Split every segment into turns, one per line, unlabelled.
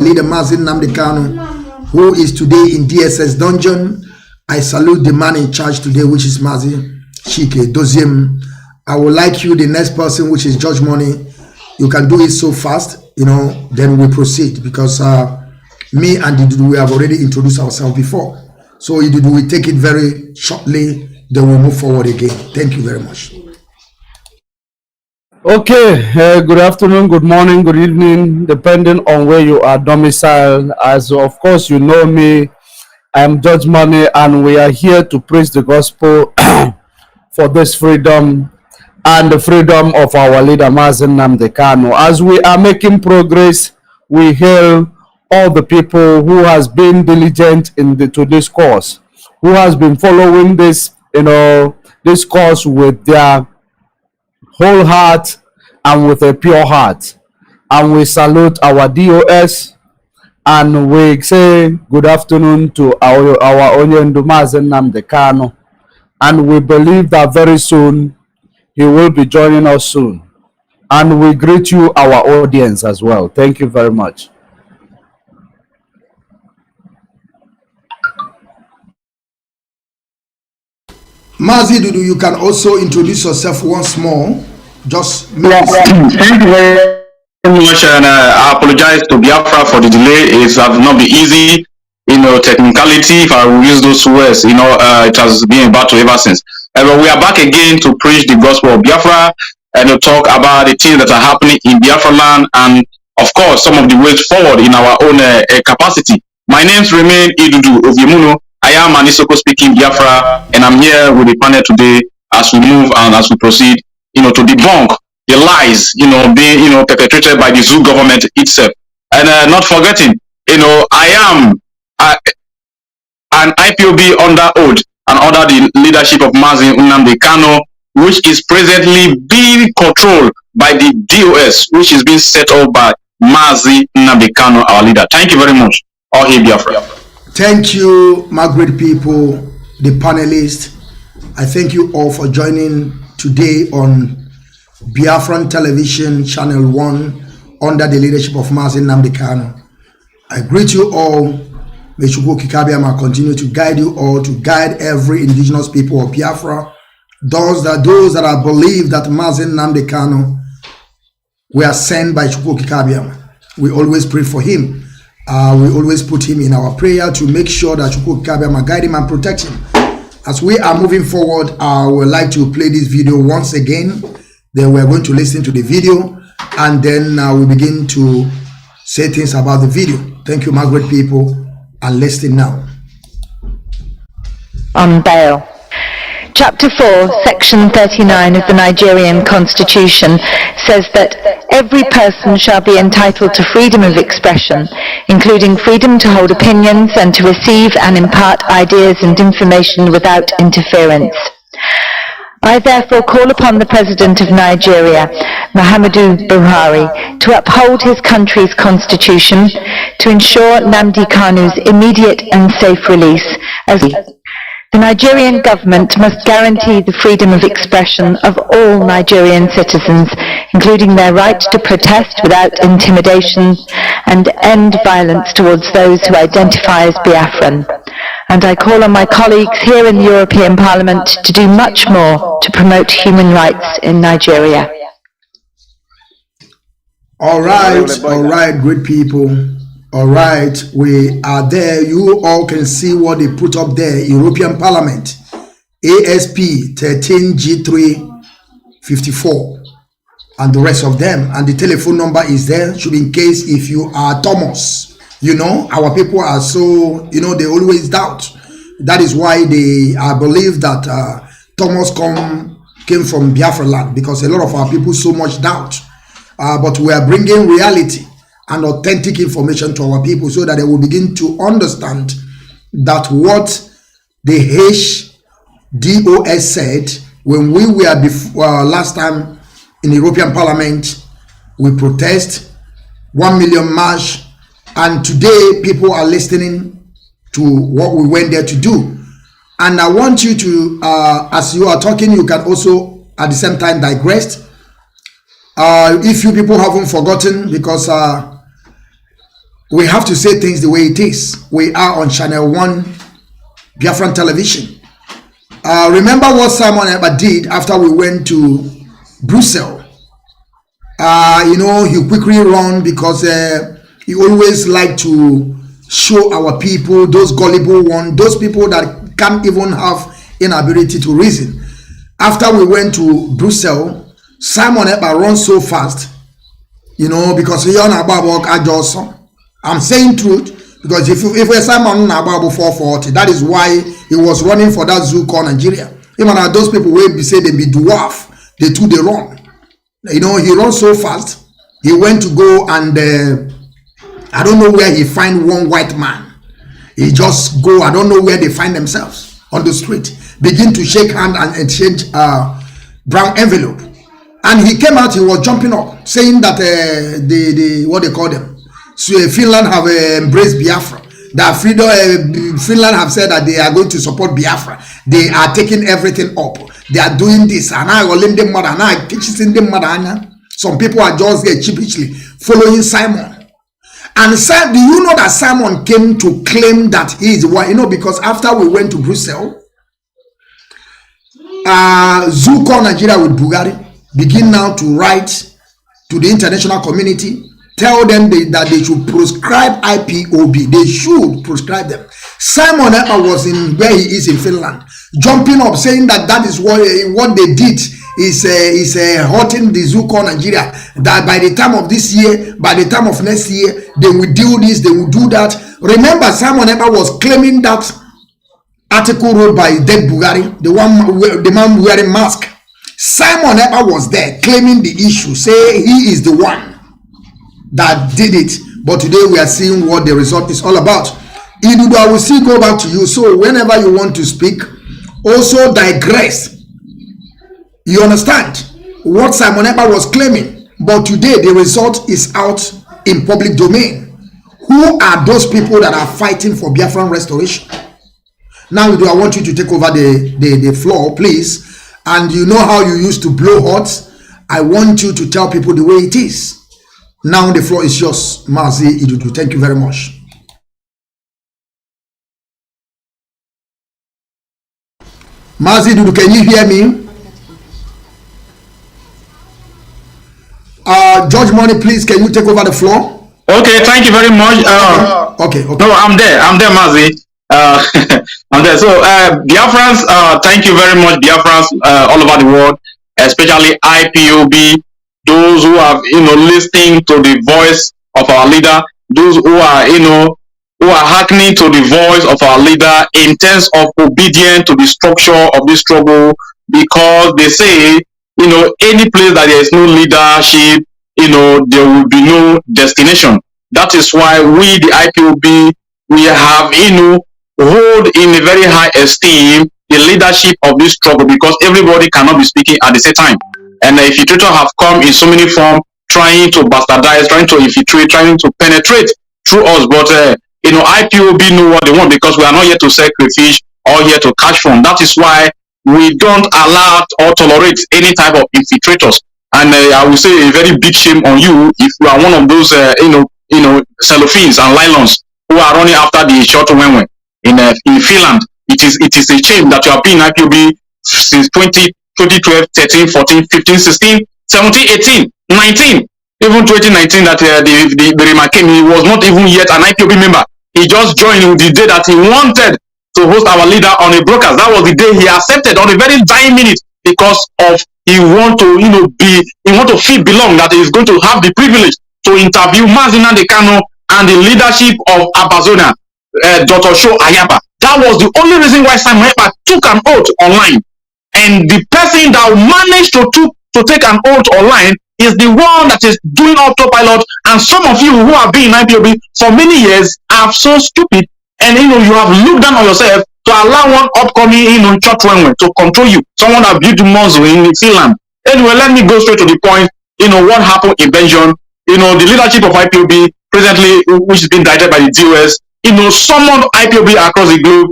leader Mazi Nnamdi Kanu, who is today in DSS dungeon. I salute the man in charge today, which is Mazi Chike Doziem. I would like you, the next person, which is Judge Money. You can do it so fast, you know, then we proceed, because me and Idudu, we have already introduced ourselves before. So Idudu, we take it very shortly, then we'll move forward again. Thank you very much.
Okay, good afternoon, good morning, good evening, depending on where you are domiciled. As of course you know me, I am Judge Money, and we are here to preach the gospel for this freedom and the freedom of our leader Mazi Nnamdi Kanu. As we are making progress, we hail all the people who has been diligent to this cause, who has been following this, this cause with their whole heart and with a pure heart. And we salute our DOS, and we say good afternoon to our Onyendu Mazi Nnamdi Kanu, and we believe that very soon he will be joining us soon. And we greet you, our audience, as well. Thank you very much.
Mazi Dudu, you can also introduce yourself once more. Just
thank you very much, and I apologize to Biafra for the delay. It has not been easy, technicality. If I will use those words, it has been a battle ever since. But we are back again to preach the gospel of Biafra and to talk about the things that are happening in Biafra land, and of course some of the ways forward in our own capacity. My names remain Idudu Oviemuno. I am an Isoko speaking Biafra, and I'm here with the panel today as we move and as we proceed, to debunk the lies, being, perpetrated by the Zoo government itself. And not forgetting, I am an IPOB under oath and under the leadership of Mazi Nnamdi Kanu, which is presently being controlled by the DOS, which is being set up by Mazi Nnamdi Kanu, our leader. Thank you very much. All hail Biafra.
Thank you, my great people, the panelists. I thank you all for joining today on Biafran Television Channel 1 under the leadership of Mazi Nnamdi Kanu. I greet you all. May Chukwu Kikabiama continue to guide you all, to guide every indigenous people of Biafra. Those that are believe that Mazi Nnamdi Kanu were sent by Chukwu Kikabiama. We always pray for him. We always put him in our prayer to make sure that Chukwu Kikabiama guide him and protect him. As we are moving forward, I would like to play this video once again. Then we're going to listen to the video, and then we begin to say things about the video. Thank you, my great people, and listen now.
On bail. Chapter 4, Section 39 of the Nigerian Constitution says that every person shall be entitled to freedom of expression, including freedom to hold opinions and to receive and impart ideas and information without interference. I therefore call upon the President of Nigeria, Muhammadu Buhari, to uphold his country's constitution, to ensure Nnamdi Kanu's immediate and safe release. The Nigerian government must guarantee the freedom of expression of all Nigerian citizens, including their right to protest without intimidation, and end violence towards those who identify as Biafran. And I call on my colleagues here in the European Parliament to do much more to promote human rights in Nigeria.
All right, great people. All right, we are there. You all can see what they put up there. European Parliament, ASP 13G354, and the rest of them. And the telephone number is there. Should be in case if you are Thomas. Our people are so, they always doubt. That is why I believe that Thomas came from Biafra land, because a lot of our people so much doubt. But we are bringing reality and authentic information to our people so that they will begin to understand that what the HDOS said when we were before, last time in the European Parliament, we protest, 1 million march, and today people are listening to what we went there to do. And I want you to, as you are talking, you can also at the same time digress. If you people haven't forgotten, because We have to say things the way it is. We are on Channel 1 Biafran television. Remember what Simon Ekpa did after we went to Brussels. You know, he quickly ran because he always like to show our people, those gullible ones, those people that can't even have inability to reason. After we went to Brussels, Simon Ekpa ran so fast, you know, because he on about I'm saying truth, because if we're Simon about 440, that is why he was running for that zoo called Nigeria. Even those people will be say they be dwarf, they too they run. You know, he runs so fast. He went to go and I don't know where he find one white man. He just go, I don't know where they find themselves on the street, begin to shake hand and exchange brown envelope. And he came out, he was jumping up, saying that the what they call them, so Finland have embraced Biafra. That Finland have said that they are going to support Biafra. They are taking everything up. They are doing this. And I will them mother. And I kitchen them mother. Some people are just cheapishly following Simon. And said, do you know that Simon came to claim that he is one? You know, because after we went to Brussels, Zuko Nigeria with Bulgaria begin now to write to the international community, tell them that they should prescribe IPOB. They should prescribe them. Simon Ekpa was in where he is in Finland, jumping up, saying that is what they did is hurting the Zuko Nigeria. That by the time of this year, by the time of next year, they will do this, they will do that. Remember, Simon Ekpa was claiming that article wrote by Dead Bugari, the man wearing mask. Simon Ekpa was there claiming the issue, say he is the one that did it. But today we are seeing what the result is all about. Idudu, I will still go back to you. So whenever you want to speak, also digress. You understand what Simon Ekpa was claiming, but today the result is out in public domain. Who are those people that are fighting for Biafran restoration? Now, I want you to take over the floor, please. And you know how you used to blow hot. I want you to tell people the way it is. Now the floor is yours, Mazi Idudu. Thank you very much. Mazi Idudu, can you hear me? George Money, please, can you take over the floor?
Okay, thank you very much.
Okay.
No, I'm there, Mazi. I'm there. So, Biafrans, thank you very much, Biafrans all over the world, especially IPOB, those who have, listening to the voice of our leader, those who are, who are hearkening to the voice of our leader in terms of obedience to the structure of this struggle, because they say, any place that there is no leadership, there will be no destination. That is why we, the IPOB, we have, hold in a very high esteem the leadership of this struggle, because everybody cannot be speaking at the same time. And infiltrators have come in so many forms, trying to bastardize, trying to infiltrate, trying to penetrate through us. But IPOB know what they want, because we are not here to sell crayfish or here to catch fun. That is why we don't allow or tolerate any type of infiltrators. And I will say a very big shame on you if you are one of those cellophanes and nylons who are running after the short wenwen in Finland. It is a shame that you have been in IPOB since 2012, 13, 14, 15, 16, 17, 18, 19, even 2019 that the Rema came. He was not even yet an IPOB member. He just joined the day that he wanted to host our leader on a broadcast. That was the day he accepted on a very dying minute, because of he want to feel belong, that he is going to have the privilege to interview Mazi Kanu and the leadership of Abazona, Dr. Sho Ayaba. That was the only reason why Simon Ekpa took an oath online. And the person that managed to take an oath online is the one that is doing autopilot. And some of you who have been in IPOB for many years are so stupid, and you have looked down on yourself to allow one upcoming church to control you. Someone that built Mazi in Finland. Anyway, let me go straight to the point. What happened in Belgium. The leadership of IPOB presently, which is being directed by the DOS, summoned IPOB across the globe,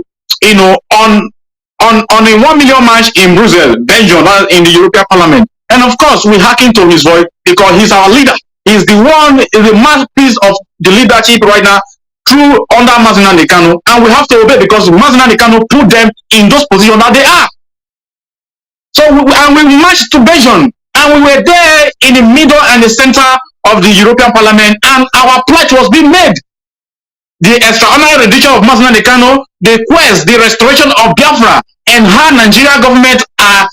on a 1 million march in Brussels, Belgium, in the European Parliament. And of course, we hearken to his voice, because he's our leader. He's the one, is the mouthpiece of the leadership right now through under Mazi Nnamdi Kanu, and we have to obey because Mazi Nnamdi Kanu put them in those positions that they are. So we marched to Belgium, and we were there in the middle and the center of the European Parliament, and our pledge was being made. The extraordinary rendition of Mazi Nnamdi Kanu, the quest, the restoration of Biafra, and how Nigeria government are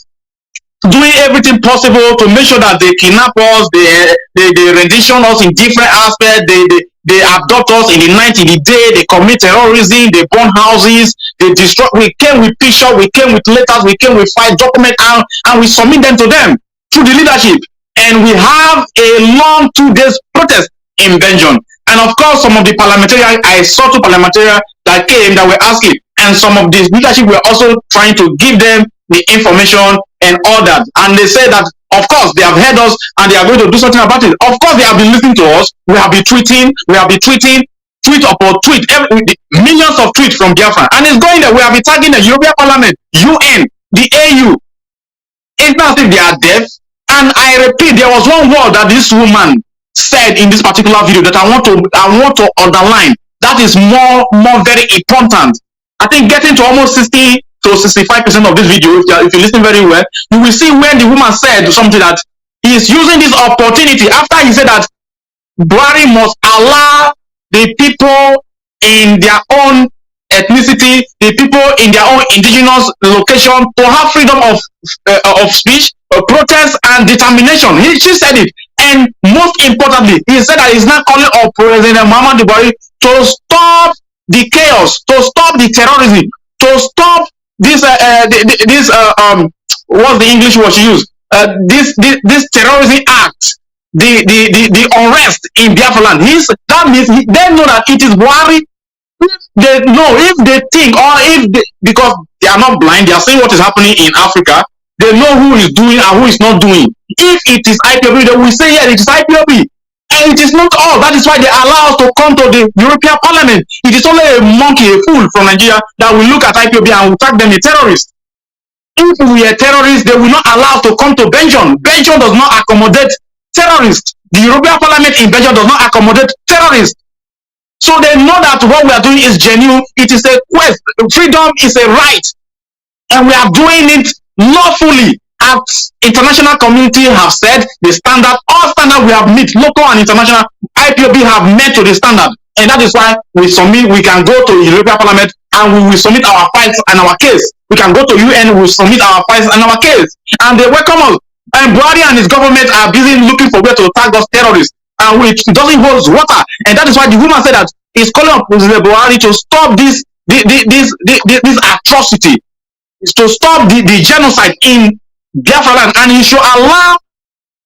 doing everything possible to make sure that they kidnap us, they rendition us in different aspects, they abduct us in the night, in the day, they commit terrorism, they burn houses, they destroy. We came with pictures, we came with letters, we came with file document, and we submit them to them through the leadership. And we have a long 2 days protest in Belgium. And of course, some of the parliamentarians, I saw 2 parliamentarians that came that were asking, and some of the leadership were also trying to give them the information and all that. And they say that, of course, they have heard us and they are going to do something about it. Of course, they have been listening to us. We have been tweeting, tweet upon tweet, millions of tweets from Biafra. And it's going there. We have been tagging the European Parliament, UN, the AU. It's not as if they are deaf. And I repeat, there was one word that this woman said in this particular video that I want to underline. That is more very important. I think getting to almost 60 to 65% of this video, if you listen very well, you will see when the woman said something that he is using this opportunity after he said that Buhari must allow the people in their own ethnicity, the people in their own indigenous location to have freedom of speech, protest, and determination. She said it. And most importantly, he said that he's not calling on President Muhammadu Buhari to stop the chaos, to stop the terrorism, to stop this what's the English word she used? This terrorism act, the unrest in Biafra land. That means they know that it is Buhari. They know, if they think, or if they, because they are not blind, they are seeing what is happening in Africa. They know who is doing and who is not doing. If it is IPOB, they will say, yeah, it is IPOB. And it is not all. That is why they allow us to come to the European Parliament. It is only a monkey, a fool from Nigeria that will look at IPOB and will tag them a terrorist. If we are terrorists, they will not allow us to come to Belgium. Belgium does not accommodate terrorists. The European Parliament in Belgium does not accommodate terrorists. So they know that what we are doing is genuine. It is a quest. Freedom is a right. And we are doing it lawfully. As international community have said, the standard, all standard we have met, local and international, IPOB have met to the standard. And that is why we can go to the European Parliament and we will submit our files and our case. We can go to UN, we will submit our files and our case. And they welcome us. And Buhari and his government are busy looking for where to tag us terrorists. And it doesn't hold water. And that is why the woman said that he's calling on President Buhari to stop this atrocity, to stop the genocide in Biafra land, and he should allow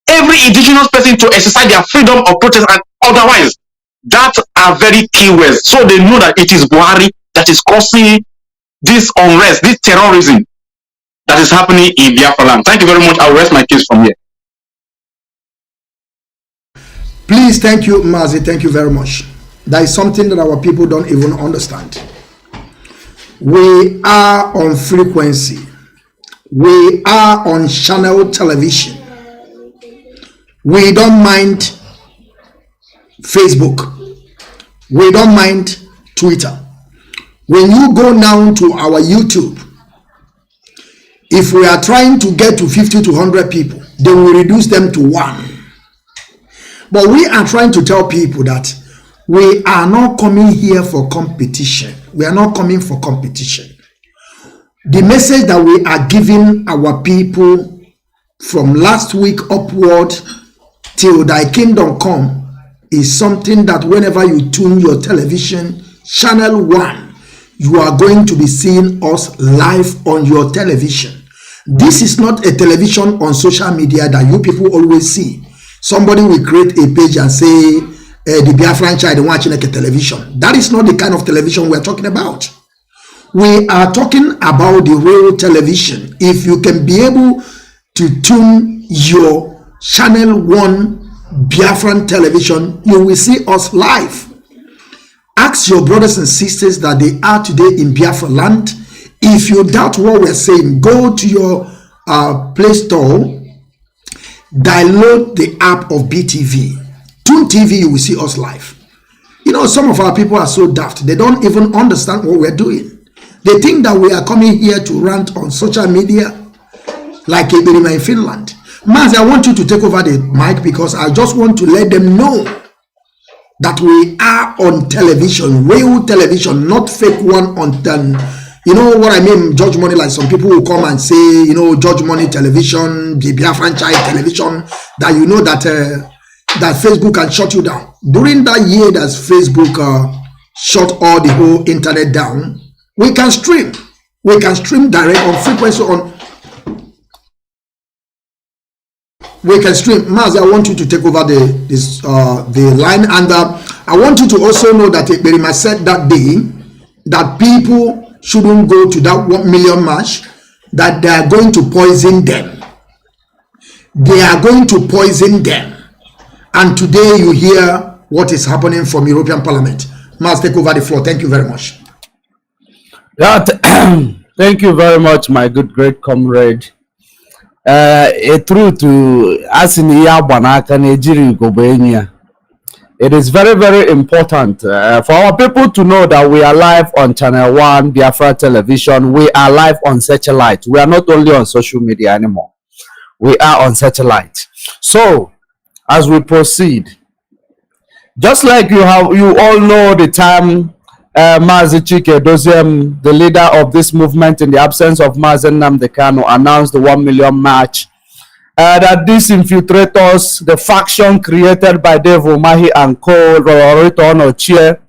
every indigenous person to exercise their freedom of protest and otherwise. That are very key words. So they know that it is Buhari that is causing this unrest, this terrorism that is happening in Biafra land. Thank you very much. I'll rest my case from here.
Please, thank you, Mazi. Thank you very much. That is something that our people don't even understand. We are on frequency. We are on channel television. We don't mind Facebook. We don't mind Twitter. When you go now to our YouTube, if we are trying to get to 50 to 100 people, they will reduce them to 1. But we are trying to tell people that we are not coming here for competition. We are not coming for competition. The message that we are giving our people from last week upward till thy kingdom come is something that whenever you tune your television, channel 1, you are going to be seeing us live on your television. This is not a television on social media that you people always see. Somebody will create a page and say, the Biafran child watching a television. That is not the kind of television we're talking about. We are talking about the real television. If you can be able to tune your channel 1 Biafran television, you will see us live. Ask your brothers and sisters that they are today in Biafra land. If you doubt what we're saying, go to your Play Store, download the app of BTV. Tune TV, you will see us live. You know, some of our people are so daft. They don't even understand what we're doing. They think that we are coming here to rant on social media like Iberima in Finland. Mazi, I want you to take over the mic because I just want to let them know that we are on television, real television, not fake one on you know what I mean, Judge Money, like some people will come and say, you know, Judge Money television, the Biafran child television, that you know that that Facebook can shut you down. During that year that Facebook shut all the whole internet down, we can stream. We can stream direct on frequency on. We can stream. Mazi, I want you to take over the line, and I want you to also know that Berima said that day that people shouldn't go to that 1 million march, that they are going to poison them. They are going to poison them. And today you hear what is happening from European Parliament. Mazi, take over the floor. Thank you very much.
Yeah, thank you very much, my good great comrade. A truth to Asiniya Banaka Nigeria Gobenia. It is very, very important for our people to know that we are live on Channel 1, Biafra Television. We are live on satellite. We are not only on social media anymore. We are on satellite. So, as we proceed, just like you all know the time Mazi Doziem, the leader of this movement in the absence of Mazi Nnamdi Kanu, announced the 1 million march. That these infiltrators, the faction created by Devo Mahi and Co, Rorito Ochie,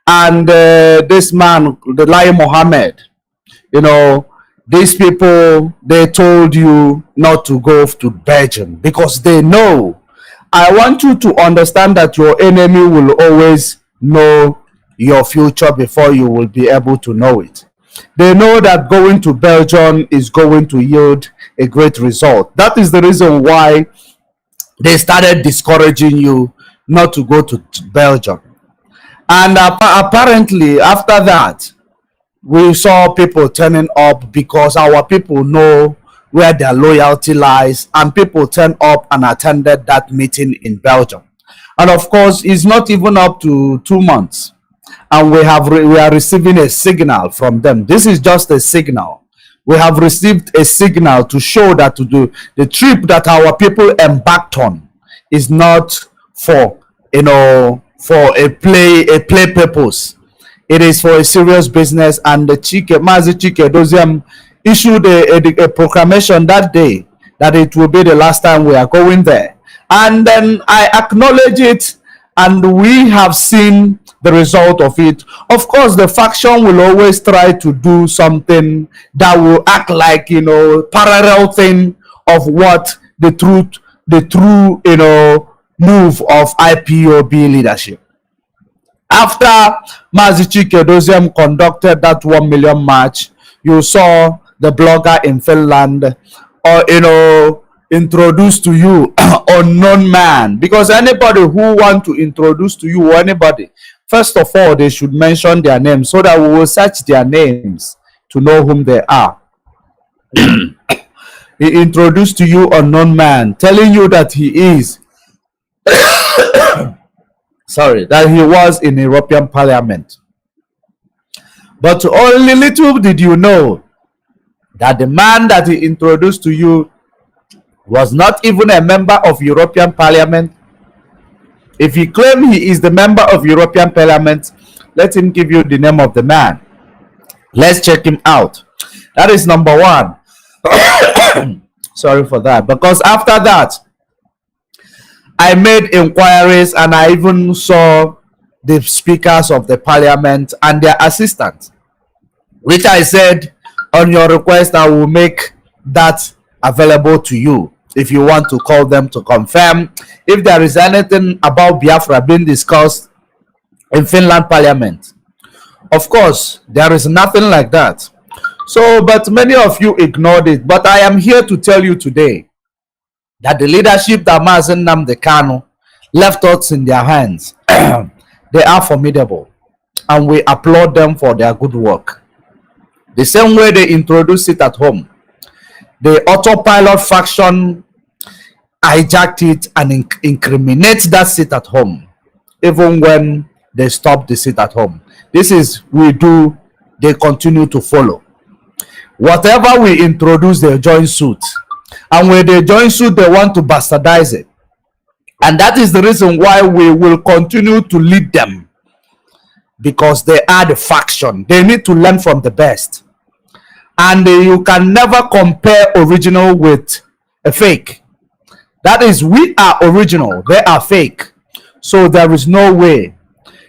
and this man, the Lai Mohammed, you know, these people, they told you not to go to Belgium because they know. I want you to understand that your enemy will always know your future before you will be able to know it. They know that going to Belgium is going to yield a great result. That is the reason why they started discouraging you not to go to Belgium. And apparently after that, we saw people turning up because our people know where their loyalty lies, and people turned up and attended that meeting in Belgium. And of course, it's not even up to 2 months. And we are receiving a signal from them. This is just a signal. We have received a signal to show that the trip that our people embarked on is not for, you know, for a play purpose. It is for a serious business. And the Mazi Doziem issued a proclamation that day that it will be the last time we are going there. And then I acknowledge it, and we have seen the result of it. Of course, the faction will always try to do something that will act like, you know, parallel thing of what the true, you know, move of IPOB leadership. After Mazi Doziem conducted that 1 million march, you saw the blogger in Finland, or, you know, introduce to you unknown man, because anybody who want to introduce to you, or anybody, first of all, they should mention their names so that we will search their names to know whom they are. He introduced to you unknown man, telling you that he is sorry, that he was in European Parliament. But only little did you know that the man that he introduced to you was not even a member of European Parliament. If he claims he is the member of European Parliament, let him give you the name of the man. Let's check him out. That is number one. Sorry for that. Because after that, I made inquiries and I even saw the speakers of the parliament and their assistants, which I said, on your request, I will make that available to you if you want to call them to confirm if there is anything about Biafra being discussed in Finland Parliament. Of course, there is nothing like that. So, but many of you ignored it. But I am here to tell you today that the leadership that Mazi Nnamdi Kanu left us in their hands, they are formidable. And we applaud them for their good work. The same way they introduced it at home, the autopilot faction hijacked it and incriminates that seat at home, even when they stop the sit at home. This is we do, they continue to follow. Whatever we introduce, they join suit. And when they join suit, they want to bastardize it. And that is the reason why we will continue to lead them, because they are the faction. They need to learn from the best. And you can never compare original with a fake. That is, we are original, they are fake. So there is no way.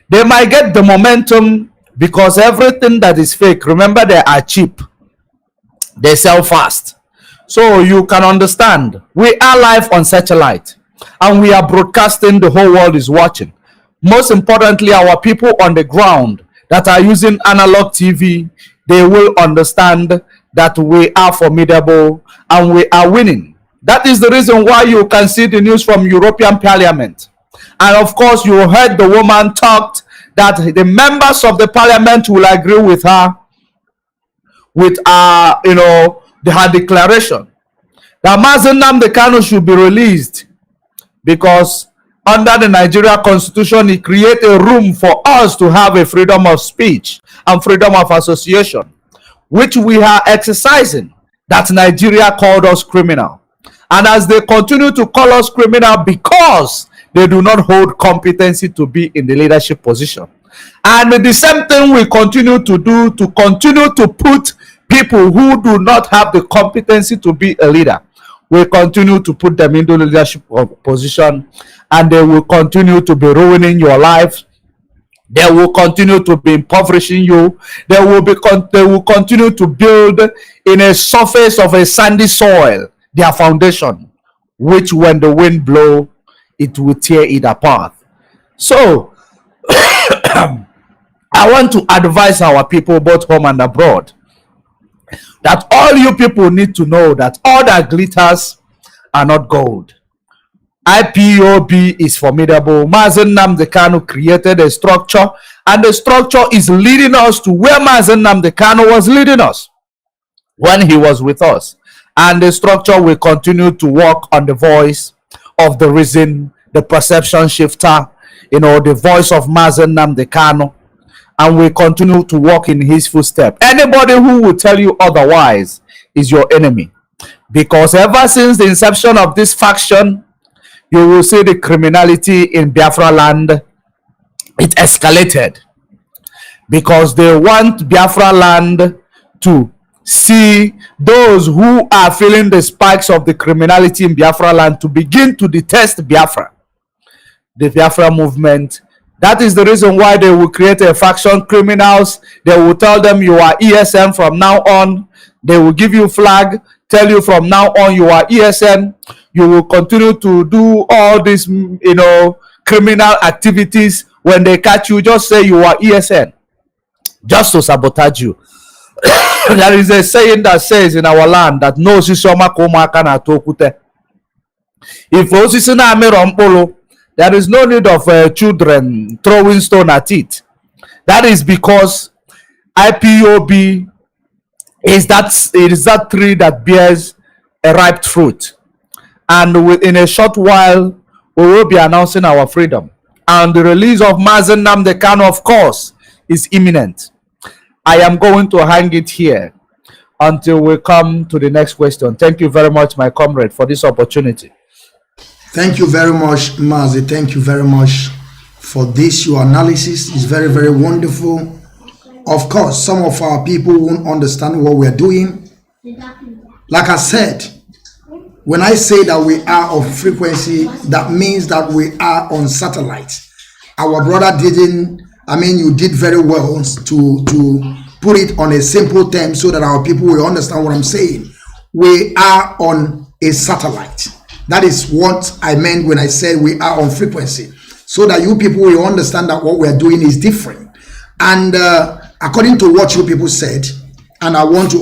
They might get the momentum because everything that is fake, remember, they are cheap. They sell fast. So you can understand, we are live on satellite and we are broadcasting, the whole world is watching. Most importantly, our people on the ground that are using analog TV, they will understand that we are formidable and we are winning. That is the reason why you can see the news from European Parliament. And of course, you heard the woman talked that the members of the parliament will agree with her, with her declaration that Mazi Nnamdi Kanu should be released, because under the Nigeria Constitution, it creates a room for us to have a freedom of speech and freedom of association, which we are exercising. That Nigeria called us criminal. And as they continue to call us criminal because they do not hold competency to be in the leadership position. And the same thing we continue to do, to continue to put people who do not have the competency to be a leader. We continue to put them into leadership position, and they will continue to be ruining your life. They will continue to be impoverishing you. They will continue to build in a surface of a sandy soil their foundation, which when the wind blow, it will tear it apart. So I want to advise our people both home and abroad that all you people need to know that all that glitters are not gold. Ipob is formidable. Mazi Nnamdi Kanu created a structure, and the structure is leading us to where Mazi Nnamdi Kanu was leading us when he was with us. And the structure will continue to work on the voice of the reason, the perception shifter, the voice of Mazi Nnamdi Kanu, and we continue to walk in his footsteps. Anybody who will tell you otherwise is your enemy, because ever since the inception of this faction, you will see the criminality in Biafra land. It escalated because they want Biafra land to see those who are feeling the spikes of the criminality in Biafra land to begin to detest Biafra, the Biafra movement. That is the reason why they will create a faction, criminals. They will tell them you are ESN from now on. They will give you flag, tell you from now on you are ESN. You will continue to do all these, criminal activities. When they catch you, just say you are ESN, just to sabotage you. There is a saying that says in our land that no sisoma komaka na tokute. If osisi na amiro mkpolo, there is no need of children throwing stone at it. That is because Ipob is that tree that bears a ripe fruit. And in a short while, we will be announcing our freedom. And the release of Mazi Nnamdi Kanu, of course, is imminent. I am going to hang it here until we come to the next question. Thank you very much, my comrade, for this opportunity.
Thank you very much, Mazi. Thank you very much for this. Your analysis is very, very wonderful. Of course, some of our people won't understand what we're doing. Like I said, when I say that we are on frequency, that means that we are on satellite. Our brother you did very well to put it on a simple term so that our people will understand what I'm saying. We are on a satellite. That is what I meant when I said we are on frequency, so that you people will understand that what we are doing is different. And according to what you people said, and I want to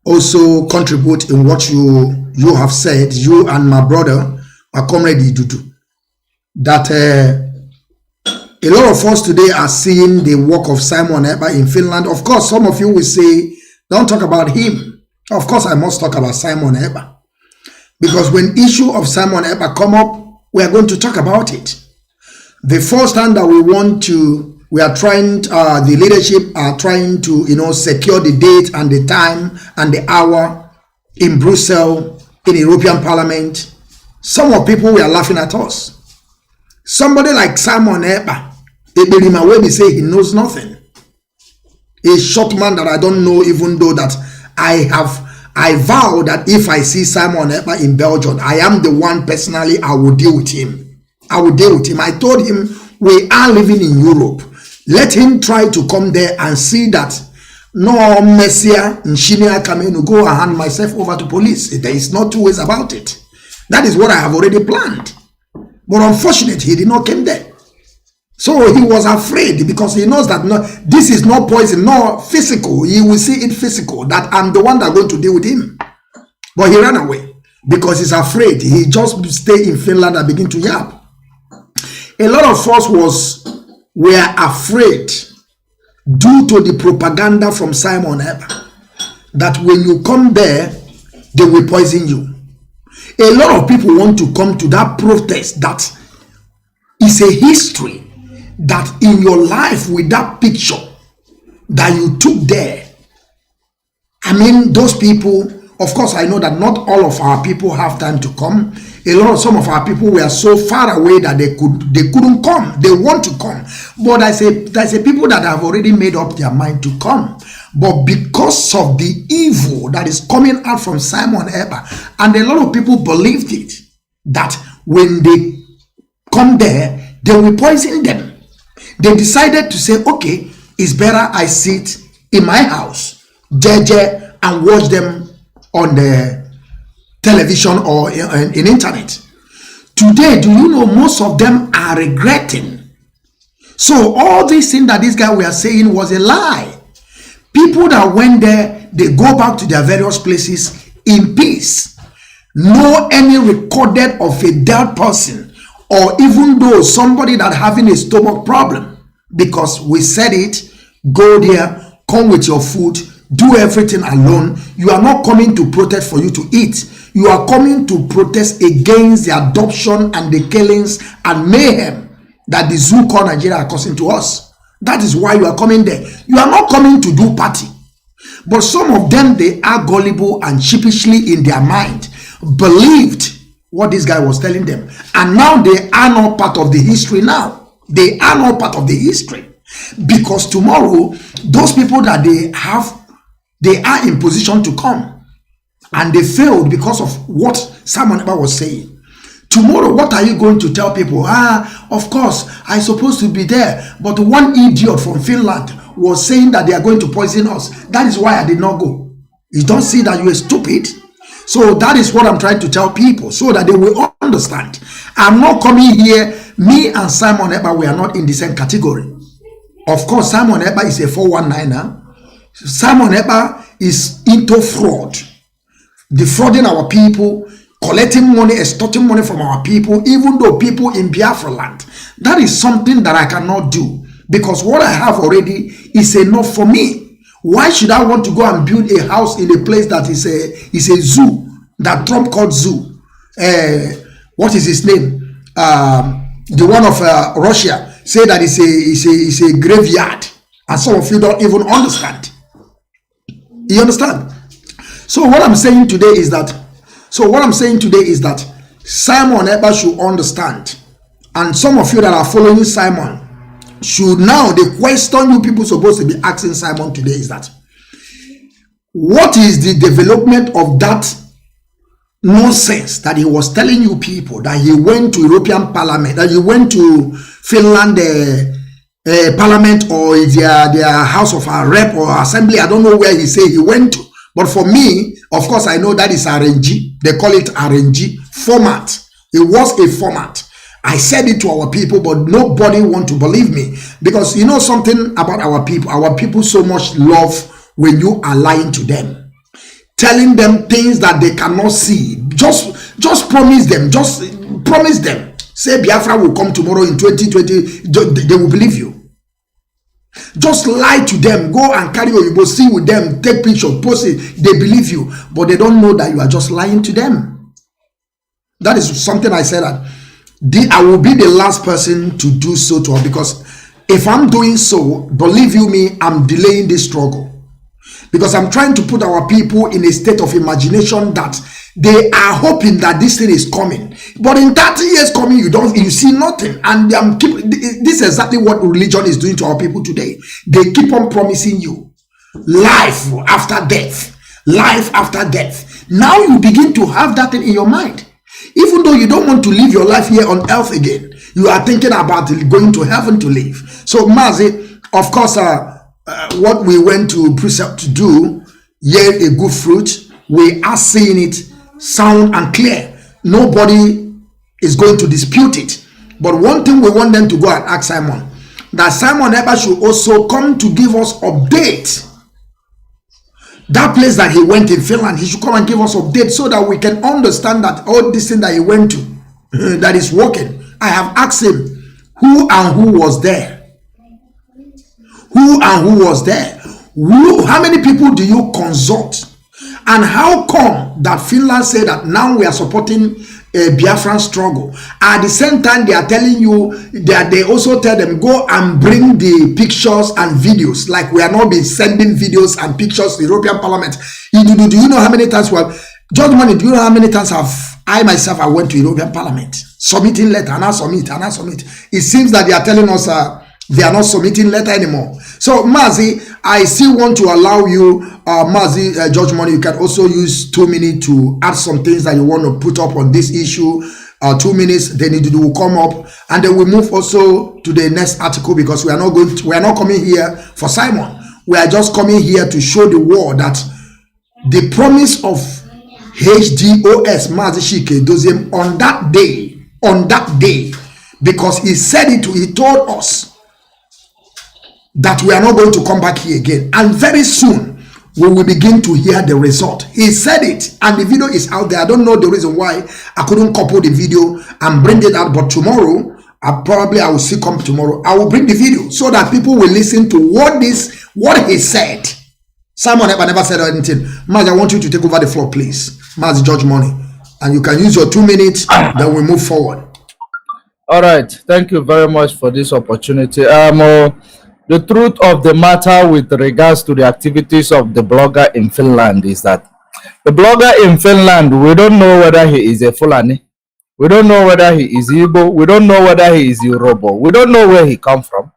also contribute in what you have said, you and my brother, my comrade Idudu, that a lot of us today are seeing the work of Simon Ekpa in Finland. Of course, some of you will say, don't talk about him. Of course, I must talk about Simon Ekpa, because when issue of Simon Ekpa come up, we are going to talk about it. The first time that we are trying, the leadership are trying to, secure the date and the time and the hour in Brussels, in the European Parliament. Some of people were laughing at us. Somebody like Simon Ekpa, they say he knows nothing. A short man that I don't know, even though that I vow that if I see Simon Ekpa in Belgium, I am the one personally, I will deal with him. I will deal with him. I told him, we are living in Europe. Let him try to come there and see that no Messiah in Shinia coming to go and hand myself over to police. There is no two ways about it. That is what I have already planned. But unfortunately, he did not come there. So he was afraid because he knows that no, this is not poison, no physical. He will see it physical, that I'm the one that going to deal with him. But he ran away because he's afraid. He just stay in Finland and begin to yap. A lot of us were afraid due to the propaganda from Simon Ekpa that when you come there, they will poison you. A lot of people want to come to that protest that is a history, that in your life with that picture that you took there. I mean, those people, of course, I know that not all of our people have time to come. Some of our people were so far away that they couldn't come. They want to come. But there's a people that have already made up their mind to come. But because of the evil that is coming out from Simon Ekpa, and a lot of people believed it, that when they come there, they will poison them. They decided to say, okay, it's better I sit in my house, JJ, and watch them on the television or in internet. Today, do you know most of them are regretting? So all these things that this guy were saying was a lie. People that went there, they go back to their various places in peace. No any recorded of a dead person, or even though somebody that having a stomach problem, because we said it, go there, come with your food, do everything alone. You are not coming to protest for you to eat. You are coming to protest against the adoption and the killings and mayhem that the zoo called Nigeria are causing to us. That is why you are coming there. You are not coming to do party. But some of them, they are gullible and sheepishly in their mind believed what this guy was telling them. And now they are not part of the history now. They are not part of the history. Because tomorrow, those people that they are in position to come. And they failed because of what Simon Ekpa was saying. Tomorrow, what are you going to tell people? Of course, I'm supposed to be there. But one idiot from Finland was saying that they are going to poison us. That is why I did not go. You don't see that you are stupid? So that is what I'm trying to tell people, so that they will understand. I'm not coming here. Me and Simon Ekpa, we are not in the same category. Of course, Simon Ekpa is a 419er. Simon Ekpa is into fraud. Defrauding our people, collecting money, extorting money from our people, even though people in Biafra land. That is something that I cannot do, because what I have already is enough for me. Why should I want to go and build a house in a place that is a zoo, that Trump called zoo? What is his name? The one of Russia say that it's a graveyard, and some of you don't even understand. You understand? So what I'm saying today is that Simon Ekpa should understand, and some of you that are following Simon should now, the question you people supposed to be asking Simon today is that, what is the development of that nonsense that he was telling you people, that he went to European Parliament, that he went to Finland Parliament, or their House of Rep or Assembly? I don't know where he said he went to. But for me, of course, I know that is RNG. They call it RNG format. It was a format. I said it to our people, but nobody want to believe me. Because you know something about our people so much love when you are lying to them. Telling them things that they cannot see. Just promise them. Just promise them. Say Biafra will come tomorrow in 2020. They will believe you. Just lie to them. Go and carry Oyibo, see with them, take picture, post it. They believe you, but they don't know that you are just lying to them. That is something I said, that I will be the last person to do so to her, because if I'm doing so, believe you me, I'm delaying this struggle, because I'm trying to put our people in a state of imagination that they are hoping that this thing is coming, but in 30 years coming, you see nothing. And this is exactly what religion is doing to our people today. They keep on promising you life after death, life after death. Now you begin to have that thing in your mind, even though you don't want to live your life here on earth again. You are thinking about going to heaven to live. So Mazi, of course, what we went to precept to do, yield a good fruit. We are seeing it sound and clear. Nobody is going to dispute it. But one thing we want them to go and ask Simon, that Simon ever should also come to give us update. That place that he went in Finland, he should come and give us update, so that we can understand that all this thing that he went to, that is working. I have asked him who and who was there. Who and who was there? How many people do you consult? And how come that Finland said that now we are supporting a Biafran struggle? At the same time, they are telling you that they also tell them, go and bring the pictures and videos. Like we are not been sending videos and pictures to the European Parliament. Do you know how many times we have, Judge Money, do you know how many times I went to European Parliament? Submitting letter, and I submit. It seems that they are telling us they are not submitting letter anymore. So Mazi, I still want to allow you, Mazi, Judge Money, you can also use 2 minutes to add some things that you want to put up on this issue. 2 minutes, then it will come up, and then we move also to the next article, because we are not coming here for Simon. We are just coming here to show the world that the promise of HDOS Mazi Shike Doziem on that day, because he said it, he told us that we are not going to come back here again, and very soon we will begin to hear the result. He said it, and the video is out there. I don't know the reason why I couldn't couple the video and bring it out, but tomorrow I will see come tomorrow. I will bring the video so that people will listen to what he said. Simon never said anything. Mazi, I want you to take over the floor, please. Mazi, Judge Money, and you can use your 2 minutes. Then we move forward.
All right, thank you very much for this opportunity. The truth of the matter with regards to the activities of the blogger in Finland is that the blogger in Finland, we don't know whether he is a Fulani, we don't know whether he is Igbo, we don't know whether he is Yoruba, we don't know where he come from.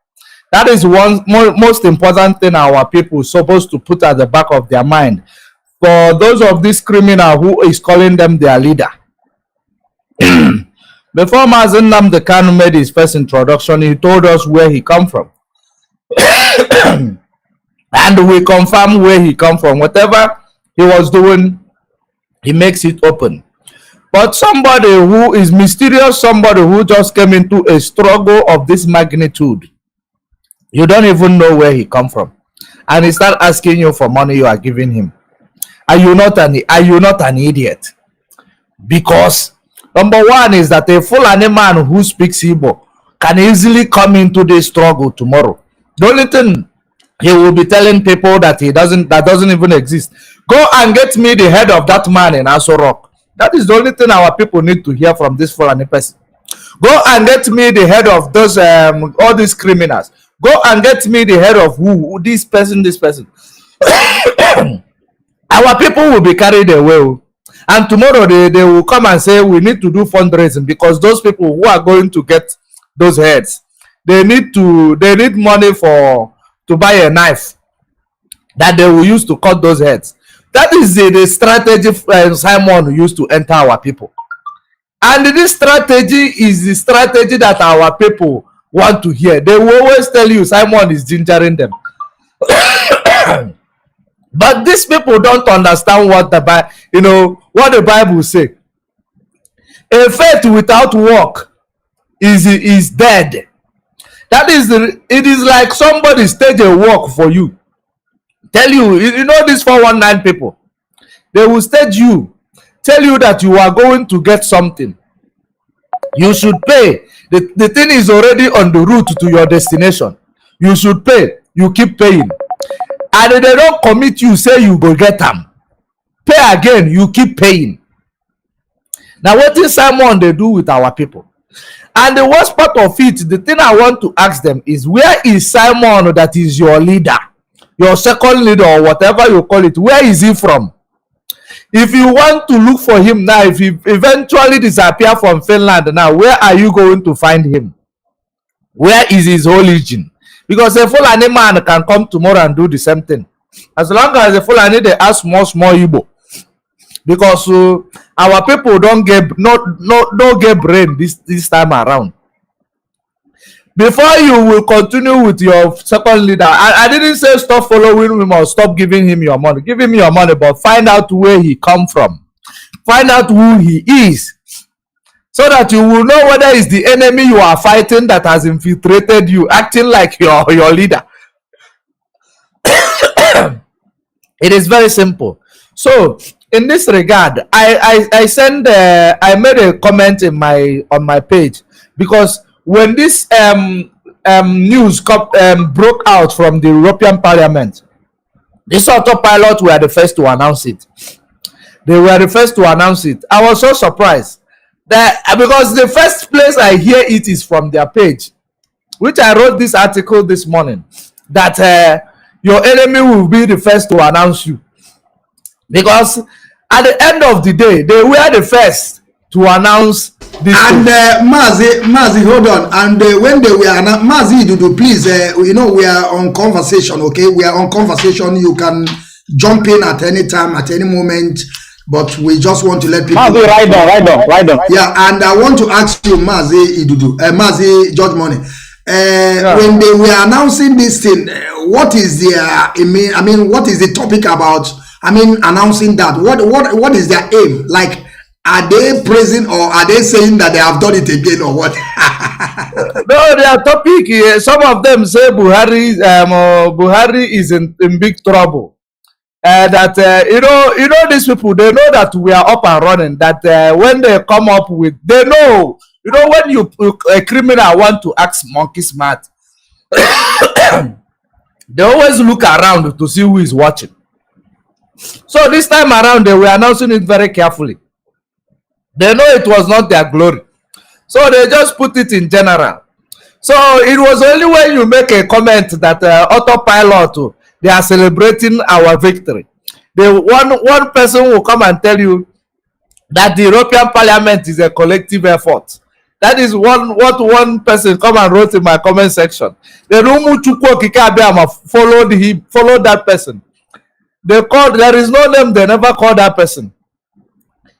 That is one most important thing our people supposed to put at the back of their mind. For those of this criminal who is calling them their leader. Before Mazi Nnamdi Kanu made his first introduction, he told us where he come from. And we confirm where he come from. Whatever he was doing, he makes it open. But somebody who is mysterious, somebody who just came into a struggle of this magnitude, you don't even know where he come from, and he start asking you for money you are giving him. Are you not an idiot? Because number one is that a Fulani man who speaks Igbo can easily come into this struggle tomorrow. The only thing he will be telling people that doesn't even exist. Go and get me the head of that man in Aso Rock. That is the only thing our people need to hear from this Fulani person. Go and get me the head of those all these criminals. Go and get me the head of who this person. Our people will be carried away, and tomorrow they will come and say we need to do fundraising, because those people who are going to get those heads, they need money to buy a knife that they will use to cut those heads. That is the strategy Simon used to enter our people, and this strategy is the strategy that our people want to hear. They will always tell you Simon is gingering them. But these people don't understand what the Bible say. A faith without work is dead. That is it is like somebody stage a work for you. Tell you, these 419 people, they will stage you, tell you that you are going to get something. You should pay. The thing is already on the route to your destination. You should pay. You keep paying. And if they don't commit you, say you go get them. Pay again, you keep paying. Now what is Simon they do with our people? And the worst part of it, the thing I want to ask them is, where is Simon that is your leader, your second leader, or whatever you call it? Where is he from? If you want to look for him now, if he eventually disappear from Finland now, where are you going to find him? Where is his origin? Because a Fulani man can come tomorrow and do the same thing. As long as the Fulani, they ask small Igbo. Because our people don't get brain this time around. Before you will continue with your second leader, I didn't say stop following him or stop giving him your money. Give him your money, but find out where he come from. Find out who he is, so that you will know whether it's the enemy you are fighting that has infiltrated you, acting like your leader. It is very simple. So in this regard, I made a comment in on my page, because when this news broke out from the European Parliament, this autopilot were the first to announce it. They were the first to announce it. I was so surprised that, because the first place I hear it is from their page, which I wrote this article this morning, that your enemy will be the first to announce you. Because at the end of the day, they were the first to announce this.
And Mazi, hold on. And when they were Mazi, please, we are on conversation, okay? We are on conversation. You can jump in at any time, at any moment, but we just want to let people.
Mazi, right on.
Yeah, and I want to ask you, Mazi Mazi George Money. When they were announcing this thing, what is their? What is the topic about? Announcing that. What is their aim? Like, are they praising, or are they saying that they have done it again, or what?
No, their topic. Some of them say Buhari is in big trouble. That these people, they know that we are up and running. That when they come up with, they know. When a criminal want to act monkey smart, they always look around to see who is watching. So this time around, they were announcing it very carefully. They know it was not their glory, so they just put it in general. So it was only when you make a comment that autopilot, they are celebrating our victory. One person will come and tell you that the European Parliament is a collective effort. That is what one person come and wrote in my comment section. The followed that person. There is no name, they never call that person.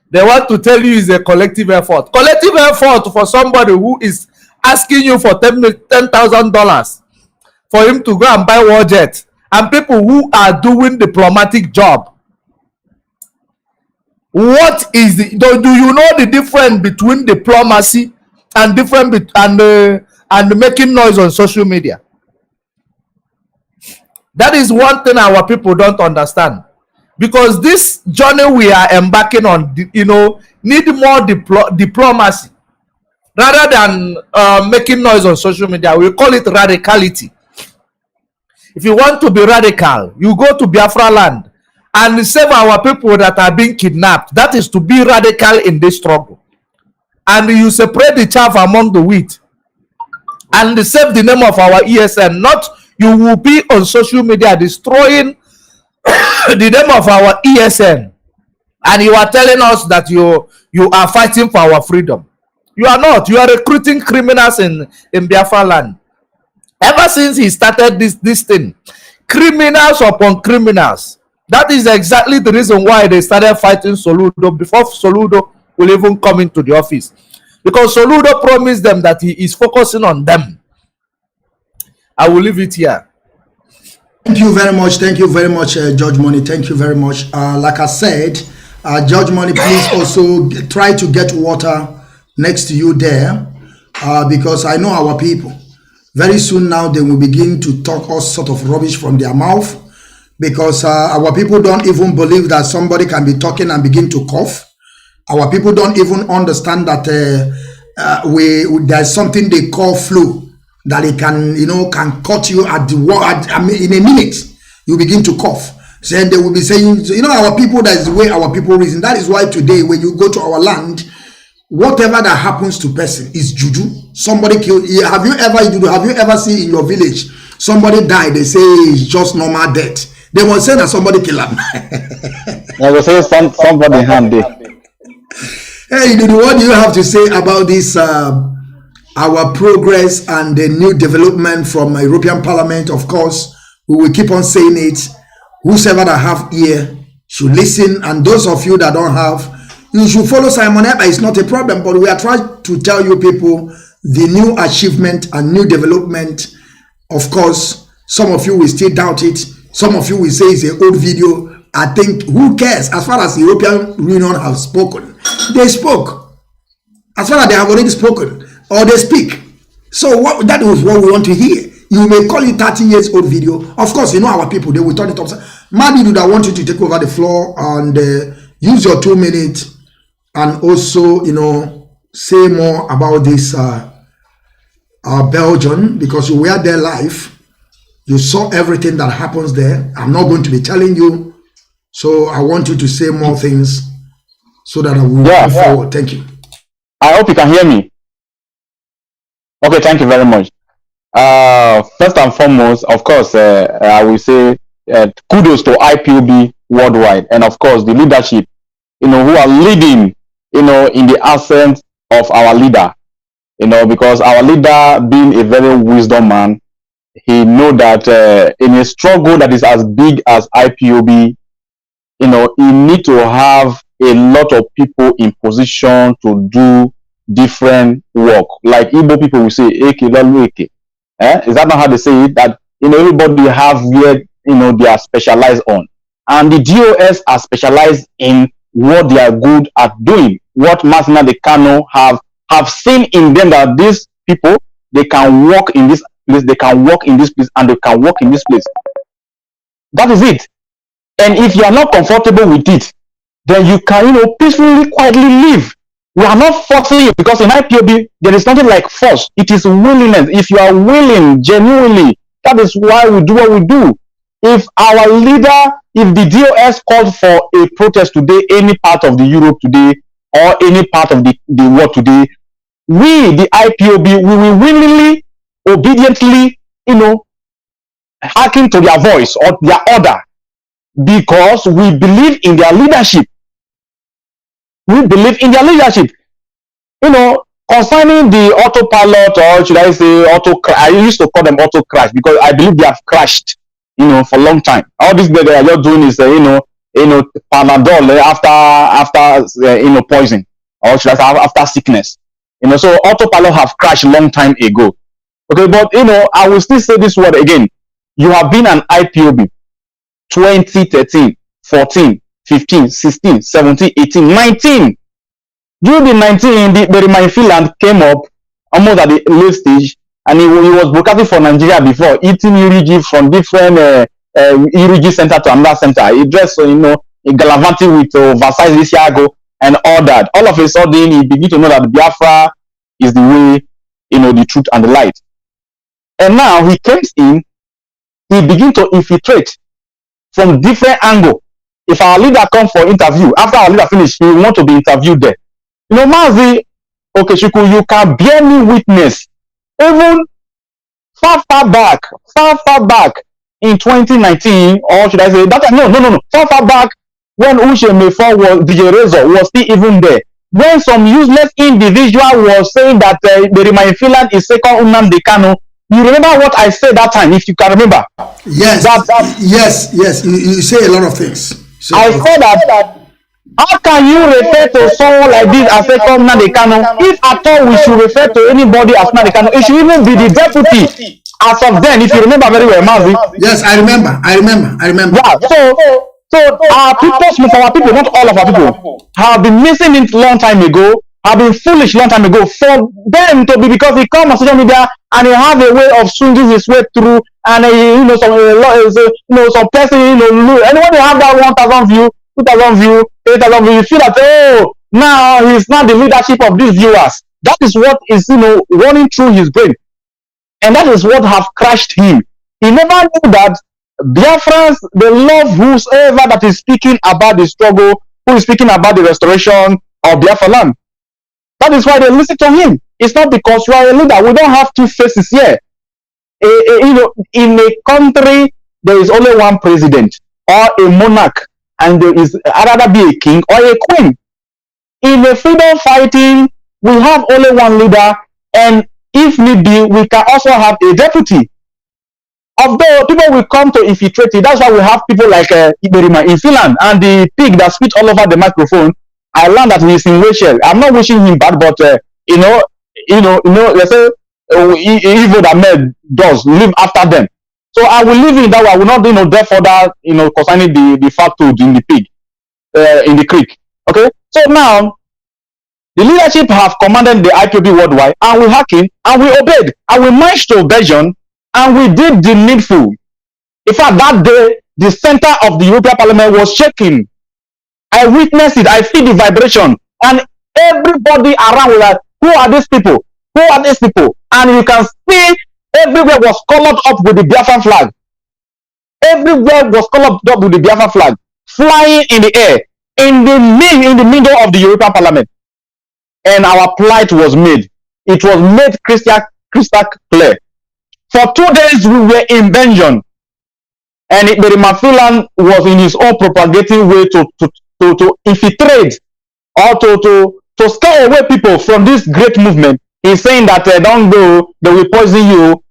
They want to tell you it's a collective effort. Collective effort for somebody who is asking you for $10,000 for him to go and buy war jet, and people who are doing diplomatic job. What is do you know the difference between diplomacy and and making noise on social media? That is one thing our people don't understand, because this journey we are embarking on, need more diplomacy rather than making noise on social media. We call it radicality. If you want to be radical, you go to Biafra land and save our people that are being kidnapped. That is to be radical in this struggle. And you separate the chaff among the wheat and save the name of our ESN. Not you will be on social media destroying the name of our ESN, and you are telling us that you are fighting for our freedom. You are not. You are recruiting criminals in Biafra land. Ever since he started this thing, criminals upon criminals. That is exactly the reason why they started fighting Soludo before Soludo will even come into the office, because Soludo promised them that he is focusing on them. I will leave it here.
Thank you very much. Thank you very much, George Money. Thank you very much. Like I said, George Money, please also try to get water next to you there, because I know our people. Very soon now, they will begin to talk all sort of rubbish from their mouth, because our people don't even believe that somebody can be talking and begin to cough. Our people don't even understand that there's something they call flu, that it can, can cut you at the in a minute. You begin to cough. Then they will be saying, our people, that is the way our people reason. That is why today, when you go to our land, whatever that happens to person is juju. Somebody killed. Have you ever seen in your village somebody died? They say it's just normal death. They will say that somebody killed him.
I will say somebody handy.
Hey, what do you have to say about this? Our progress and the new development from European Parliament. Of course, we will keep on saying it. Whosoever that have ear should listen, and those of you that don't have, you should follow Simon Eber. It's not a problem, but we are trying to tell you people the new achievement and new development. Of course, some of you will still doubt it. Some of you will say it's an old video. I think, who cares? As far as the European Union have spoken, they spoke. As far as they have already spoken, or they speak. So that is what we want to hear. You may call it 30 years old video. Of course, you know our people, they will turn it upside. Mazi, I want you to take over the floor and use your 2 minutes and also, say more about this Belgium, because you were there live. You saw everything that happens there. I'm not going to be telling you. So I want you to say more things so that I will move forward. Thank you.
I hope you can hear me. Okay, thank you very much. First and foremost, of course, I will say kudos to IPOB worldwide, and of course the leadership, who are leading, in the absence of our leader, because our leader, being a very wisdom man, he know that in a struggle that is as big as IPOB, he need to have a lot of people in position to do different work. Like Igbo people will say, Eke, Eke. Is that not how they say it? That everybody have where they are specialized on, and the DOS are specialized in what they are good at doing. What Nnamdi Kanu have seen in them, that these people, they can work in this place, they can work in this place, and they can work in this place. That is it. And if you are not comfortable with it, then you can peacefully, quietly live. We are not forcing you, because in IPOB there is nothing like force. It is willingness. If you are willing genuinely, that is why we do what we do. If our leader, if the DOS called for a protest today, any part of the Europe today, or any part of the world today, we, the IPOB, we will willingly, obediently, hearken to their voice or their order, because we believe in their leadership. We believe in their leadership. Concerning the autopilot, or should I say I used to call them auto crash, because I believe they have crashed, for a long time. All this they are just doing is, Panadol after poison, or should I say after sickness. So autopilot have crashed a long time ago. Okay, but I will still say this word again. You have been an IPOB 2013, 14, 15, 16, 17, 18, 19. During the 19, the Remind Finland came up almost at the late stage, and he was broadcasting for Nigeria before, eating Irigi from different Irigi center to another center. He dressed, gallivanting with Versailles Isiago and all that. All of a sudden, he began to know that Biafra is the way, the truth and the light. And now he comes in, he begins to infiltrate from different angle. If our leader comes for interview, after our leader finish, he want to be interviewed there. Mazi, okay, Shuku, you can bear me witness. Even far back in 2019, or should I say that? No. Far back when Ushe Mefo was DJ Rezo was still even there. When some useless individual was saying that the Remind Finland is second Nnamdi Kanu, you remember what I said that time, if you can remember?
Yes. Yes. You say a lot of things.
I said that. How can you refer to someone like this as second Nnamdi Kanu? If at all we should refer to anybody as Nnamdi Kanu, it should even be the deputy. As of then, if you remember very well, Mazi.
Yes, I remember.
Yeah. So our people, some of our people, not all of our people, have been missing it long time ago, have been foolish long time ago. For them to be, because he come on social media and he have a way of swinging his way through, and some person, anyone who have that 1,000 view, 2,000 view, 8,000 view, you feel that, now he's not the leadership of these viewers. That is what is, running through his brain. And that is what have crushed him. He never knew that Biafrans, they love whosoever that is speaking about the struggle, who is speaking about the restoration of Biafra land.
That is why they listen to him. It's not because you are a leader. We don't have two faces here. In a country, there is only one president or a monarch, and there is rather be a king or a queen. In a freedom fighting, we have only one leader, and if need be, we can also have a deputy. Although people will come to infiltrate it, that's why we have people like Iberima in Finland, and the pig that spits all over the microphone. I learned that he's in Rachel. I'm not wishing him bad, but let's say evil that men does live after them. So I will leave it that way. I will not delve further concerning the fat food in the pig in the creek. Okay, so now the leadership have commanded the IPOB worldwide, and we hearkened, and we obeyed, and we marched to Belgium, and we did the needful. In fact, that day the center of the European Parliament was shaking. I witnessed it. I feel the vibration, and everybody around was like, "Who are these people? Who are these people?" And you can see everywhere was colored up with the Biafra flag. Everywhere was colored up with the Biafra flag, flying in the air, in the middle of the European Parliament. And our plight was made. It was made crystal clear. For 2 days we were in Belgium, and the Finland was in his own propagating way to infiltrate or to scare away people from this great movement. He's saying that don't go, they will poison you.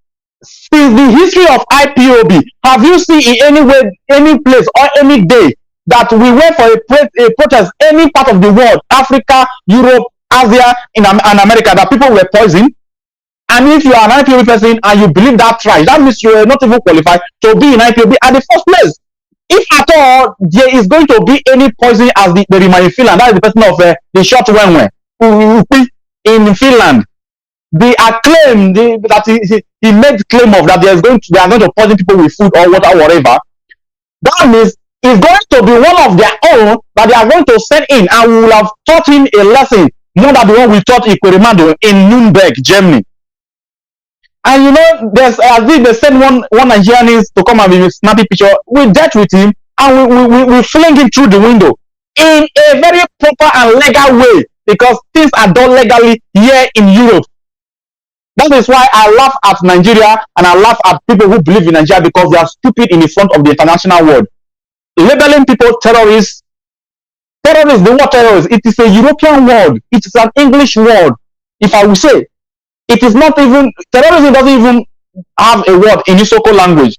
Since the history of IPOB, have you seen in any way, any place or any day that we went for a protest, any part of the world, Africa, Europe, Asia, and America, that people were poisoned? And if you are an IPOB person and you believe that trash, that means you are not even qualified to be in IPOB at the first place. If at all there is going to be any poison as the in Finland, that is the person of the short Wenwe in Finland. The acclaim that he made claim of that they are going to poison people with food or water or whatever. That means it's going to be one of their own that they are going to send in, and we will have taught him a lesson more than the one we taught Ikwerimando in Nuremberg, Germany. And there's they send one Nigerian to come and be snappy picture. We dealt with him, and we fling him through the window in a very proper and legal way, because things are done legally here in Europe. That is why I laugh at Nigeria, and I laugh at people who believe in Nigeria, because they are stupid in the front of the international world. Labeling people terrorists. Terrorists, the word terrorists, it is a European word. It is an English word, if I will say. It is not even, terrorism doesn't even have a word in Isoko language.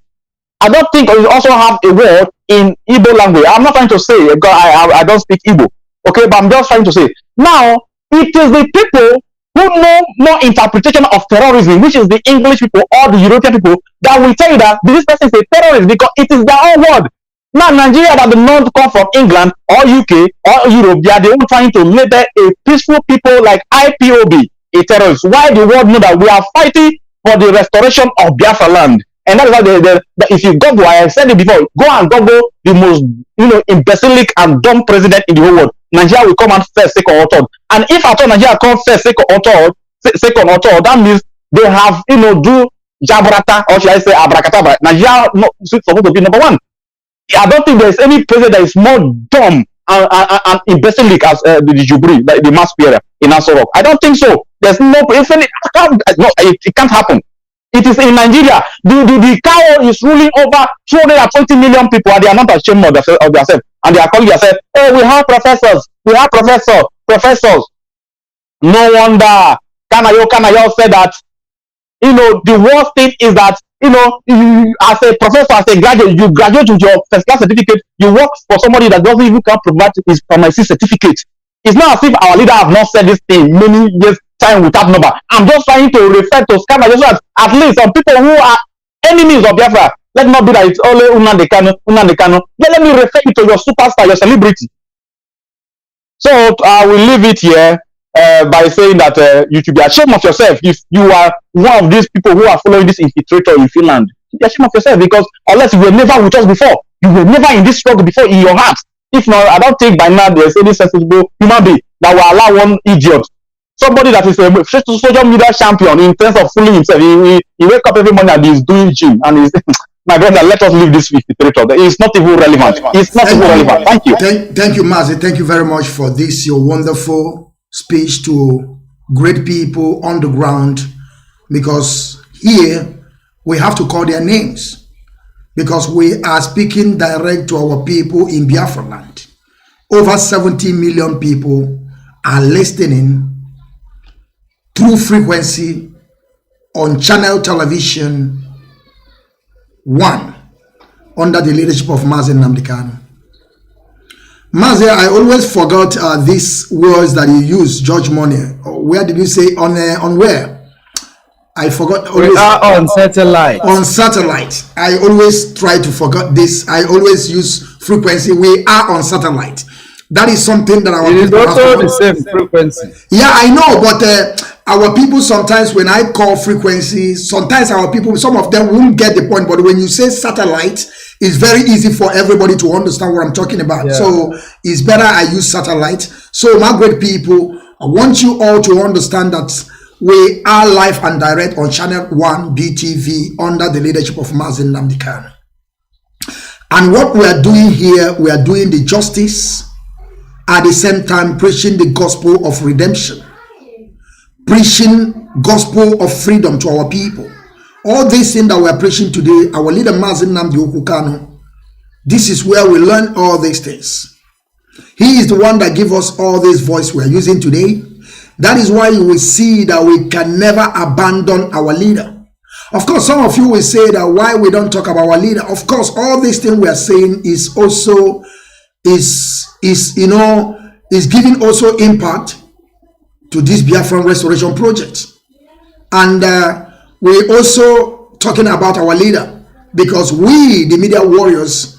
I don't think it also have a word in Igbo language. I'm not trying to say, because I don't speak Igbo. Okay, but I'm just trying to say. Now, it is the people who know more interpretation of terrorism, which is the English people or the European people, that will tell you that this person is a terrorist because it is their own word. Now, Nigeria that do not come from England or UK or Europe, they are the one trying to label a peaceful people like IPOB a terrorist. Why the world know that we are fighting for the restoration of Biafra land? And that is why if you Google, I have said it before, go and Google the most imbecilic and dumb president in the whole world. Nigeria will come and first, second, or third. And if at all Nigeria comes first, second, or third, that means they have do jabrata, or should I say abracadabra. Nigeria not supposed to be number one. I don't think there is any president that is more dumb and imbecilic as the Jubri, the mass area in Aso Rock. I don't think so. There's no, it can't happen. It is in Nigeria. The cow is ruling over 220 million people, and they are not ashamed of themselves. And they are calling themselves, "Oh, we have professors. We have professors." No wonder Kanayo said that. The worst thing is that as a professor, as a graduate, you graduate with your first class certificate. You work for somebody that doesn't even come provide his pharmacy certificate. It's not as if our leader have not said this thing many years time without number. I'm just trying to refer to scam so that at least some people who are enemies of Biafra, let not be that it's only Nnamdi Kanu. Let me refer you to your superstar, your celebrity. So I will leave it here by saying that you should be ashamed of yourself if you are one of these people who are following this infiltrator in Finland. Be ashamed of yourself, because unless you were never with us before, you were never in this struggle before in your heart. If not, I don't think by now there's any sensible human being that will allow one idiot, somebody that is a social media champion in terms of fooling himself. He wake up every morning and he's doing gym, and he's my brother, let us leave this infiltrator. It's not even relevant. It's not even relevant. Thank you.
Thank you, Mazi. Thank you very much for this, your wonderful speech to great people on the ground, because here we have to call their names, because we are speaking direct to our people in Biafra land. Over 70 million people are listening through frequency on channel television 1 under the leadership of Mazi Nnamdi Kanu. Mazi, I always forgot these words that you use, George Money. Where did you say on where? I forgot.
We are on satellite.
On satellite. I always try to forget this. I always use frequency. We are on satellite. That is something that our
It is
people
also
have
the same frequency.
Yeah, I know, but our people sometimes, when I call frequency, sometimes our people, some of them won't get the point. But when you say satellite, it's very easy for everybody to understand what I'm talking about.
Yeah.
So it's better I use satellite. So my great people, I want you all to understand that we are live and direct on channel 1 BTV under the leadership of Mazi Nnamdi Kanu. And what we are doing here, we are doing the justice, at the same time preaching the gospel of redemption, preaching gospel of freedom to our people. All these things that we are preaching today, our leader Mazi Nnamdi Kanu, this is where we learn all these things. He is the one that gives us all this voice we are using today. That is why you will see that we can never abandon our leader. Of course, some of you will say that why we don't talk about our leader. Of course, all these things we are saying is also is giving also impact to this Biafran restoration project. And we're also talking about our leader, because we, the media warriors,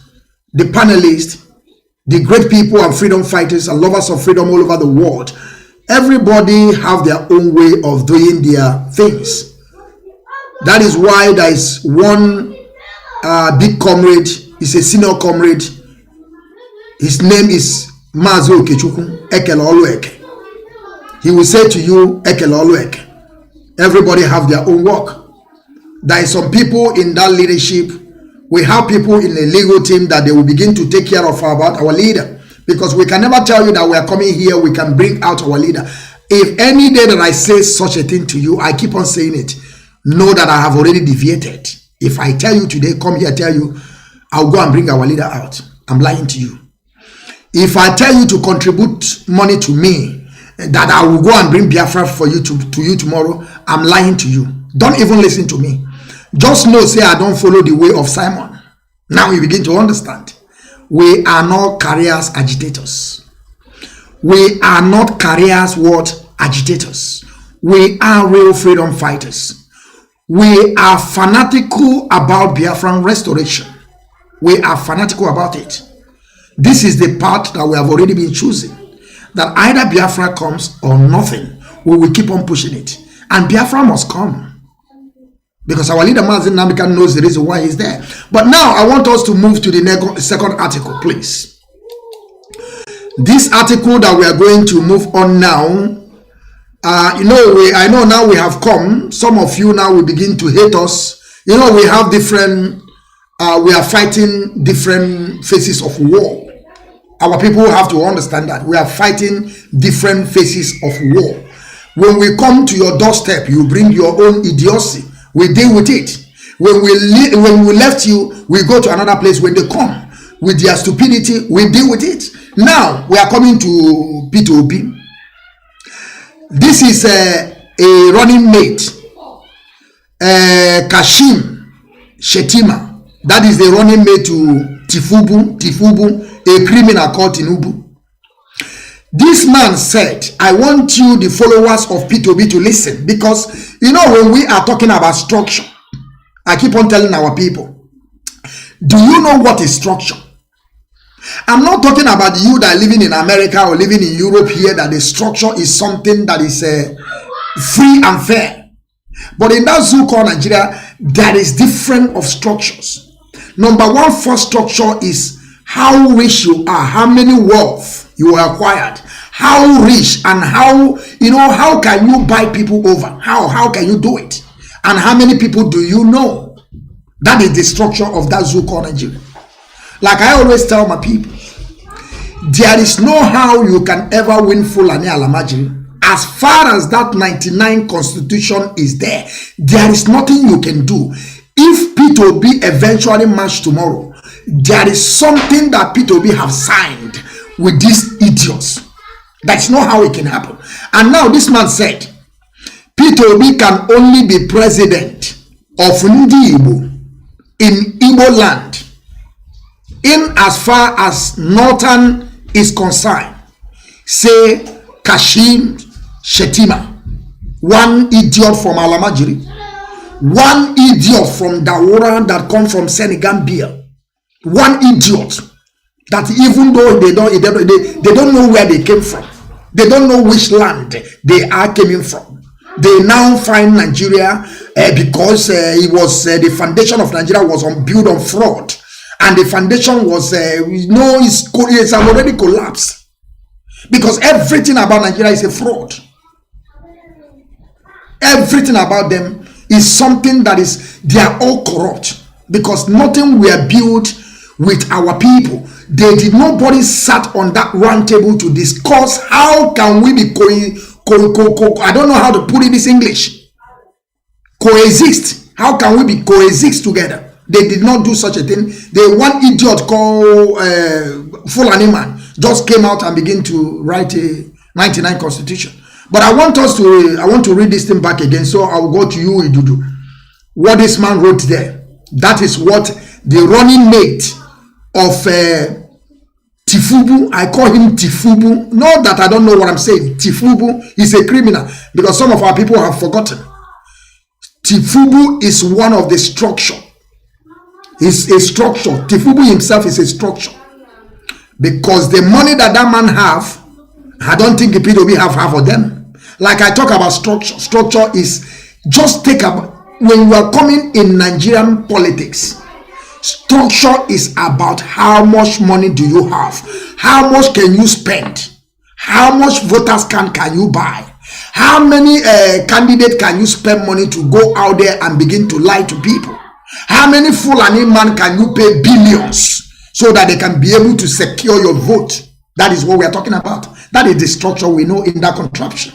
the panelists, the great people and freedom fighters and lovers of freedom all over the world, everybody have their own way of doing their things. That is why there is one big comrade, is a senior comrade. His name is Mazi Okechukwu Ekele Olueke. He will say to you, Ekele Olueke. Everybody have their own work. There is some people in that leadership. We have people in the legal team that they will begin to take care of about our leader. Because we can never tell you that we are coming here, we can bring out our leader. If any day that I say such a thing to you, I keep on saying it, know that I have already deviated. If I tell you today, come here, tell you, I'll go and bring our leader out, I'm lying to you. If I tell you to contribute money to me, that I will go and bring Biafra for you to you tomorrow, I'm lying to you. Don't even listen to me. Just know, say I don't follow the way of Simon. Now you begin to understand. We are not careers agitators. We are not careers what agitators. We are real freedom fighters. We are fanatical about Biafran restoration. We are fanatical about it. This is the path that we have already been choosing. That either Biafra comes or nothing. We will keep on pushing it. And Biafra must come. Because our leader Mazi Nnamdi Kanu knows the reason why he's there. But now I want us to move to the second article, please. This article that we are going to move on now, I know now we have come. Some of you now will begin to hate us. We have different, we are fighting different phases of war. Our people have to understand that we are fighting different phases of war. When we come to your doorstep, you bring your own idiocy. We deal with it. When we left you, we go to another place. When they come with their stupidity, we deal with it. Now we are coming to P2OB. This is a running mate, Kashim Shetima. That is the running mate to Tifubu, a criminal called Tinubu. This man said, I want you, the followers of P2B, to listen, because when we are talking about structure, I keep on telling our people, do you know what is structure? I'm not talking about you that are living in America or living in Europe here, that the structure is something that is free and fair. But in that zoo called Nigeria, there is different of structures. Number one, first structure is how rich you are, how many wealth you acquired, how rich, and how can you buy people over? How can you do it? And how many people do you know? That is the structure of that zoo called Nigeria. Like I always tell my people, there is no how you can ever win Fulani Alamajiri as far as that 99 constitution is there, there is nothing you can do. If P2B eventually march tomorrow, there is something that P2B have signed with these idiots. That's not how it can happen. And now this man said, P2B can only be president of Ndi Igbo in Igbo land in as far as Northern is concerned. Say Kashim Shetima, one idiot from Alamajiri, one idiot from Dawara that come from Senegambia, one idiot that even though they don't know where they came from, they don't know which land they are coming from. They now find Nigeria because it was the foundation of Nigeria was built on fraud, and the foundation was it's already collapsed because everything about Nigeria is a fraud. Everything about them is something that they are all corrupt, because nothing were built with our people. Nobody sat on that round table to discuss how can we be I don't know how to put it in this English. Coexist. How can we be coexist together? They did not do such a thing. The one idiot called Fulani man just came out and began to write a 99 constitution. But I want to read this thing back again. So I will go to you, Idudu. What this man wrote there. That is what the running mate of Tifubu, I call him Tifubu. Not that I don't know what I'm saying. Tifubu is a criminal, because some of our people have forgotten. Tifubu is one of the structure. He's a structure. Tifubu himself is a structure. Because the money that man have, I don't think the PWB have half of them. Like I talk about structure. Structure is just take up when you are coming in Nigerian politics. Structure is about how much money do you have, how much can you spend, how much voters can you buy, how many candidates can you spend money to go out there and begin to lie to people, how many Fulani man can you pay billions so that they can be able to secure your vote. That is what we are talking about. That is the structure we know in that contraption.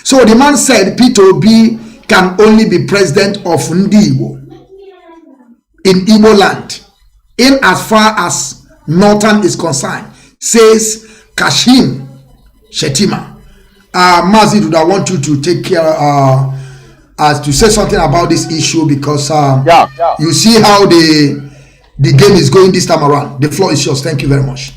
So the man said P2B can only be president of Ndi Igbo in Igbo land, in as far as Northern is concerned, says Kashim Shetima. Mazi, I want you to take care to say something about this issue, because you see how the game is going this time around. The floor is yours. Thank you very much.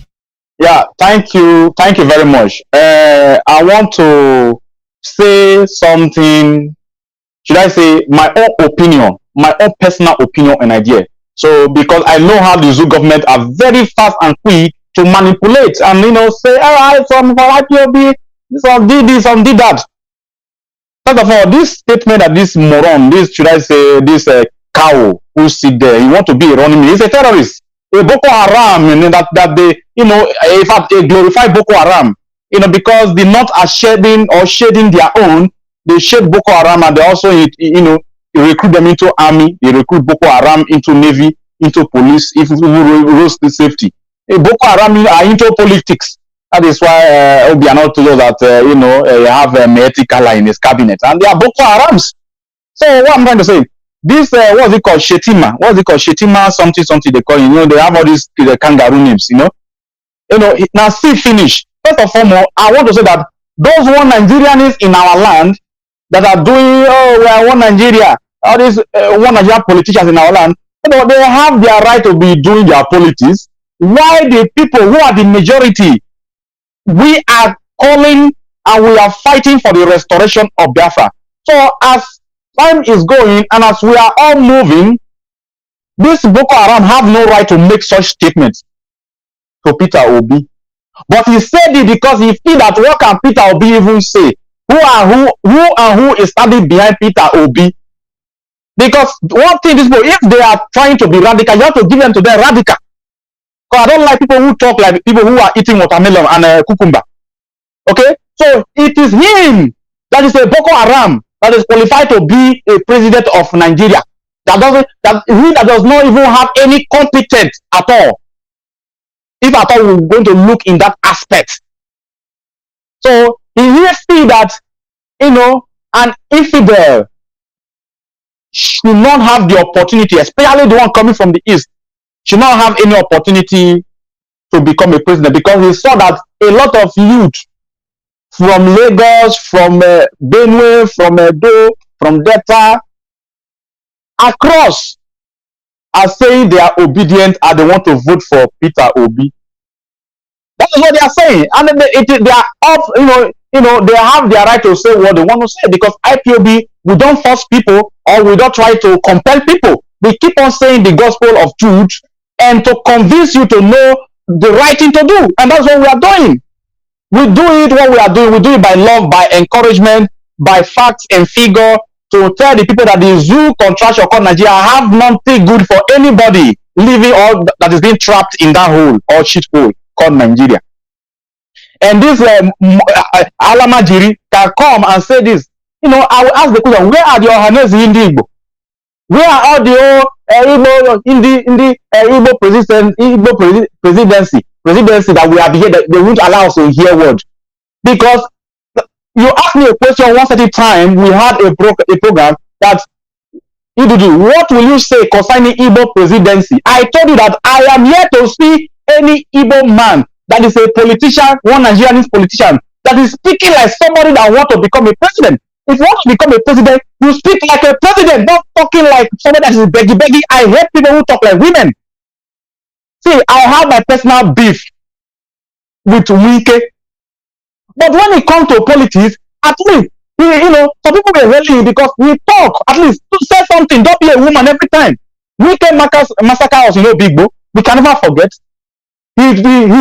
Yeah, thank you very much. I want to say something. Should I say my own opinion, my own personal opinion and idea? So, because I know how the Zoo government are very fast and quick to manipulate and say, all right, some IPOB, some did this, some did that. First of all, this statement that this moron, this cow who sit there, you want to be running me, he's a terrorist, a Boko Haram, that they, in fact, they glorify Boko Haram, because the North are shading their own. They shade Boko Haram, and they also, recruit them into army. They recruit Boko Haram into navy, into police, even road safety. Boko Haram are into politics. That is why Obiano told us that you have Meheti Kala in his cabinet, and they are Boko Harams. So what I'm trying to say, this what's it called, Shetima? What's it called, Shetima? Something they call it. They have all these kangaroo names. Now see finish. First of all, I want to say that those one Nigerians in our land that are doing, we are one Nigeria, all these one Nigerian politicians in our land, they have their right to be doing their politics. Why the people who are the majority, we are calling and we are fighting for the restoration of Biafra. So as time is going and as we are all moving, this Boko Haram have no right to make such statements to Peter Obi. But he said it because he feel that what can Peter Obi even say? Who is standing behind Peter Obi? Because one thing is, if they are trying to be radical, you have to give them to them radical. Because I don't like people who talk like people who are eating watermelon and cucumber. Okay? So it is him that is a Boko Haram that is qualified to be a president of Nigeria. That does not even have any competence at all. If at all we're going to look in that aspect. So He see that, an infidel should not have the opportunity, especially the one coming from the east, should not have any opportunity to become a president, because he saw that a lot of youth from Lagos, from Benue, from Edo, from Delta, across, are saying they are obedient and they want to vote for Peter Obi. That is what they are saying, and they are up. They have their right to say what they want to say, because IPOB, we don't force people or we don't try to compel people. We keep on saying the gospel of truth and to convince you to know the right thing to do, and that's what we are doing. We do it what we are doing. We do it by love, by encouragement, by facts and figure, to tell the people that the zoo contraction called Nigeria have nothing good for anybody living or that is being trapped in that hole or shit hole called Nigeria. And this Alamajiri can come and say this. I will ask the question: where are the Ohanese in the Igbo? Where are all the Igbo presidency that we have here that they won't allow us to hear word? Because you asked me a question once at a time. We had a program that what will you say concerning Igbo presidency? I told you that I am here to see any Igbo man that is a politician, one Nigerian politician, that is speaking like somebody that wants to become a president. If you want to become a president, you speak like a president, not talking like somebody that is begging. I hate people who talk like women. See, I have my personal beef with Wike. But when it comes to politics, at least, some people were rallying because we talk, at least, to say something. Don't be a woman every time. Wike massacre us, Big Bo. We can never forget. He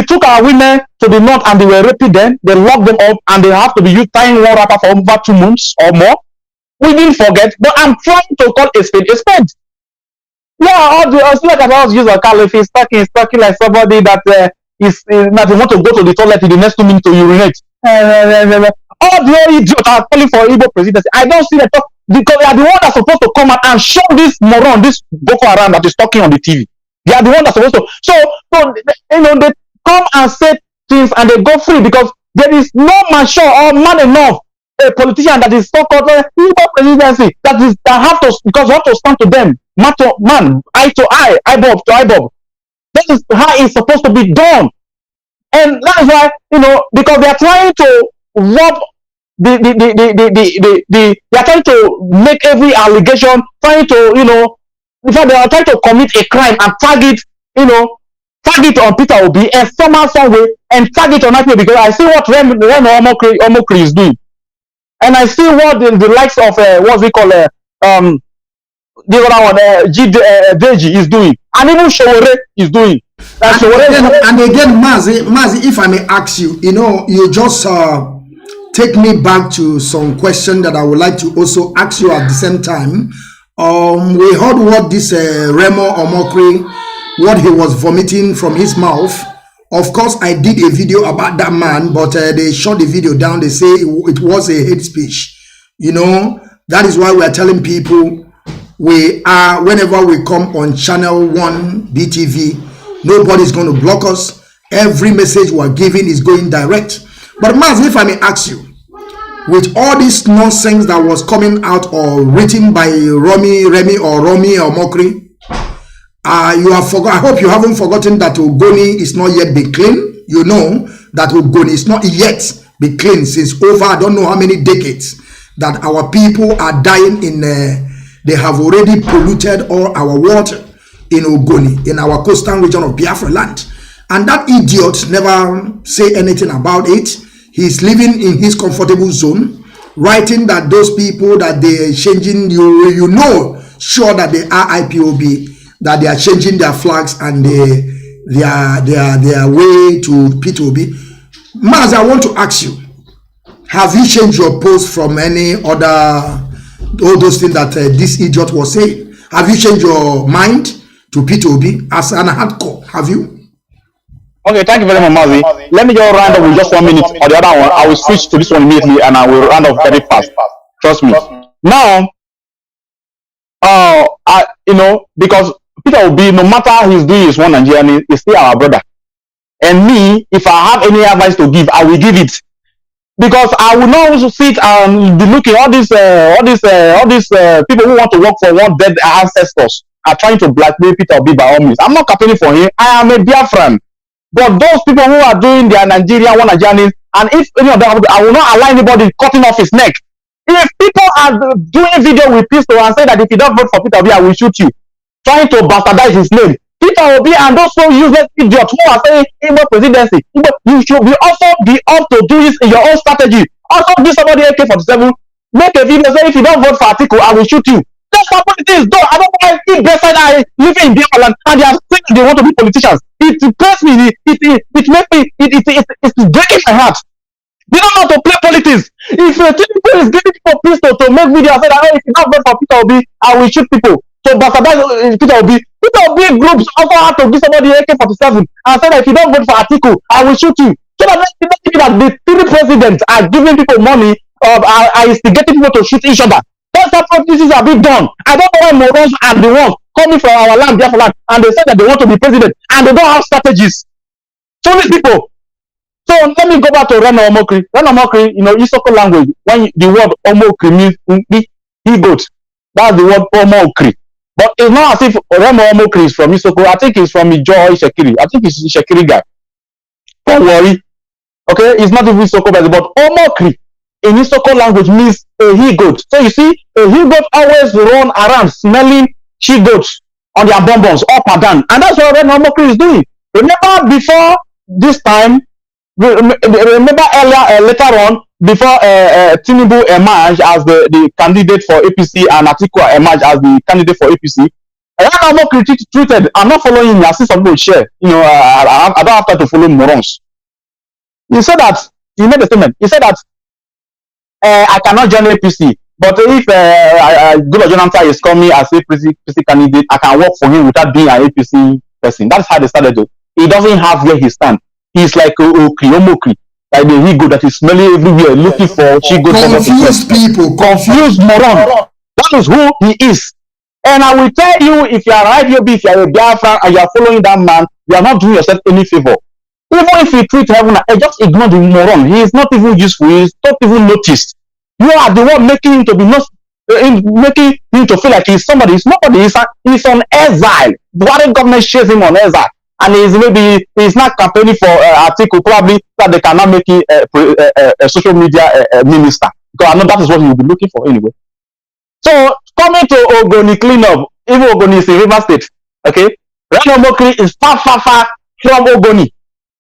took our women to the north and they were raping them. They locked them up and they have to be tying one wrapper for over 2 months or more. We didn't forget, but I'm trying to call a spade a spade. Yeah, it's like I was using a car. If he's talking like somebody that that they want to go to the toilet in the next 2 minutes to urinate. All the idiots are calling for Igbo presidency. I don't see them talk, because they are the ones that are supposed to come out and show this moron, this Boko Haram that is talking on the TV. They are the ones that are supposed to. So they come and say things and they go free, because there is no mature or man enough a politician that is so-called Igbo presidency that have to, because you have to stand to them, man, eye to eye, Ipob to Ipob. That is how it's supposed to be done. And that is why, because they are trying to rob they are trying to make every allegation, trying to, in fact, they are trying to commit a crime and tag it on Peter Obi and somehow, some way, and tag it on IPO, because I see what Reno Omokri is doing. And I see what the likes of, what's we call, the other one, Deji is doing. And even Showore is doing.
And again, Mazi, if I may ask you, you just take me back to some question that I would like to also ask you at the same time. We heard what this Remo Omokri, what he was vomiting from his mouth. Of course, I did a video about that man, but they shot the video down. They say it was a hate speech. That is why we are telling people whenever we come on channel 1 BTV, nobody's going to block us. Every message we are giving is going direct. But Mazi, if I may ask you, with all this nonsense that was coming out or written by Romy or Mokri, you have forgot. I hope you haven't forgotten that Ogoni is not yet be clean. You know that Ogoni is not yet be clean since over I don't know how many decades that our people are dying in. They have already polluted all our water in Ogoni, in our coastal region of Biafra land, and that idiot never say anything about it. He's living in his comfortable zone, writing that those people that they are changing, sure that they are IPOB, that they are changing their flags and their way to P2B. Maz, I want to ask you, have you changed your post from any other, all those things that this idiot was saying? Have you changed your mind to P2B as an hardcore? Have you?
Okay, thank you very much, Mazi. Let me just round up with just 1 minute. Or the other one, I will switch to this one immediately, and I will round up very fast. Trust me. Now, because Peter Obi, no matter he's doing his one Nigerian, he's still our brother. And me, if I have any advice to give, I will give it. because I will not also sit and be looking all these people who want to work for one dead ancestors are trying to blackmail Peter Obi by all means. I'm not campaigning for him. I am a Biafran. But those people who are doing their Nigerian one Nigerian, and if any of them, I will not allow anybody cutting off his neck. If people are doing video with pistol and say that if you don't vote for Peter Obi, I will shoot you, trying to bastardize his name. Peter Obi and those so useless idiots who are saying Igbo presidency, you should be also be up to do this in your own strategy. Also give somebody AK-47, make a video say if you don't vote for Atiku, I will shoot you. That's how politics do. I don't know why if they said I live in Biafra and they are saying they want to be politicians. It pains me. It makes me. It's breaking my heart. They don't know how to play politics. If people is giving people pistol to make videos say that oh, if you don't vote for Peter Obi, I will shoot people. So bastardize Peter Obi. Peter Obi groups also have to give somebody AK-47 and say that if you don't vote for Atiku, I will shoot you. So that the three presidents are giving people money are instigating people to shoot each other. That's how politics are being done. I don't know why morons are the ones coming from our land, Biafra land, and they say that they want to be president, and they don't have strategies. Foolish people. So let me go back to Reno Omokri. Reno Omokri, Isoko language, when the word Omokri means he goat. That's the word Omokri. But it's not as if Reno Omokri is from Isoko. I think he's from Ijo Shekiri. I think he's a Shekiri guy. Don't worry. Okay, it's not even Isoko, but Omokri in Isoko language means a he-goat. So you see, a he-goat always run around smelling she-goats on their bonbons up and down. And that's what Reno Omokri is doing. Remember before this time, remember earlier, later on, before Tinubu emerged as the candidate for APC and Atiku emerged as the candidate for APC, Reno Omokri tweeted, I'm not following him, I see some people share, I don't have time to follow morons. He said that, he made a statement, he said that I cannot join APC, but if Goodluck Jonathan is coming as a APC candidate, I can work for him without being an APC person. That's how they started to. He doesn't have where he stands. He's like Omokri, like the he-goat that is smelling everywhere, looking for she-goat.
Confused people,
confused moron. That is who he is. And I will tell you, if you are right here, if you are a Biafran and you are following that man, you are not doing yourself any favor. Even if you treat heaven, just ignore the moron. He is not even useful. He is not even noticed. You are the one making him to be making him to feel like he's somebody. He's nobody. He's on exile. The Buhari government shares him on exile, and he's not campaigning for Atiku. Probably that they cannot make him a social media minister, because I know that is what he will be looking for anyway. So coming to Ogoni cleanup, even Ogoni is in River State. Okay, Reno Omokri is far from Ogoni,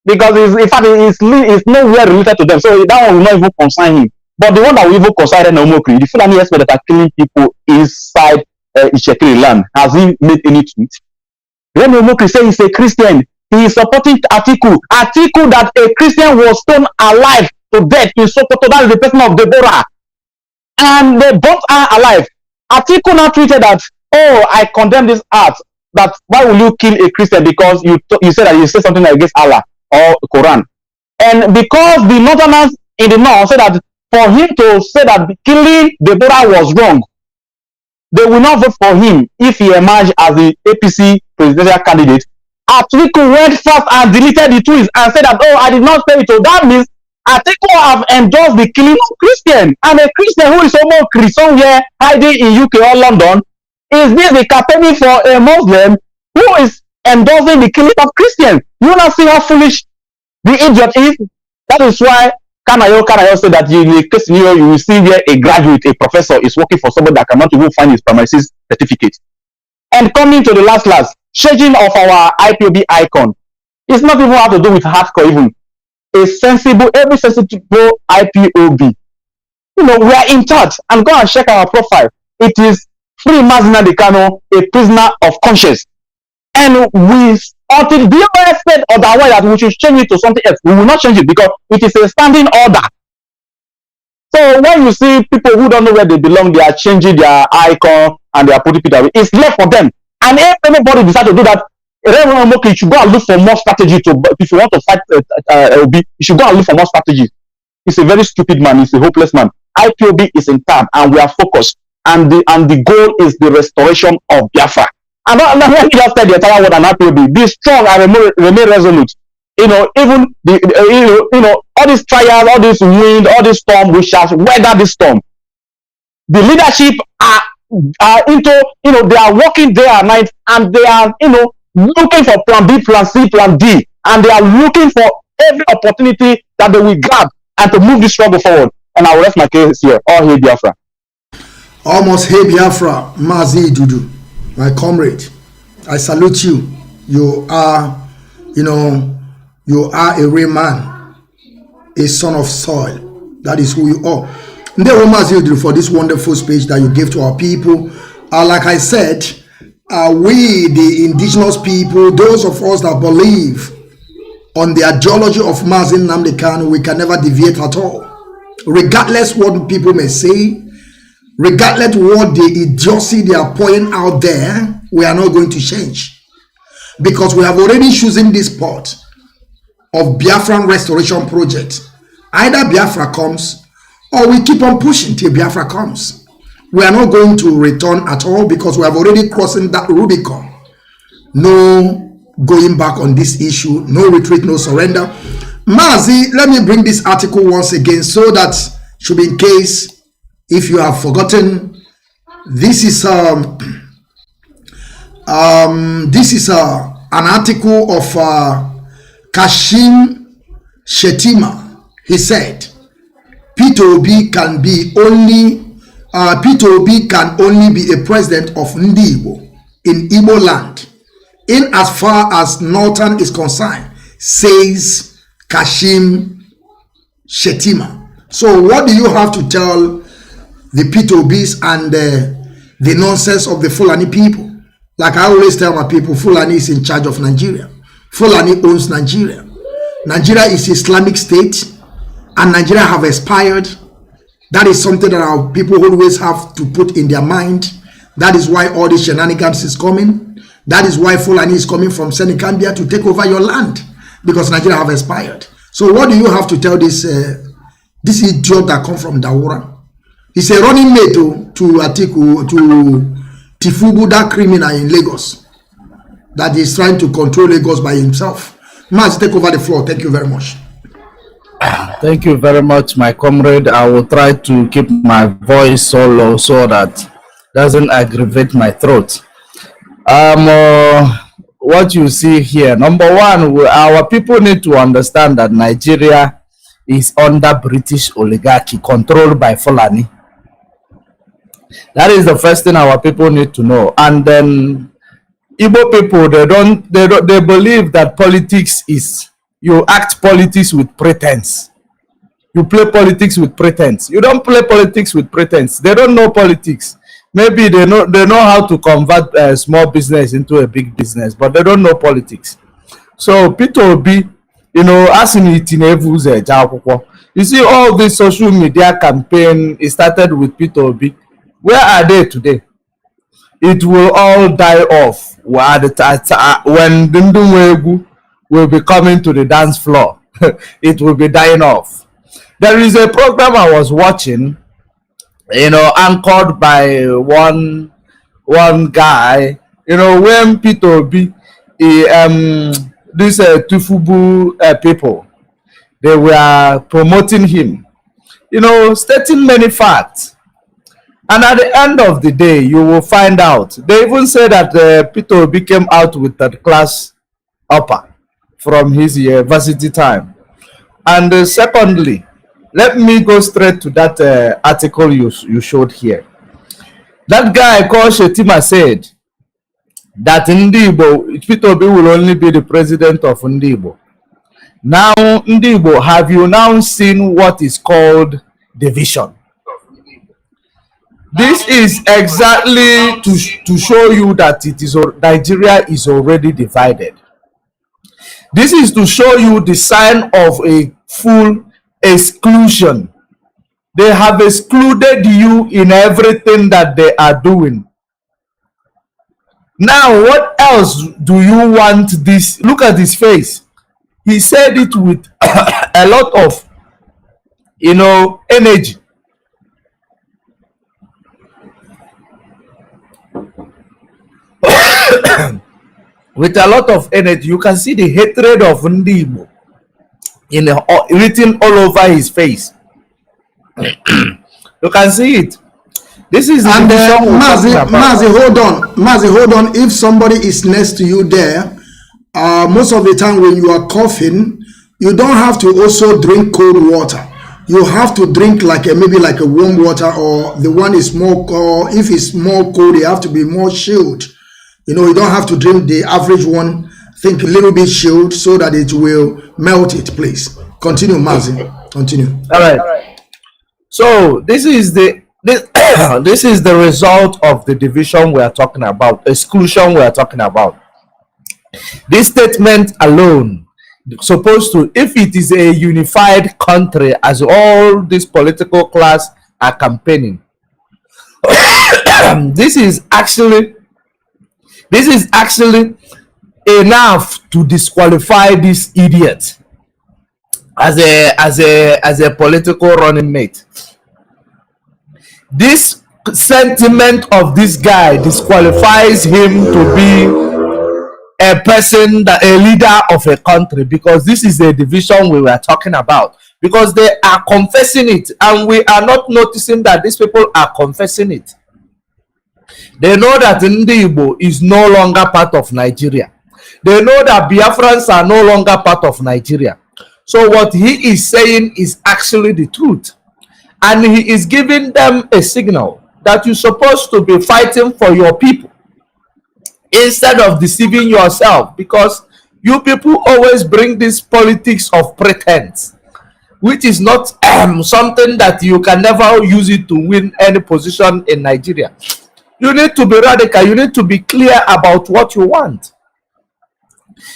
because in fact it's nowhere related to them. So that one will not even concern him. But the one that will even concern Reno Omokri, the Fulani experts that are killing people inside Ishekiri land, has he made any tweet? Reno Omokri says he's a Christian. He is supporting Atiku. Atiku, that a Christian was stoned alive to death in Sokoto. That is the person of Deborah. And they burnt her alive. Atiku now tweeted that, oh, I condemn this act. That why will you kill a Christian? Because you said that you said something against Allah or Quran. And because the northerners in the north said that for him to say that killing Deborah was wrong, they will not vote for him if he emerged as the APC presidential candidate. Atiku went fast and deleted the tweets and said that, oh, I did not say it. So that means Atiku have endorsed the killing of Christian. And a Christian who is almost somewhere hiding in UK or London, is this the campaigning for a Muslim who is endorsing the killing of Christians? You not see how foolish the idiot is? That is why Kanayo said that in the case scenario, you will see where a graduate, a professor is working for somebody that cannot even find his premises certificate. And coming to the last, changing of our IPOB icon, it's not even have to do with hardcore even. Every sensible IPOB. We are in touch, and go and check our profile. It is Free Mazi Kanu, a prisoner of conscience. And until BOS said otherwise that we should change it to something else, we will not change it because it is a standing order. So when you see people who don't know where they belong, they are changing their icon and they are putting it away. It's left for them. And if anybody decides to do that, you should go and look for more strategy if you want to fight LB, you should go and look for more strategies. He's a very stupid man, he's a hopeless man. IPOB is in time and we are focused. And the goal is the restoration of Biafra. And let me just tell the entire world and IPOB, be strong and remain resolute. even all these trials, all this wind, all this storm, we shall weather this storm. The leadership are into, they are working day and night, and they are, looking for plan B, plan C, plan D, and they are looking for every opportunity that they will grab and to move this struggle forward. And I will rest my case here. All hail Biafra.
Almost hey Biafra, Mazi Dudu, my comrade. I salute you. You are, you are a real man, a son of soil. That is who you are. Mazi Dudu, for this wonderful speech that you gave to our people. Like I said, we, the indigenous people, those of us that believe on the ideology of Mazi Nnamdi Kanu, we can never deviate at all. Regardless what people may say, regardless what the idiocy they are pouring out there, we are not going to change. Because we have already chosen this part of Biafran restoration project. Either Biafra comes, or we keep on pushing till Biafra comes. We are not going to return at all, because we have already crossing that Rubicon. No going back on this issue, no retreat, no surrender. Mazi, let me bring this article once again, so that should be in case if you have forgotten. This is an article of Kashim Shetima. He said Peter Obi can only be a president of Ndibo in Igbo land in as far as Northern is concerned, says Kashim Shetima. So what do you have to tell the P2Bs and the nonsense of the Fulani people? Like I always tell my people, Fulani is in charge of Nigeria. Fulani owns Nigeria. Nigeria is Islamic State, and Nigeria have expired. That is something that our people always have to put in their mind. That is why all these shenanigans is coming. That is why Fulani is coming from Senegambia to take over your land, because Nigeria have expired. So what do you have to tell this this idiot that come from Dawura? He's a running mate to Atiku, to Tifubu, that criminal in Lagos, that is trying to control Lagos by himself. Mazi, take over the floor. Thank you very much.
Thank you very much, my comrade. I will try to keep my voice so low so that doesn't aggravate my throat. What you see here, number one, our people need to understand that Nigeria is under British oligarchy controlled by Fulani. That is the first thing our people need to know. And then Igbo people, they believe that politics is, you act politics with pretense. You play politics with pretense. You don't play politics with pretense. They don't know politics. Maybe they know how to convert a small business into a big business, but they don't know politics. So P2B, as in it in you see all this social media campaign, it started with P2B. Where are they today? It will all die off when Dundunwegu will be coming to the dance floor. It will be dying off. There is a program I was watching, anchored by one guy, when P2B, this Tufubu people, they were promoting him, stating many facts. And at the end of the day, you will find out. They even say that P2B came out with that class upper from his university time. And secondly, let me go straight to that article you showed here. That guy called Shetima said that Ndibo, P2B will only be the president of Ndibo. Now, Ndibo, have you now seen what is called division? This is exactly to show you that Nigeria is already divided. This is to show you the sign of a full exclusion. They have excluded you in everything that they are doing. Now, what else do you want this? Look at his face. He said it with a lot of, energy. with a lot of energy. You can see the hatred of Nnamdi Igbo written all over his face. You can see it. This is the
And
division we're talking about.
Mazi, hold on. If somebody is next to you there, most of the time when you are coughing, you don't have to also drink cold water. You have to drink maybe like a warm water, or the one is more cold. If it's more cold, you have to be more chilled. You know, you don't have to drink the average one. Think a little bit chilled so that it will melt it, please. Continue, Mazi. Continue.
All right. So this is the this is the result of the division we are talking about, exclusion we are talking about. This statement alone supposed to, if it is a unified country, as all this political class are campaigning, this is actually enough to disqualify this idiot as a political running mate. This sentiment of this guy disqualifies him to be a person, a leader of a country, because this is the division we were talking about, because they are confessing it, and we are not noticing that these people are confessing it. They know that Nnamdi Igbo is no longer part of Nigeria. They know that Biafrans are no longer part of Nigeria. So what he is saying is actually the truth. And he is giving them a signal that you're supposed to be fighting for your people instead of deceiving yourself, because you people always bring this politics of pretense, which is not something that you can never use it to win any position in Nigeria. You need to be radical. You need to be clear about what you want.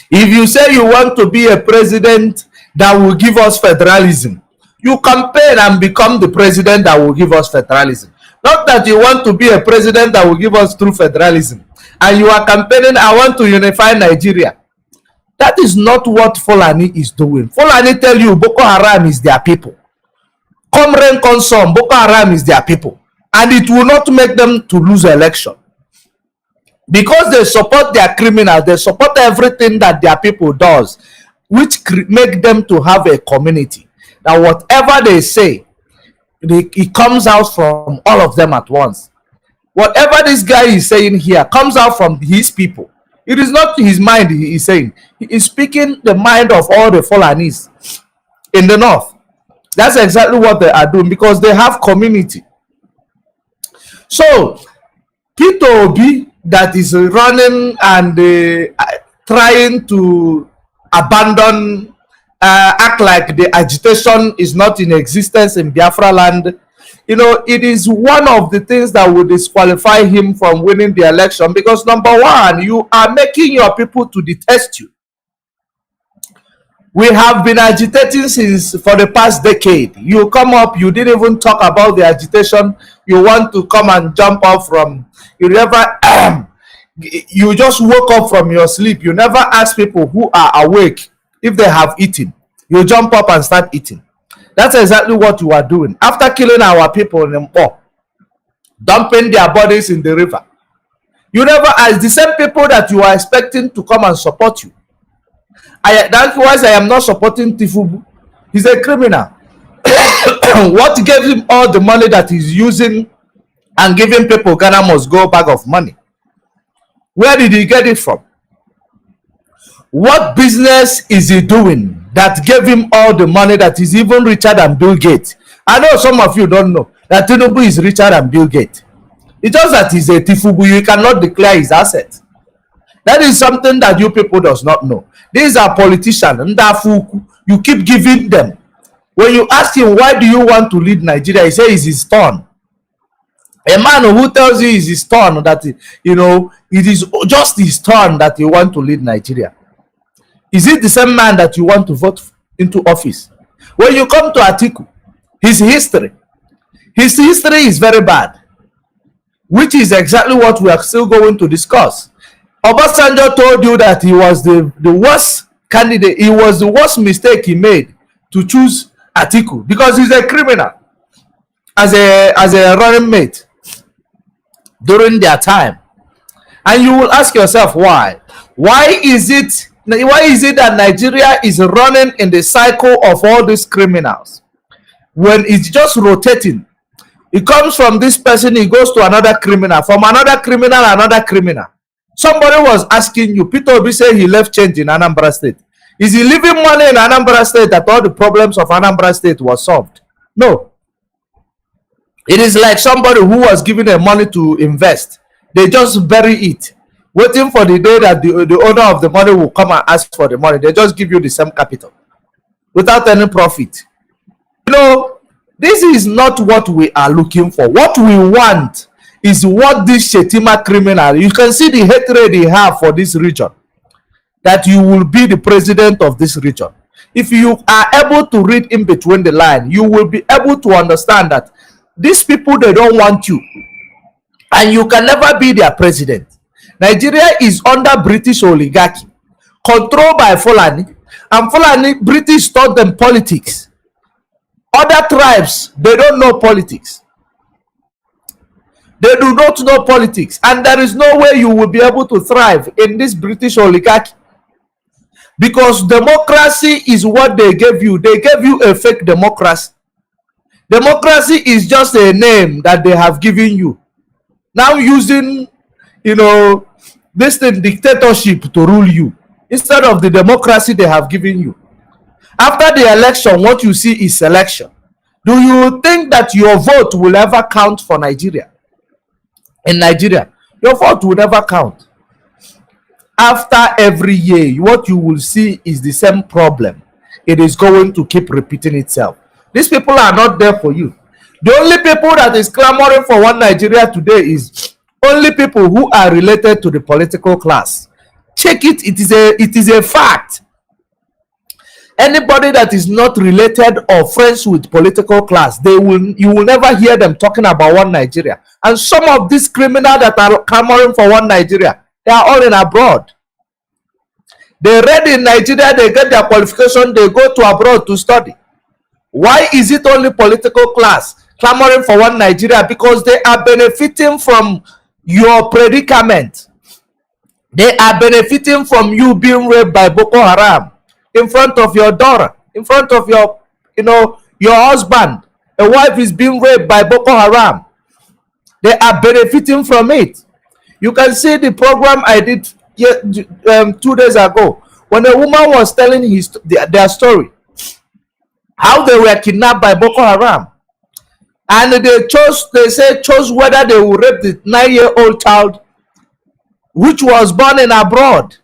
If you say you want to be a president that will give us federalism, you campaign and become the president that will give us federalism. Not that you want to be a president that will give us true federalism, and you are campaigning, I want to unify Nigeria. That is not what Fulani is doing. Fulani tell you Boko Haram is their people. Come rain, come sun, Boko Haram is their people. And it will not make them to lose election. Because they support their criminals, they support everything that their people does, which make them to have a community. Now whatever they say, it comes out from all of them at once. Whatever this guy is saying here comes out from his people. It is not his mind he is saying. He is speaking the mind of all the Fulanis in the north. That's exactly what they are doing, because they have community. So, Peter Obi that is running and trying to abandon, act like the agitation is not in existence in Biafra land, you know, it is one of the things that will disqualify him from winning the election, because number one, you are making your people to detest you. We have been agitating for the past decade. You come up, you didn't even talk about the agitation. You want to come and jump up from, you never, you just woke up from your sleep. You never ask people who are awake if they have eaten. You jump up and start eating. That's exactly what you are doing. After killing our people in Ipob, dumping their bodies in the river, you never ask the same people that you are expecting to come and support you. That's why I am not supporting Tifubu. He's a criminal. What gave him all the money that he's using and giving people Ghana must go bag of money? Where did he get it from? What business is he doing that gave him all the money that is even richer than Bill Gates? I know some of you don't know that Tinubu is richer than Bill Gates. It's just that he's a Tifubu. You cannot declare his asset. That is something that you people does not know. These are politicians. You keep giving them. When you ask him, why do you want to lead Nigeria? He says it's his turn. A man who tells you it's his turn, that, you know, it is just his turn that you want to lead Nigeria. Is it the same man that you want to vote into office? When you come to Atiku, his history is very bad, which is exactly what we are still going to discuss. Obasanjo told you that he was the worst candidate. It was the worst mistake he made to choose Atiku, because he's a criminal as a running mate during their time. And you will ask yourself why. Why is it that Nigeria is running in the cycle of all these criminals when it's just rotating? It comes from this person, he goes to another criminal, from another criminal, another criminal. Somebody was asking you, Peter Obi said he left change in Anambra State. Is he leaving money in Anambra State that all the problems of Anambra State was solved? No. It is like somebody who was given a money to invest. They just bury it, waiting for the day that the owner of the money will come and ask for the money. They just give you the same capital without any profit. You know, this is not what we are looking for. What we want is what this Shetima criminal, you can see the hatred they have for this region, that you will be the president of this region. If you are able to read in between the line, you will be able to understand that these people, they don't want you, and you can never be their president. Nigeria is under British oligarchy, controlled by Fulani, and Fulani, British taught them politics. Other tribes, they don't know politics. They do not know politics, and there is no way you will be able to thrive in this British oligarchy, because democracy is what they gave you. They gave you a fake democracy. Democracy is just a name that they have given you. Now using, you know, this thing, dictatorship, to rule you instead of the democracy they have given you. After the election, what you see is selection. Do you think that your vote will ever count for Nigeria? In Nigeria, your vote will never count. After every year, what you will see is the same problem. It is going to keep repeating itself. These people are not there for you. The only people that is clamoring for one Nigeria today is only people who are related to the political class. Check it. It is a fact. Anybody that is not related or friends with political class, you will never hear them talking about one Nigeria. And some of these criminals that are clamoring for one Nigeria, they are all in abroad. They read in Nigeria, they get their qualification, they go to abroad to study. Why is it only political class clamoring for one Nigeria? Because they are benefiting from your predicament. They are benefiting from you being raped by Boko Haram in front of your daughter, in front of your, your husband. A wife is being raped by Boko Haram. They are benefiting from it. You can see the program I did 2 days ago when a woman was telling their story, how they were kidnapped by Boko Haram, and they chose whether they will rape the 9-year-old child which was born in abroad,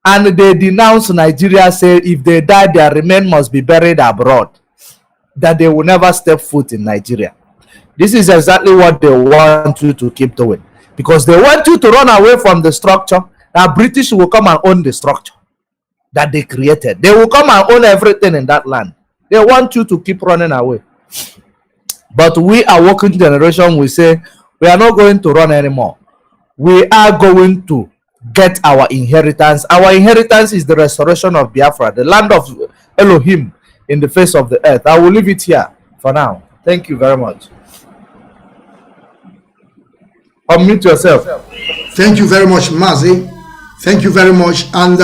and they denounced Nigeria, say if they die, their remains must be buried abroad, that they will never step foot in Nigeria. This is exactly what they want you to keep doing, because they want you to run away from the structure. Now British will come and own the structure that they created. They will come and own everything in that land. They want you to keep running away. But we, a working generation, we say we are not going to run anymore. We are going to get our inheritance. Our inheritance is the restoration of Biafra, the land of Elohim in the face of the earth. I will leave it here for now. Thank you very much. Unmute yourself.
Thank you very much, Mazi. Thank you very much. And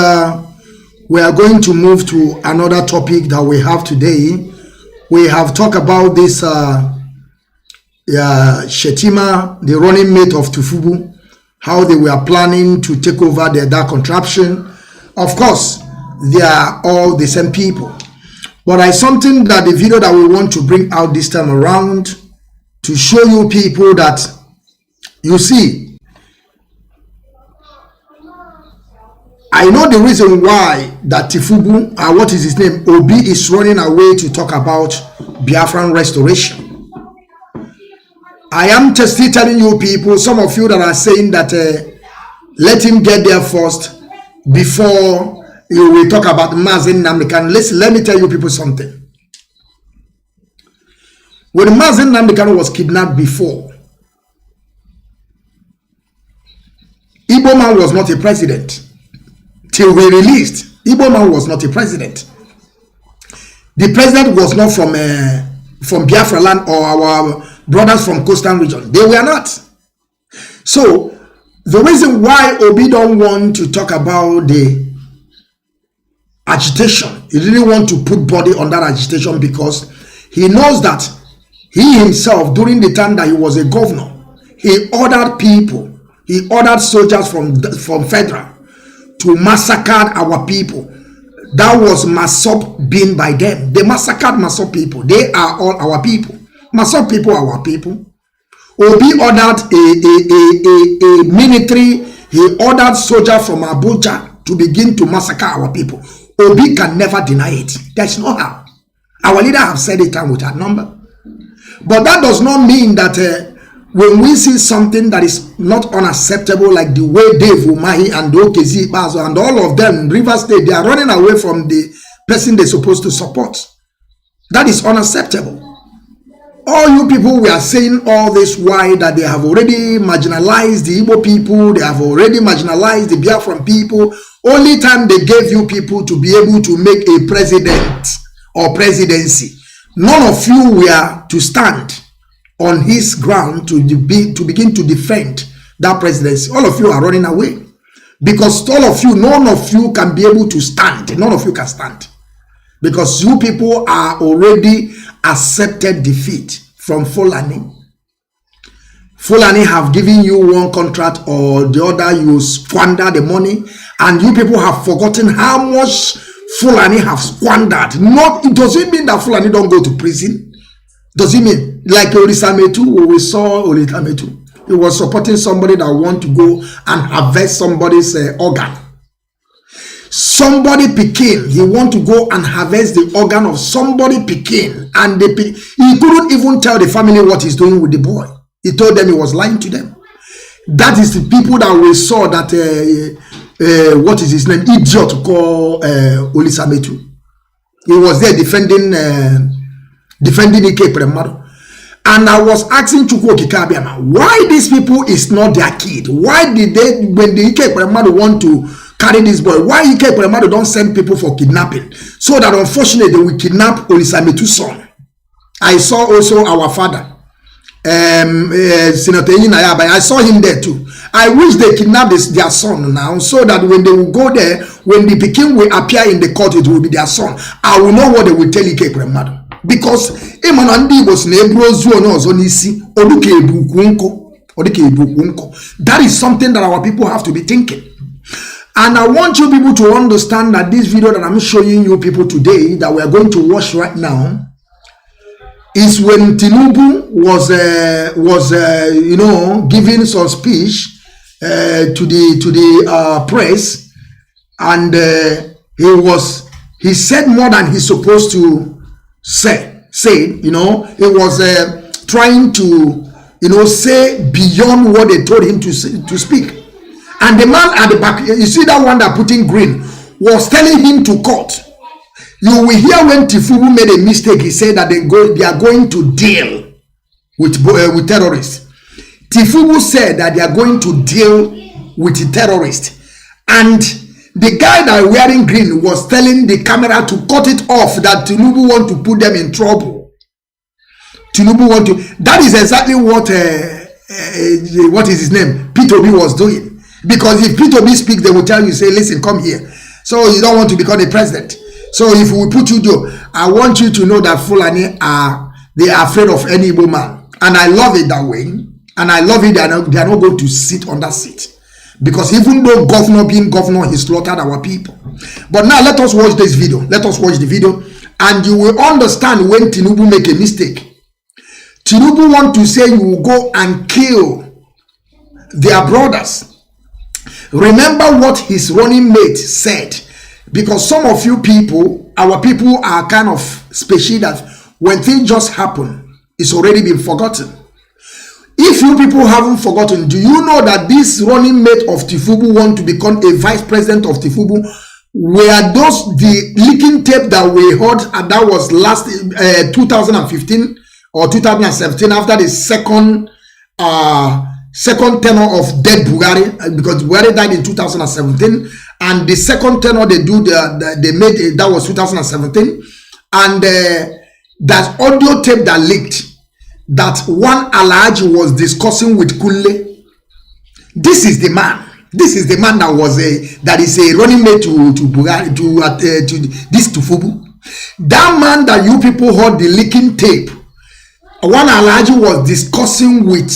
we are going to move to another topic that we have today. We have talked about this Shetima, the running mate of Tufubu, how they were planning to take over that contraption. Of course, they are all the same people. But I something that the video that we want to bring out this time around to show you people that, you see, I know the reason why that Tifubu, what is his name, Obi, is running away to talk about Biafran restoration. I am just still telling you people, some of you that are saying that let him get there first before you will talk about Mazi Nnamdi. Listen, let me tell you people something. When Mazi Nnamdi was kidnapped before, Igbo man was not a president. Till we released, Igbo man was not a president. The president was not from Biafra land or our brothers from coastal region. They were not. So The reason why Obi don't want to talk about the agitation, he didn't want to put body on that agitation because he knows that he himself, during the time that he was a governor, he ordered people, he ordered soldiers from federal to massacre our people. That was Masop being by them. They massacred Masop people. They are all our people. Masop people are our people. Obi ordered a military, he ordered soldiers from Abuja to begin to massacre our people. Obi can never deny it. There's no how. Our leader have said it time with that number. But that does not mean that when we see something that is not unacceptable, like the way Dave Umahi and Okezi Bazo and all of them, River State, they are running away from the person they're supposed to support. That is unacceptable. All you people, we are saying all this why that they have already marginalized the Igbo people, they have already marginalized the Biafran people. Only time they gave you people to be able to make a president or presidency. None of you were to stand on his ground to begin to defend that presidency. All of you are running away because all of you, none of you can be able to stand. None of you can stand because you people are already accepted defeat from Fulani. Fulani have given you one contract or the other, you squander the money, and you people have forgotten how much Fulani have squandered. It doesn't mean that Fulani don't go to prison. Does it mean like Olisametu, when we saw Olisametu, he was supporting somebody that want to go and harvest somebody's organ. Somebody picking, he want to go and harvest the organ of somebody picking, and he couldn't even tell the family what he's doing with the boy. He told them he was lying to them. That is the people that we saw that what is his name, idiot called Olisametu. He was there defending Ike Premado. And I was asking Chukwu Kikabiama, why these people is not their kid? Why did they, when the Ike Premado want to carry this boy, why Ike Premado don't send people for kidnapping? So that unfortunately they will kidnap Olisametu's son. I saw also our father, Senator Inayaba. I saw him there too. I wish they kidnap their son now, so that when they will go there, when the Peking will appear in the court, it will be their son. I will know what they will tell Ike Premado. Because Nnamdi was that is something that our people have to be thinking. And I want you people to understand that this video that I'm showing you people today, that we are going to watch right now, is when Tinubu was giving some speech to the press, and he said more than he's supposed to say. He was trying to say beyond what they told him to speak. And the man at the back, you see that one that put in green, was telling him to cut. You will hear when Tifubu made a mistake, he said that they are going to deal with terrorists. Tifubu said that they are going to deal with the terrorists. And the guy that wearing green was telling the camera to cut it off, that Tinubu want to put them in trouble. That is exactly what is his name, P2B was doing. Because if P2B speak, they will tell you, say, listen, come here. So you don't want to become a president. So if we put you there, I want you to know that Fulani they are afraid of any Igbo man. And I love it that way. And I love it that they are not going to sit on that seat. Because even though being governor, he slaughtered our people. But now let us watch this video. Let us watch the video. And you will understand when Tinubu make a mistake. Tinubu want to say you will go and kill their brothers. Remember what his running mate said. Because some of you people, our people are kind of special that when things just happen, it's already been forgotten. If you people haven't forgotten, do you know that this running mate of Tifubu want to become a vice president of Tifubu? Were those the leaking tape that we heard, and that was last 2015 or 2017, after the second tenure of dead Buhari, because Buhari died in 2017, and the second tenure they made that was 2017, and that audio tape that leaked, that one Alhaji was discussing with Kunle. This is the man. This is the man that was that is a running mate to Bugatti, to this Tufubu. That man that you people heard the leaking tape. One Alhaji was discussing with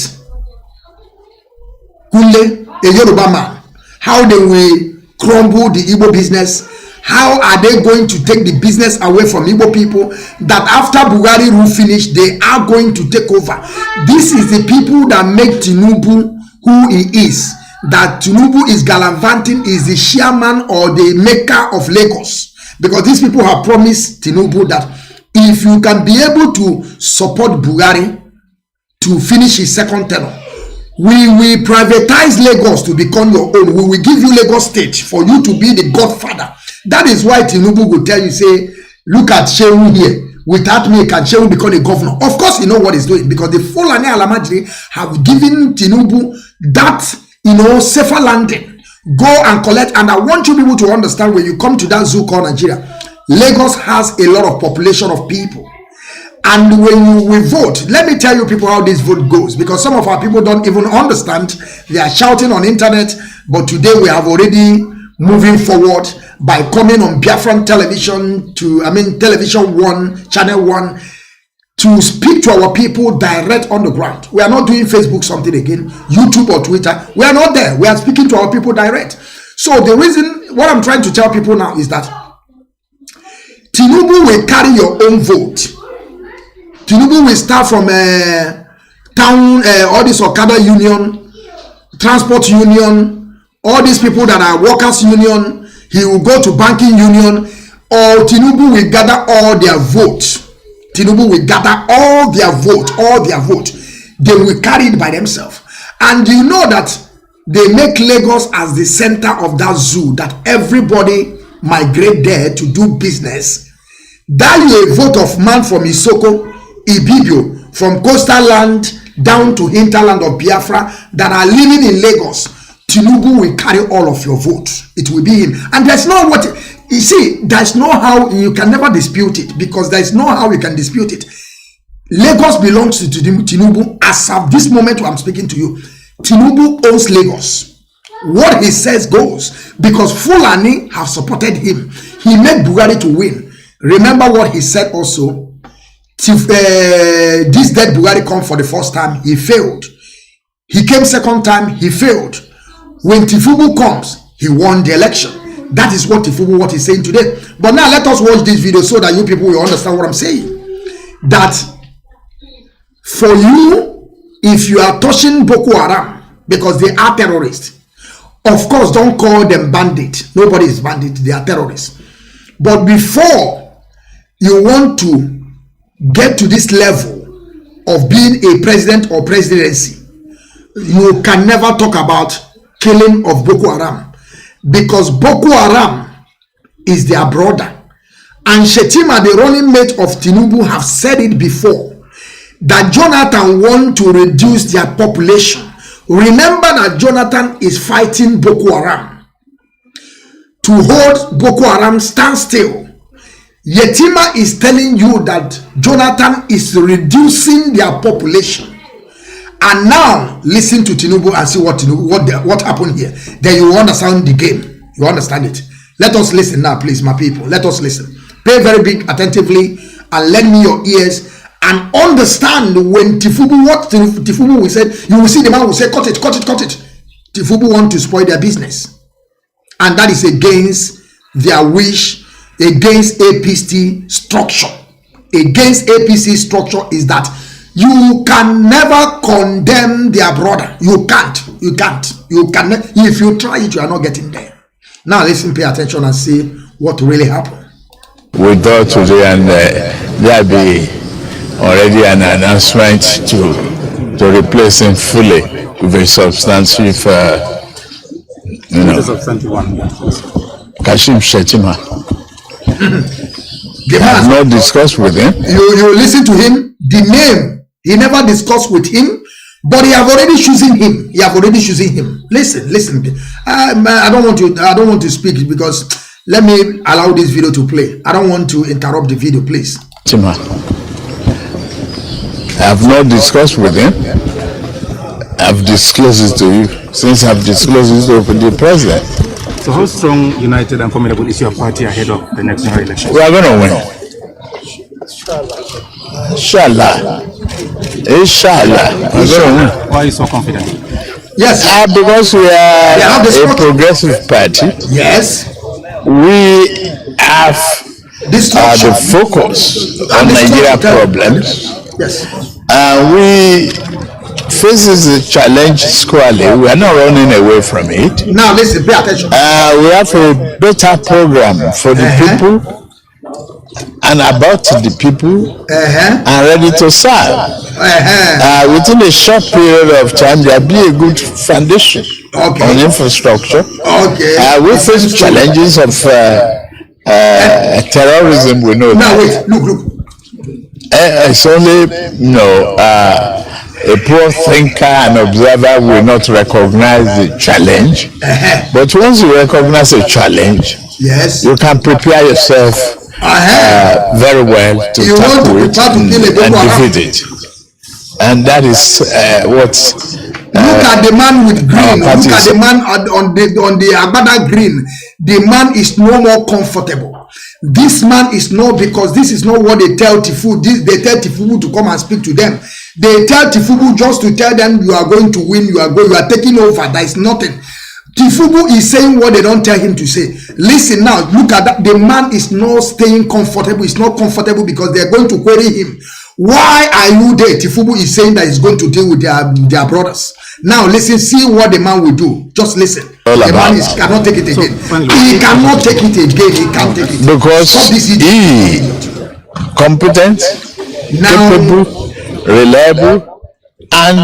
Kule, a Yoruba man, how they will crumble the Igbo business. How are they going to take the business away from Igbo people? That after Buhari rule finish, they are going to take over. This is the people that make Tinubu who he is. That Tinubu is gallivanting, is the chairman or the maker of Lagos. Because these people have promised Tinubu that if you can be able to support Buhari to finish his second term, we will privatize Lagos to become your own. We will give you Lagos State for you to be the godfather. That is why Tinubu will tell you, say, look at Shehu here. Without me, can Shehu become a governor? Of course, you know what he's doing, because the Fulani Alamajiri have given Tinubu that, safer landing. Go and collect. And I want you people to understand, when you come to that zoo called Nigeria, Lagos has a lot of population of people. And when you will vote, let me tell you people how this vote goes, because some of our people don't even understand. They are shouting on internet, but today we have already moving forward by coming on Biafran television television 1, channel 1, to speak to our people direct on the ground. We are not doing Facebook something again, YouTube or Twitter. We are not there. We are speaking to our people direct. So the reason, what I'm trying to tell people now is that Tinubu will carry your own vote. Tinubu will start from town, all this Okada union, transport union, all these people that are workers union. He will go to banking union, or Tinubu will gather all their votes. Tinubu will gather all their vote. They will carry it by themselves. And you know that they make Lagos as the center of that zoo, that everybody migrate there to do business. That is a vote of man from Isoko, Ibibio, from coastal land down to hinterland of Biafra that are living in Lagos. Tinubu will carry all of your votes. It will be him. And there's no there's no how you can never dispute it, because there's no how you can dispute it. Lagos belongs to Tinubu. As of this moment I'm speaking to you, Tinubu owns Lagos. What he says goes, because Fulani have supported him. He made Buhari to win. Remember what he said also. This dead Buhari come for the first time, he failed. He came second time, he failed. When Tifubu comes, he won the election. That is what Tifubu, what he's saying today. But now let us watch this video so that you people will understand what I'm saying. That for you, if you are touching Boko Haram, because they are terrorists, of course, don't call them bandit. Nobody is bandit, they are terrorists. But before you want to get to this level of being a president or presidency, you can never talk about killing of Boko Haram, because Boko Haram is their brother. And Shetima, the running mate of Tinubu, have said it before, that Jonathan want to reduce their population. Remember that Jonathan is fighting Boko Haram to hold Boko Haram stand still. Yetima is telling you that Jonathan is reducing their population. And now listen to Tinubu and see what happened here. Then you will understand the game. You understand it. Let us listen now, please, my people. Let us listen. Pay very big attentively and lend me your ears and understand when Tifubu, what Tifubu will say. You will see the man will say, cut it, cut it, cut it. Tifubu want to spoil their business. And that is against their wish, against APC structure. Against APC structure is that you can never condemn their brother. You can't. You can't. You can. If you try it, you are not getting there. Now listen, pay attention and see what really happened.
We thought today, and there be already an announcement to replace him fully with a substantive, Kashim Shetima. I have not discussed with him.
You listen to him. The name. He never discussed with him, but he have already chosen him. He have already chosen him. Listen. I don't want to speak, because let me allow this video to play. I don't want to interrupt the video, please.
I have not discussed with him. I've disclosed it to you. Since I've disclosed it to the president.
So how strong, united and formidable is your party ahead of the next general election?
We are going to win. Inshallah. Inshallah. We're going to win.
Why are you so confident?
Yes.
Because we are a progressive party.
Yes.
We have the focus on Nigeria problems.
Yes.
We faces the challenge squarely. We are not running away from it.
Now listen, pay attention.
We have a better program for the people and about the people and ready to serve. Within a short period of time, there will be a good foundation on infrastructure. We face challenges of terrorism. We know.
Now wait, look.
It's only a poor thinker and observer will not recognize the challenge. But once you recognize a challenge,
yes,
you can prepare yourself very well to tackle it and defeat it. And that is what.
Look at the man with green. Look at the man on the Agbada green. The man is no more comfortable. This man is not, because this is not what they tell Tifu. They tell Tifu to come and speak to them. They tell Tifubu just to tell them you are going to win, you are taking over. There is nothing. Tifubu is saying what they don't tell him to say. Listen now, look at that. The man is not staying comfortable. He's not comfortable because they're going to query him. Why are you there? Tifubu is saying that he's going to deal with their brothers. Now listen, see what the man will do. Just listen. The man cannot take it again. He cannot take it again. He can't take it.
Because he competent, capable, reliable, and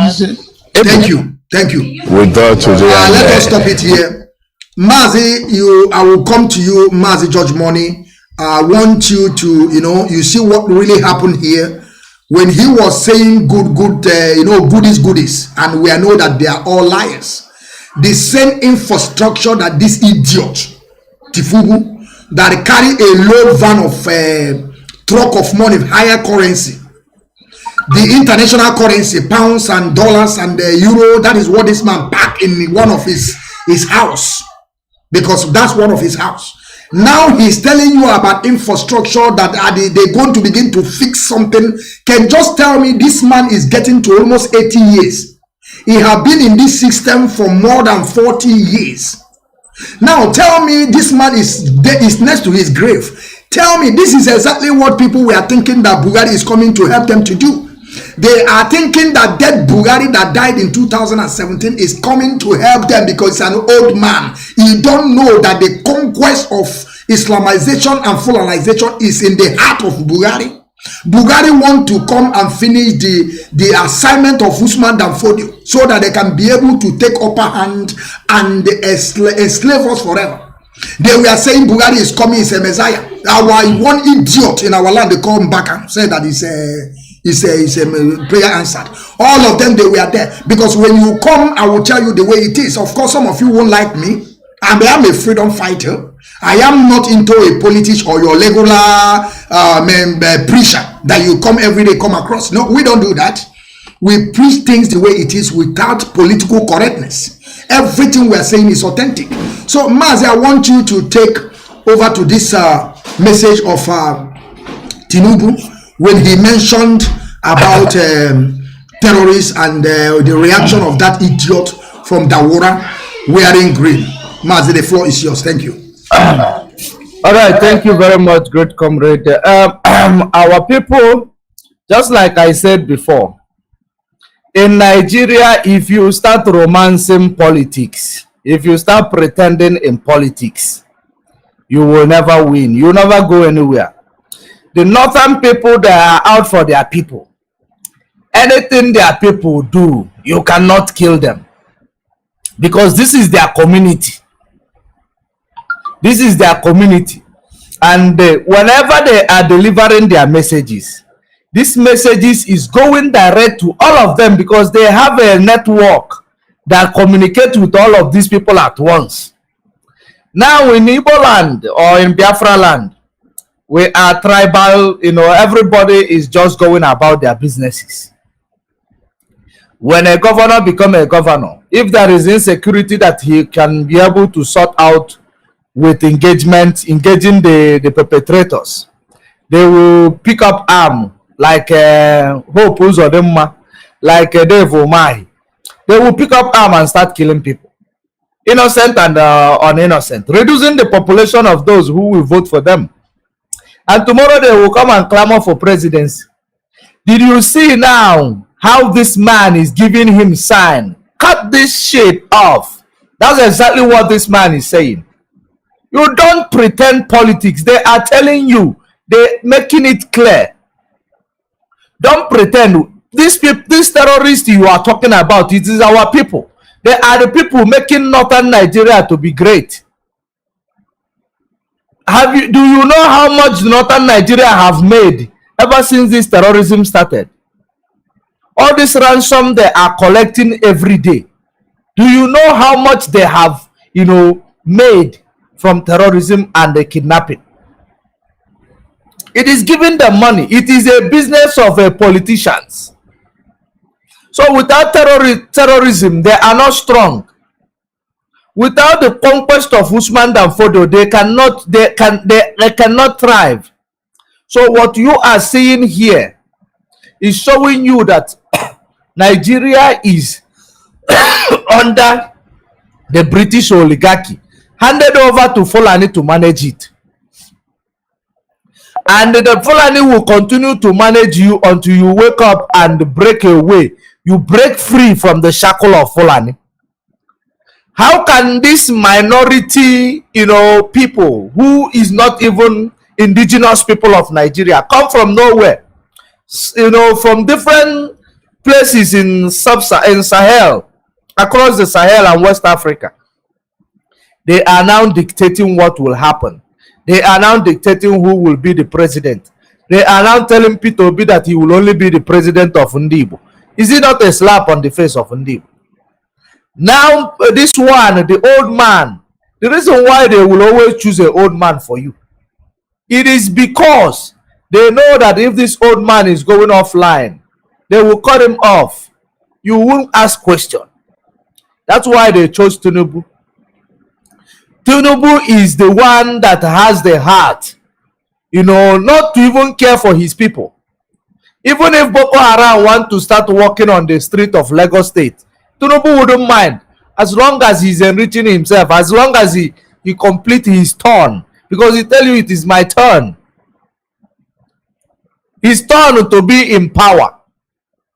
able.
Thank you.
With that today.
Let us stop it here. Mazi, I will come to you, Mazi George Money. I want you to, you see what really happened here. When he was saying goodies, and we know that they are all liars. The same infrastructure that this idiot, Tifubu, that carry a load van of truck of money, higher currency. The international currency, pounds and dollars and euro, that is what this man packed in one of his house. Because that's one of his house. Now he's telling you about infrastructure that they're going to begin to fix something. Can just tell me this man is getting to almost 80 years. He has been in this system for more than 40 years. Now tell me this man is next to his grave. Tell me this is exactly what people were thinking that Bugari is coming to help them to do. They are thinking that dead Bugari that died in 2017 is coming to help them because he's an old man. You don't know that the conquest of Islamization and Fulanization is in the heart of Bugari. Bugari want to come and finish the assignment of Usman Danfodio so that they can be able to take upper hand and enslave us forever. They were saying Bugari is coming, is a messiah. Our one idiot in our land, they call him back and say that it's a prayer answered. All of them, they were there. Because when you come, I will tell you the way it is. Of course, some of you won't like me. I am a freedom fighter. I am not into a politician or your regular preacher that you come every day, come across. No, we don't do that. We preach things the way it is without political correctness. Everything we are saying is authentic. So, Mazi, I want you to take over to this message of Tinubu when he mentioned about terrorists and the reaction of that idiot from Dawura wearing green. Mazi, the floor is yours. Thank you.
All right, thank you very much, great comrade. Our people, just like I said before, in Nigeria, if you start romancing politics, if you start pretending in politics, you will never win. You will never go anywhere. The northern people, they are out for their people. Anything their people do, you cannot kill them. Because this is their community. This is their community. And whenever they are delivering their messages, these messages is going direct to all of them because they have a network that communicates with all of these people at once. Now in Igbo land or in Biafra land, we are tribal, everybody is just going about their businesses. When a governor become a governor, if there is insecurity that he can be able to sort out with engaging the perpetrators, they will pick up arm like Hope Uzodinma, like Dave Umahi. They will pick up arm and start killing people, innocent and uninnocent, reducing the population of those who will vote for them. And tomorrow they will come and clamor for presidency. Did you see now how this man is giving him sign? Cut this shit off. That's exactly what this man is saying. You don't pretend politics. They are telling you. They're making it clear. Don't pretend. These terrorists you are talking about, it is our people. They are the people making northern Nigeria to be great. Do you know how much northern Nigeria have made ever since this terrorism started? All this ransom they are collecting every day. Do you know how much they have, made from terrorism and the kidnapping? It is giving them money. It is a business of politicians. So without terrorism, they are not strong. Without the conquest of Usman and Fodo, they cannot thrive. So what you are seeing here is showing you that Nigeria is under the British oligarchy, handed over to Fulani to manage it. And the Fulani will continue to manage you until you wake up and break away. You break free from the shackle of Fulani. How can this minority, people who is not even indigenous people of Nigeria come from nowhere, from different places in Sahel, across the Sahel and West Africa? They are now dictating what will happen. They are now dictating who will be the president. They are now telling Peter Obi that he will only be the president of Ndibo. Is it not a slap on the face of Ndibo? Now, this one, the old man, the reason why they will always choose an old man for you, it is because they know that if this old man is going offline, they will cut him off. You won't ask question. That's why they chose Tinubu. Tinubu is the one that has the heart, not to even care for his people. Even if Boko Haram want to start walking on the street of Lagos State, Tinubu wouldn't mind, as long as he's enriching himself, as long as he complete his turn, because he tell you it is my turn. His turn to be in power,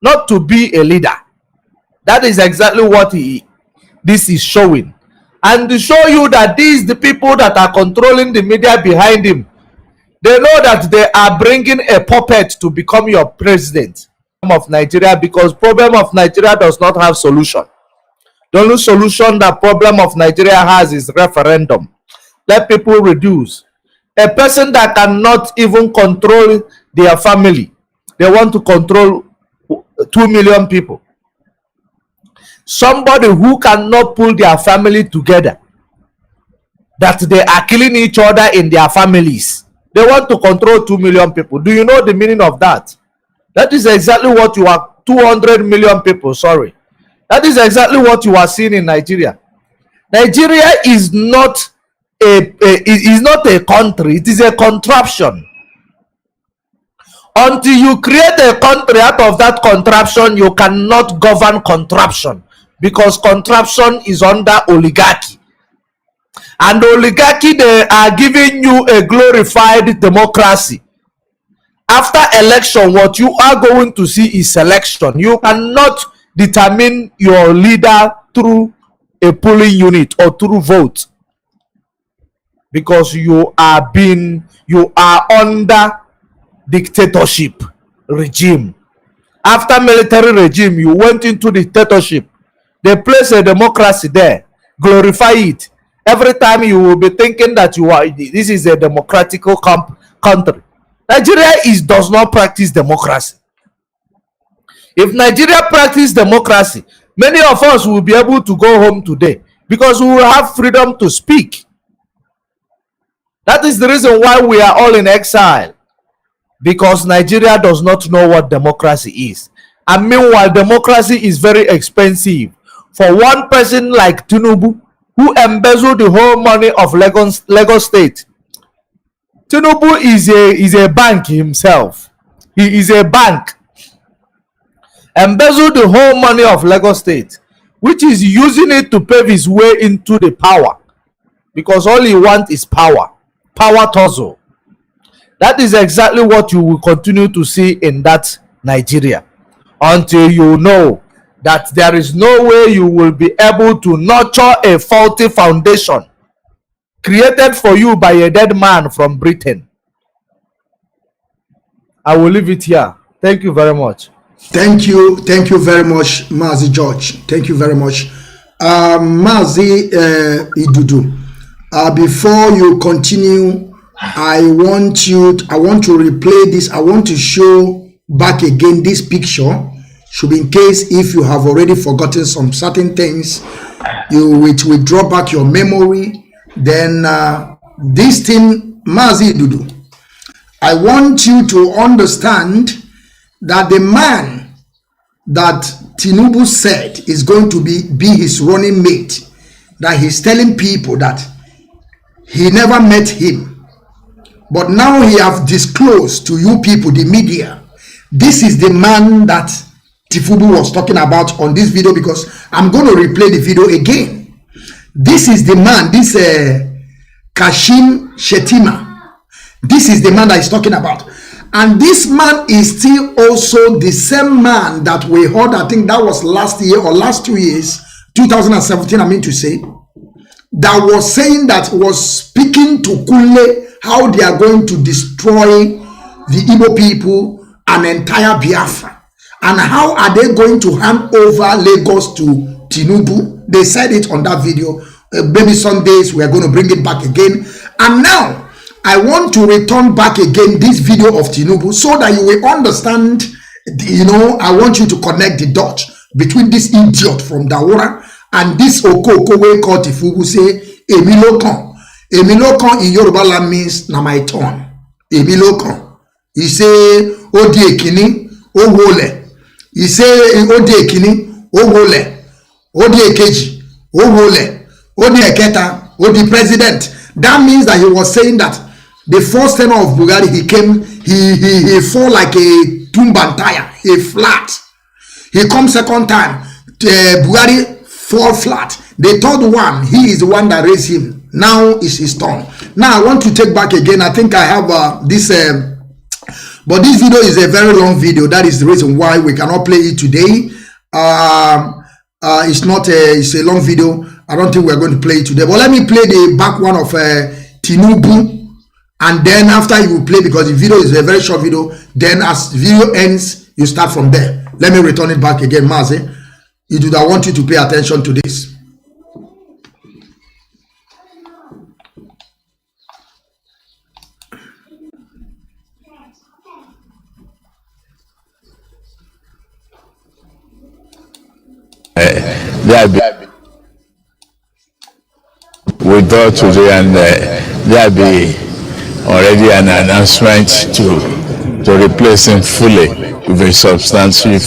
not to be a leader. That is exactly what this is showing. And to show you that these the people that are controlling the media behind him, they know that they are bringing a puppet to become your president of Nigeria, because problem of Nigeria does not have solution. The only solution that problem of Nigeria has is referendum. Let people reduce. A person that cannot even control their family, they want to control 2 million people. Somebody who cannot pull their family together, that they are killing each other in their families, they want to control 2 million people. Do you know the meaning of that? That is exactly what you are. 200 million people, sorry. That is exactly what you are seeing in Nigeria. Nigeria is not a country. It is a contraption. Until you create a country out of that contraption, you cannot govern contraption, because contraption is under oligarchy. And oligarchy, they are giving you a glorified democracy. After election, what you are going to see is selection. You cannot determine your leader through a polling unit or through vote, because you are under dictatorship regime. After military regime, you went into dictatorship. They place a democracy there, glorify it. Every time you will be thinking that this is a democratic country. Nigeria does not practice democracy. If Nigeria practice democracy, many of us will be able to go home today, because we will have freedom to speak. That is the reason why we are all in exile, because Nigeria does not know what democracy is. And meanwhile, democracy is very expensive. For one person like Tinubu, who embezzled the whole money of Lagos State, Tinubu is a bank himself. He is a bank. Embezzled the whole money of Lagos State, which is using it to pave his way into the power. Because all he wants is power. Power tussle. That is exactly what you will continue to see in that Nigeria. Until you know that there is no way you will be able to nurture a faulty foundation created for you by a dead man from Britain. I will leave it here. Thank you very much.
Thank you very much, Mazi George. Thank you very much. Mazi Idudu, before you continue, I want to replay this. I want to show back again this picture. Should be in case if you have already forgotten some certain things, you will draw back your memory. Then this thing, Mazi Idudu, I want you to understand that the man that Tinubu said is going to be his running mate, that he's telling people that he never met him, but now he have disclosed to you people, the media, this is the man that Tinubu was talking about on this video, because I'm going to replay the video again. This is the man, this Kashim Shettima. This is the man that he's talking about. And this man is still also the same man that we heard, I think that was last year or last 2 years, 2017, I mean to say, that was saying that was speaking to Kule how they are going to destroy the Igbo people and entire Biafra. And how are they going to hand over Lagos to Tinubu? They said it on that video. Maybe some days we are going to bring it back again. And now, I want to return back again this video of Tinubu so that you will understand, I want you to connect the dots between this idiot from Daura and this Okoko wey called Tinubu say, Emilokan. Emilokan in Yoruba land means na my turn. Emilokan. He say, Odi Ekini, Owole. He say, Odi Ekini, Owole. Odi Ekeji, Owole. Odi Eketa, Odi President. That means that he was saying that the first tenor of Bugatti, he came, he fall like a tumban tire, a flat. He comes second time, Bugatti fall flat. The third one, he is the one that raised him. Now is his turn. Now I want to take back again. I think I have this, but this video is a very long video. That is the reason why we cannot play it today. It's a long video. I don't think we're going to play it today. But let me play the back one of Tinubu. And then after you play, because the video is a very short video, then as the video ends, you start from there. Let me return it back again, Mazi. I want you to pay attention to this.
We thought today, and there be already an announcement to replace him fully with a substantive,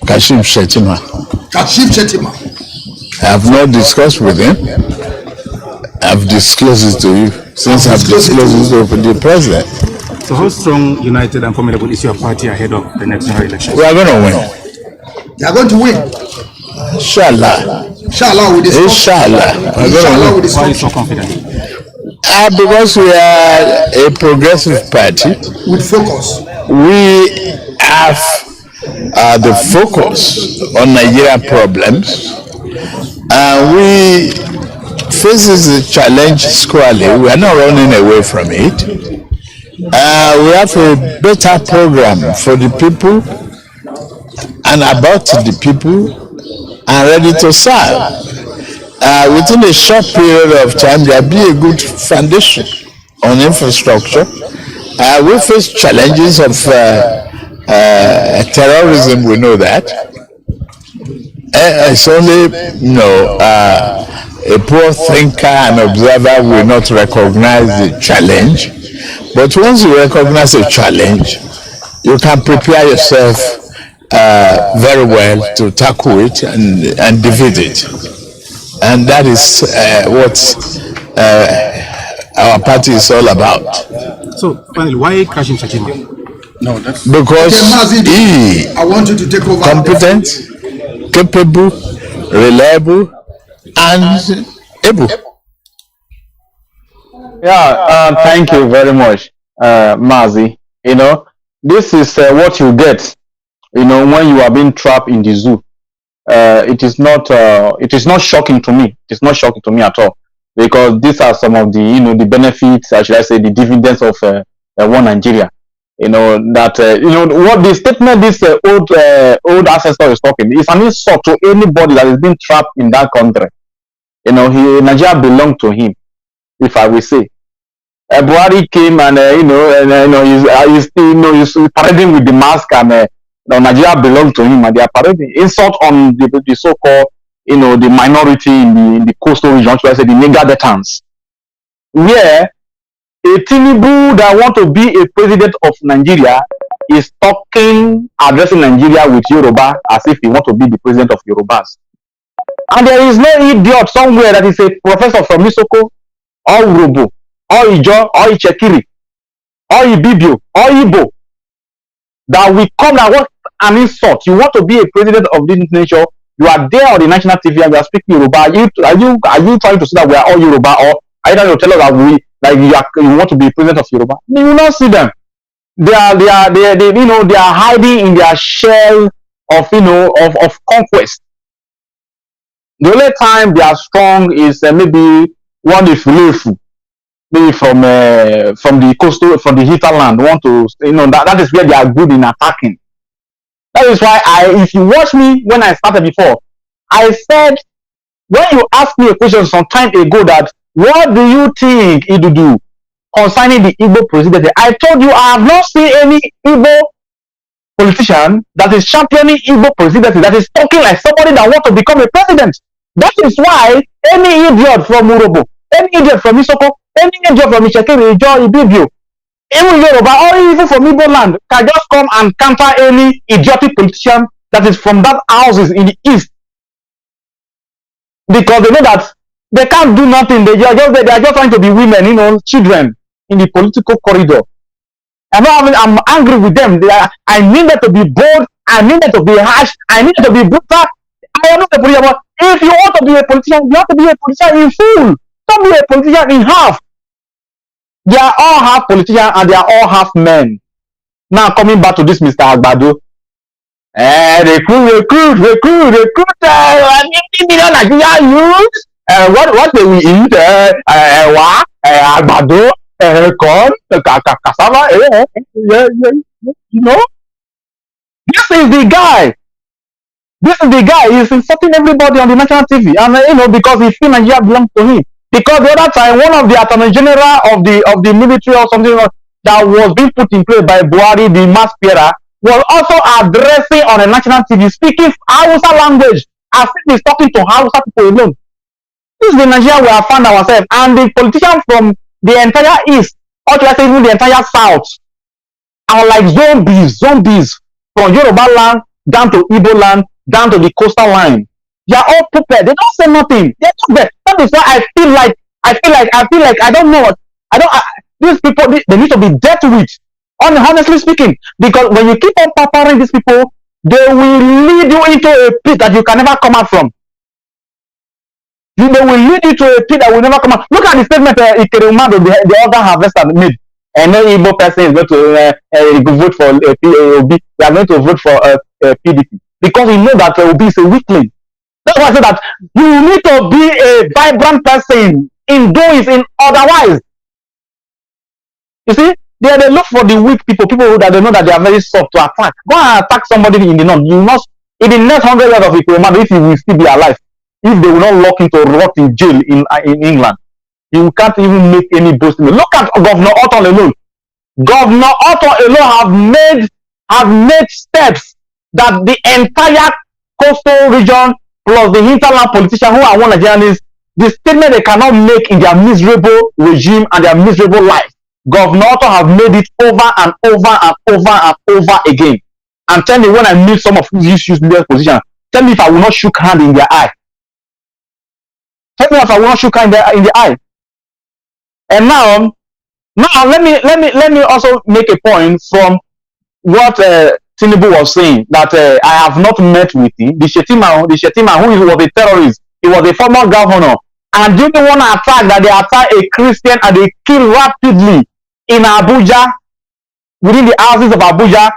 Kashim Shettima.
Kashim Shettima.
I have not discussed with him. I've disclosed it to you since I've disclosed it to the president.
So how strong, united and formidable is your party ahead of the next general election?
We are going to win.
You are going to win.
Inshallah.
Inshallah, with this.
Inshallah.
Inshallah, with this.
Why are you so confident?
Because we are a progressive party.
With focus.
We have the focus on Nigerian problems. We faces the challenge squarely. We are not running away from it. We have a better program for the people and about the people and ready to serve. Within a short period of time, there will be a good foundation on infrastructure. We face challenges of terrorism, we know that. It's only, a poor thinker and observer will not recognize the challenge. But once you recognize a challenge, you can prepare yourself very well to tackle it and defeat it. And that is what our party is all about.
So, finally, why crashing Chachima?
No, that's because he
I want you to take over.
Competent, capable, reliable, and able.
Yeah, thank you very much, Mazi. You know, this is what you get, you know, when you are being trapped in the zoo. It is not shocking to me. It is not shocking to me at all, because these are some of the, you know, the benefits, or should I say, the dividends of one Nigeria. You know that you know what the statement this old ancestor is talking is an insult to anybody that has been trapped in that country. You know, Nigeria belonged to him, if I will say. Buhari came and he's parading with the mask, and Nigeria belonged to him, and they are parading insult on the so-called, you know, the minority in the coastal region, so I say the Neanderthals, where a Tinubu that want to be a president of Nigeria is addressing Nigeria with Yoruba as if he want to be the president of Yorubas. And there is no idiot somewhere that is a professor from Isoko, or Urobo, or Ijo, or Ichekiri, or Ibibio, or Igbo, that will come and what an insult. You want to be a president of this nation, you are there on the national TV and you are speaking Yoruba. Are you trying to say that we are all Yoruba, or are you trying to tell us that you want to be president of Yoruba? You will not see them. They are hiding in their shell of, you know, of conquest. The only time they are strong is maybe one if maybe from the coastal, from the hinterland, want to, you know, that is where they are good in attacking. That is why if you watch me when I started before, I said, when you asked me a question some time ago that what do you think it will do concerning the Igbo presidency, I told you I have not seen any Igbo politician that is championing Igbo presidency, that is talking like somebody that wants to become a president. That is why any idiot from Urobo, any idiot from Isoko, any idiot from Ishekiri, Ijo, Ibibio, even Yoruba, or even from Igbo land, can just come and counter any idiotic politician that is from that houses in the east. Because they know that they can't do nothing. They are just trying to be women, you know, children in the political corridor. I'm angry with them. I need them to be bold. I need them to be harsh. I need them to be brutal. I am not a politician, but if you want to be a politician, you have to be a politician in full. Don't be a politician in half. They are all half politicians and they are all half men. Now coming back to this Mr. Agbado. Recruit 50 million Nigerian youths. What they will eat? Agbado, corn, cassava. You know, this is the guy. This is the guy. He's insulting everybody on the national TV, and you know, because he feels Nigeria belongs to him. Because the other time, one of the attorney general of the military or something that was being put in place by Buhari, the mass Piera, was also addressing on a national TV, speaking Hausa language, as if he's talking to Hausa people alone. This is the Nigeria we have found ourselves, and the politicians from the entire east, or to say even the entire south, are like zombies from Yoruba land down to Igbo land, down to the coastal line. They are all prepared. They don't say nothing. They're not there. That is why I feel like I don't know. These people, they need to be dealt with. Honestly speaking, because when you keep on pampering these people, they will lead you into a pit that you can never come out from. They will lead you to a pit that will never come out. Look at the statement Ikerumado, the other harvester made. And no Igbo person is going to vote for Obi. They are going to vote for PDP because he knows that Obi is a weakling. That's why I said that you need to be a vibrant person in doings, in otherwise. You see, they look for the weak people that they know that they are very soft to attack. Go and attack somebody in the north. You must, in the next 100 years of Ipob, if he will still be alive, if they will not lock him to rot in jail in England, you can't even make any boasting. Look at Governor Otton alone. Governor Otton alone have made steps that the entire coastal region plus the hinterland politicians who are one Nigerians, the statement they cannot make in their miserable regime and their miserable life. Governor Otto have made it over and over and over and over again. And tell me, when I meet some of these useless positions, tell me if I will not shook hand in their eye. Tell me if I will not shook hand in the eye. And now let me also make a point from what Tinubu was saying, that I have not met with him. The Shetima who was a terrorist, he was a former governor, and during one attack that they attacked a Christian and they killed rapidly in Abuja, within the houses of Abuja.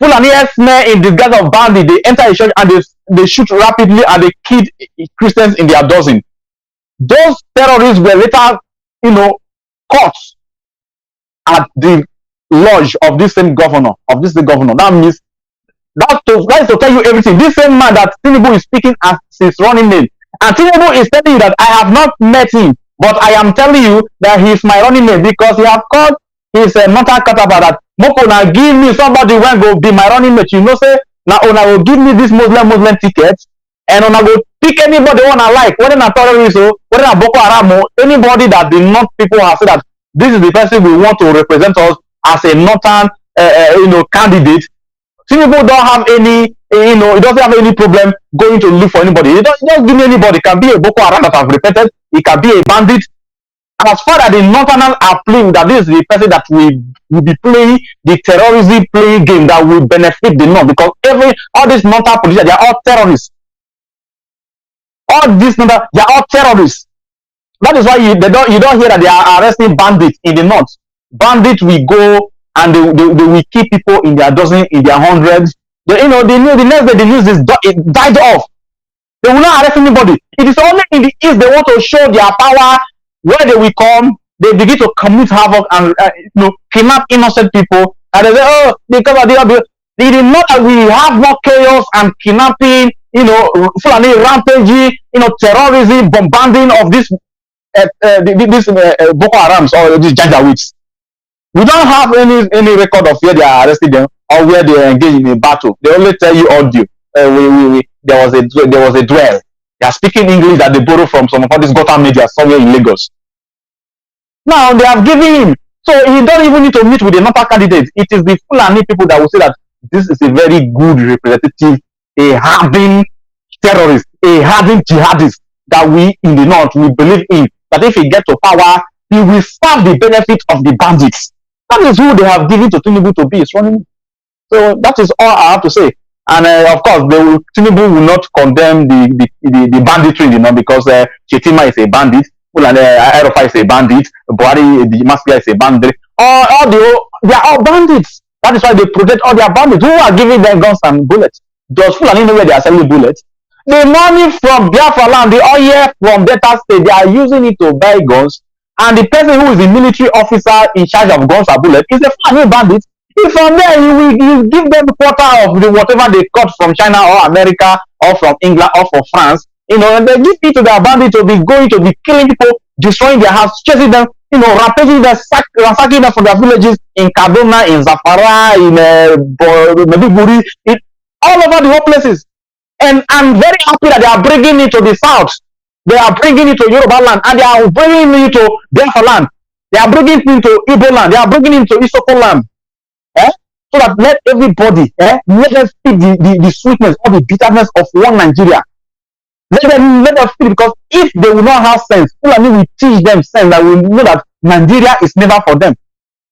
Fulani men in disguise of bandit, they enter a church and they shoot rapidly and they killed Christians in their dozen. Those terrorists were later, caught at the lodge of this same governor. That means that is to tell you everything. This same man that Tinubu is speaking as his running mate, and Tinubu is telling you that I have not met him, but I am telling you that he is my running mate because he have called his mental counterpart that Moko now give me somebody when go be my running mate. You know, say now una will give me this Muslim ticket, and una go pick anybody one I like, whether na terrorist or whether na Boko Haram or anybody that the North people have said that this is the person we want to represent us as a northern candidate. Tinubu don't have any, he doesn't have any problem going to look for anybody. He just give me anybody. It can be a Boko Haram that I've repeated. It can be a bandit. As far as the northerners are playing, that this is the person that will be playing the terrorism playing game that will benefit the North, because all these northern politicians, they are all terrorists. All these they are all terrorists. That is why you don't hear that they are arresting bandits in the North. Bandits will go and they will keep people in their dozen, in their hundreds. The next day the news it died off. They will not arrest anybody. It is only in the East they want to show their power. Where they will come, they begin to commit havoc and kidnap innocent people. And they say, oh, because of the they did not that we have more chaos and kidnapping, Fulani rampaging, terrorism, bombarding of this Boko Harams or these Janjaweeds. We don't have any record of where they are arresting them or where they are engaged in a battle. They only tell you audio. There was a duel. They are speaking English that they borrow from some of these Gotham media somewhere in Lagos. Now they have given him, so he don't even need to meet with another candidate. It is the Fulani people that will say that this is a very good representative, a hardened terrorist, a hardened jihadist that we in the North we believe in. That if he gets to power, he will serve the benefit of the bandits. That is who they have given to Tinubu to be his running. So that is all I have to say. And of course, Tinubu will not condemn the banditry in the North because Shetima is a bandit, Aerofa is a bandit, Buhari, the Mafia is a bandit. They are all bandits. That is why they protect all their bandits. Who are giving them guns and bullets? Does Fulani know where they are selling bullets? The money from Biafra land, the oil from Delta State, they are using it to buy guns. And the person who is the military officer in charge of guns and bullets is a Fulani bandit. If from there you give them a quarter of whatever they cut from China or America or from England or from France, and they give it to their bandits to be going to be killing people, destroying their house, chasing them, rampaging them, ransacking them from their villages in Kaduna, in Zafara, in Maiduguri, all over the whole places. And I'm very happy that they are bringing it to the south. They are bringing it to Yoruba land, and they are bringing it to Biafra land. They are bringing it to Ibo land. They are bringing it to Isoko land. So that let everybody, let them feel the sweetness or the bitterness of one Nigeria. Let them feel, because if they will not have sense, Fulani will teach them sense that will know that Nigeria is never for them.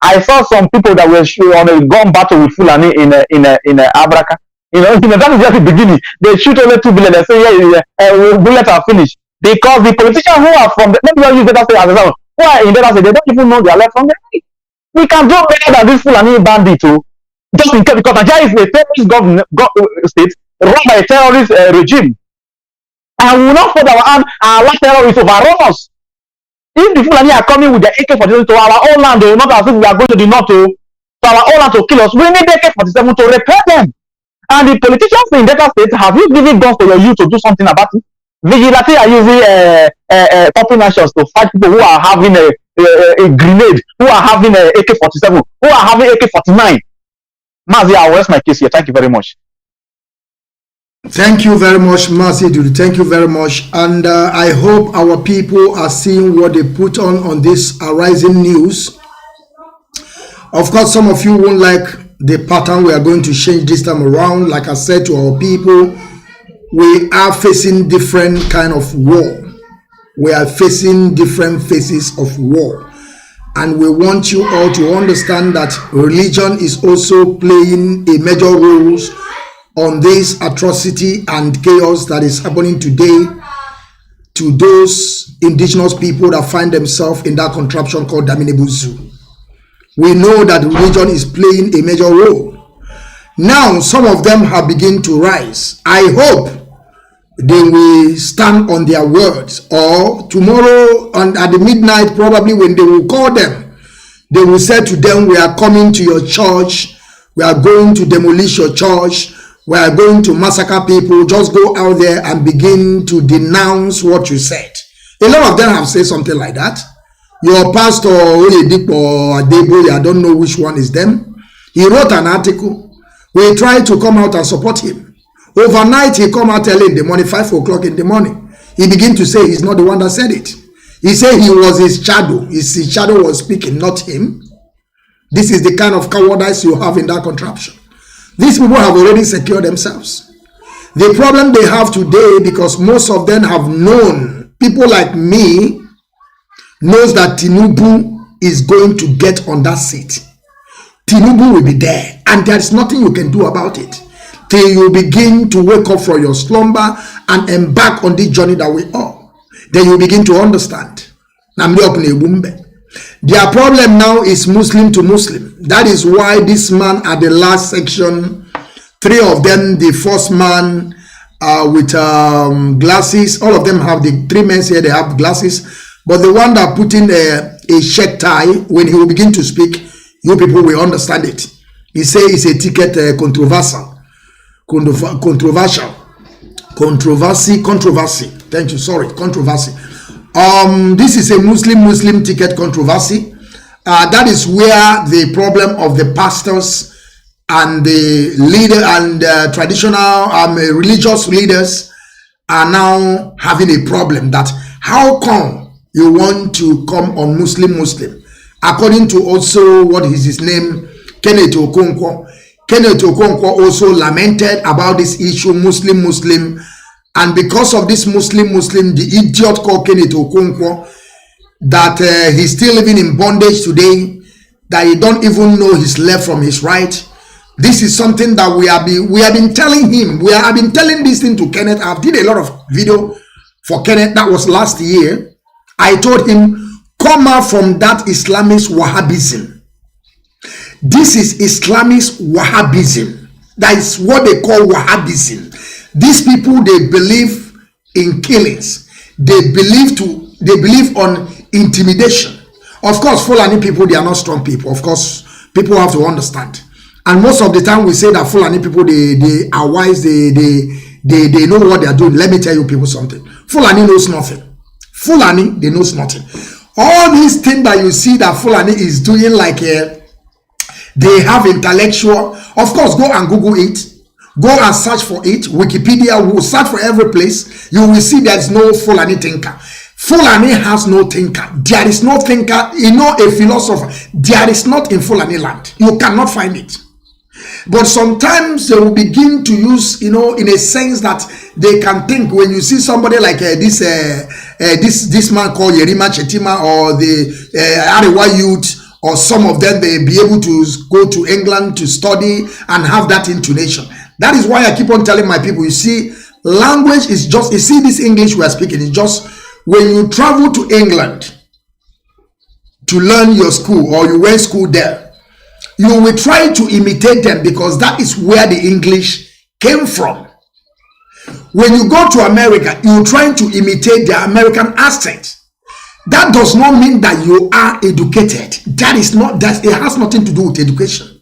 I saw some people that were on a gun battle with Fulani in Abraka. That is just the beginning. They shoot only 2 bullets. They say, bullets are finished. Because the politicians who are from let me use Delta State as an example, who are in Delta State, they don't even know their left from the right. We can do better than this Fulani bandit too. Just in case, because Nigeria is a terrorist state run by a terrorist regime. And we will not put our hand and allow terrorists overrun us. If the Fulani are coming with their AK-47 to our own land, they will not as if we are going to the north to our own land to kill us. We need AK-47 to repel them. And the politicians in Delta State, have you given guns to your youth to do something about it? Vigilante are using popular nations to fight people who are having a grenade, who are having a AK-47, who are having AK-49. Mazi, I'll rest my case here. Thank you very much.
Thank you very much, Mazi. Thank you very much. And I hope our people are seeing what they put on this arising news. Of course, some of you won't like the pattern we are going to change this time around. Like I said to our people, we are facing different kind of war. We are facing different phases of war. And we want you all to understand that religion is also playing a major role on this atrocity and chaos that is happening today to those indigenous people that find themselves in that contraption called Daminebuzu. We know that religion is playing a major role. Now, some of them have begun to rise. I hope they will stand on their words, or tomorrow at the midnight, probably when they will call them, they will say to them, we are coming to your church, we are going to demolish your church, we are going to massacre people. Just go out there and begin to denounce what you said. A lot of them have said something like that. Your pastor, Oyedipo or Adeboye, I don't know which one is them. He wrote an article. We tried to come out and support him. Overnight, he come out early in the morning, 5 o'clock in the morning. He began to say he's not the one that said it. He said he was his shadow. His shadow was speaking, not him. This is the kind of cowardice you have in that contraption. These people have already secured themselves. The problem they have today, because most of them have known, people like me, knows that Tinubu is going to get on that seat. Tinubu will be there, and there's nothing you can do about it till you begin to wake up from your slumber and embark on this journey that we are. Then you begin to understand. Their problem now is Muslim to Muslim. That is why this man at the last section, 3 of them, the first man with glasses, all of them have the 3 men here, they have glasses. But the one that put in a shirt tie, when he will begin to speak, you people will understand it. He say it's a ticket controversial. Controversy. Thank you. Sorry, controversy. This is a Muslim ticket controversy. That is where the problem of the pastors and the leader and traditional religious leaders are now having a problem. That how come you want to come on Muslim? According to also what is his name, Kenneth Okonkwo. Kenneth Okonkwo also lamented about this issue, Muslim, and because of this Muslim, the idiot called Kenneth Okonkwo, that he's still living in bondage today, that he don't even know his left from his right. This is something that we have been telling him. We have been telling this thing to Kenneth. I did a lot of video for Kenneth. That was last year. I told him, come out from that Islamist Wahhabism. This is Islamist Wahhabism. That is what they call Wahhabism. These people, they believe in killings. They believe on intimidation. Of course, Fulani people, they are not strong people. Of course, people have to understand. And most of the time we say that Fulani people, they are wise, they know what they are doing. Let me tell you people something. Fulani knows nothing. Fulani, they knows nothing. All these things that you see that Fulani is doing, like they have intellectual, of course, go and Google it. Go and search for it. Wikipedia will search for every place. You will see there's no Fulani thinker. Fulani has no thinker. There is no thinker, a philosopher. There is not in Fulani land. You cannot find it. But sometimes they will begin to use, in a sense that they can think. When you see somebody like this man called Yerima Chetima, or the Arewa youth, or some of them, they be able to go to England to study and have that intonation. That is why I keep on telling my people, you see, language is just, you see this English we are speaking, it's just, when you travel to England to learn your school, or you went school there, you will try to imitate them, because that is where the English came from. When you go to America, you try to imitate the American accent. That does not mean that you are educated. It has nothing to do with education.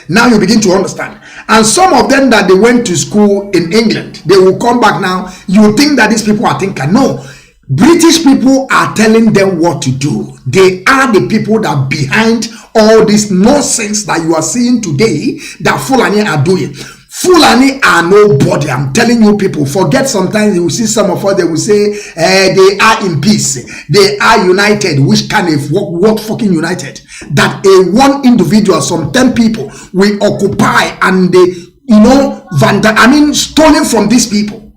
Now you begin to understand. And some of them that they went to school in England, they will come back now. You think that these people are thinking. No, British people are telling them what to do. They are the people that behind all this nonsense that you are seeing today that Fulani are doing. Fulani are nobody. I'm telling you, people. Forget sometimes you will see some of us, they will say they are in peace. They are united. Which kind of what fucking united? That a one individual, some 10 people will occupy and they, stolen from these people.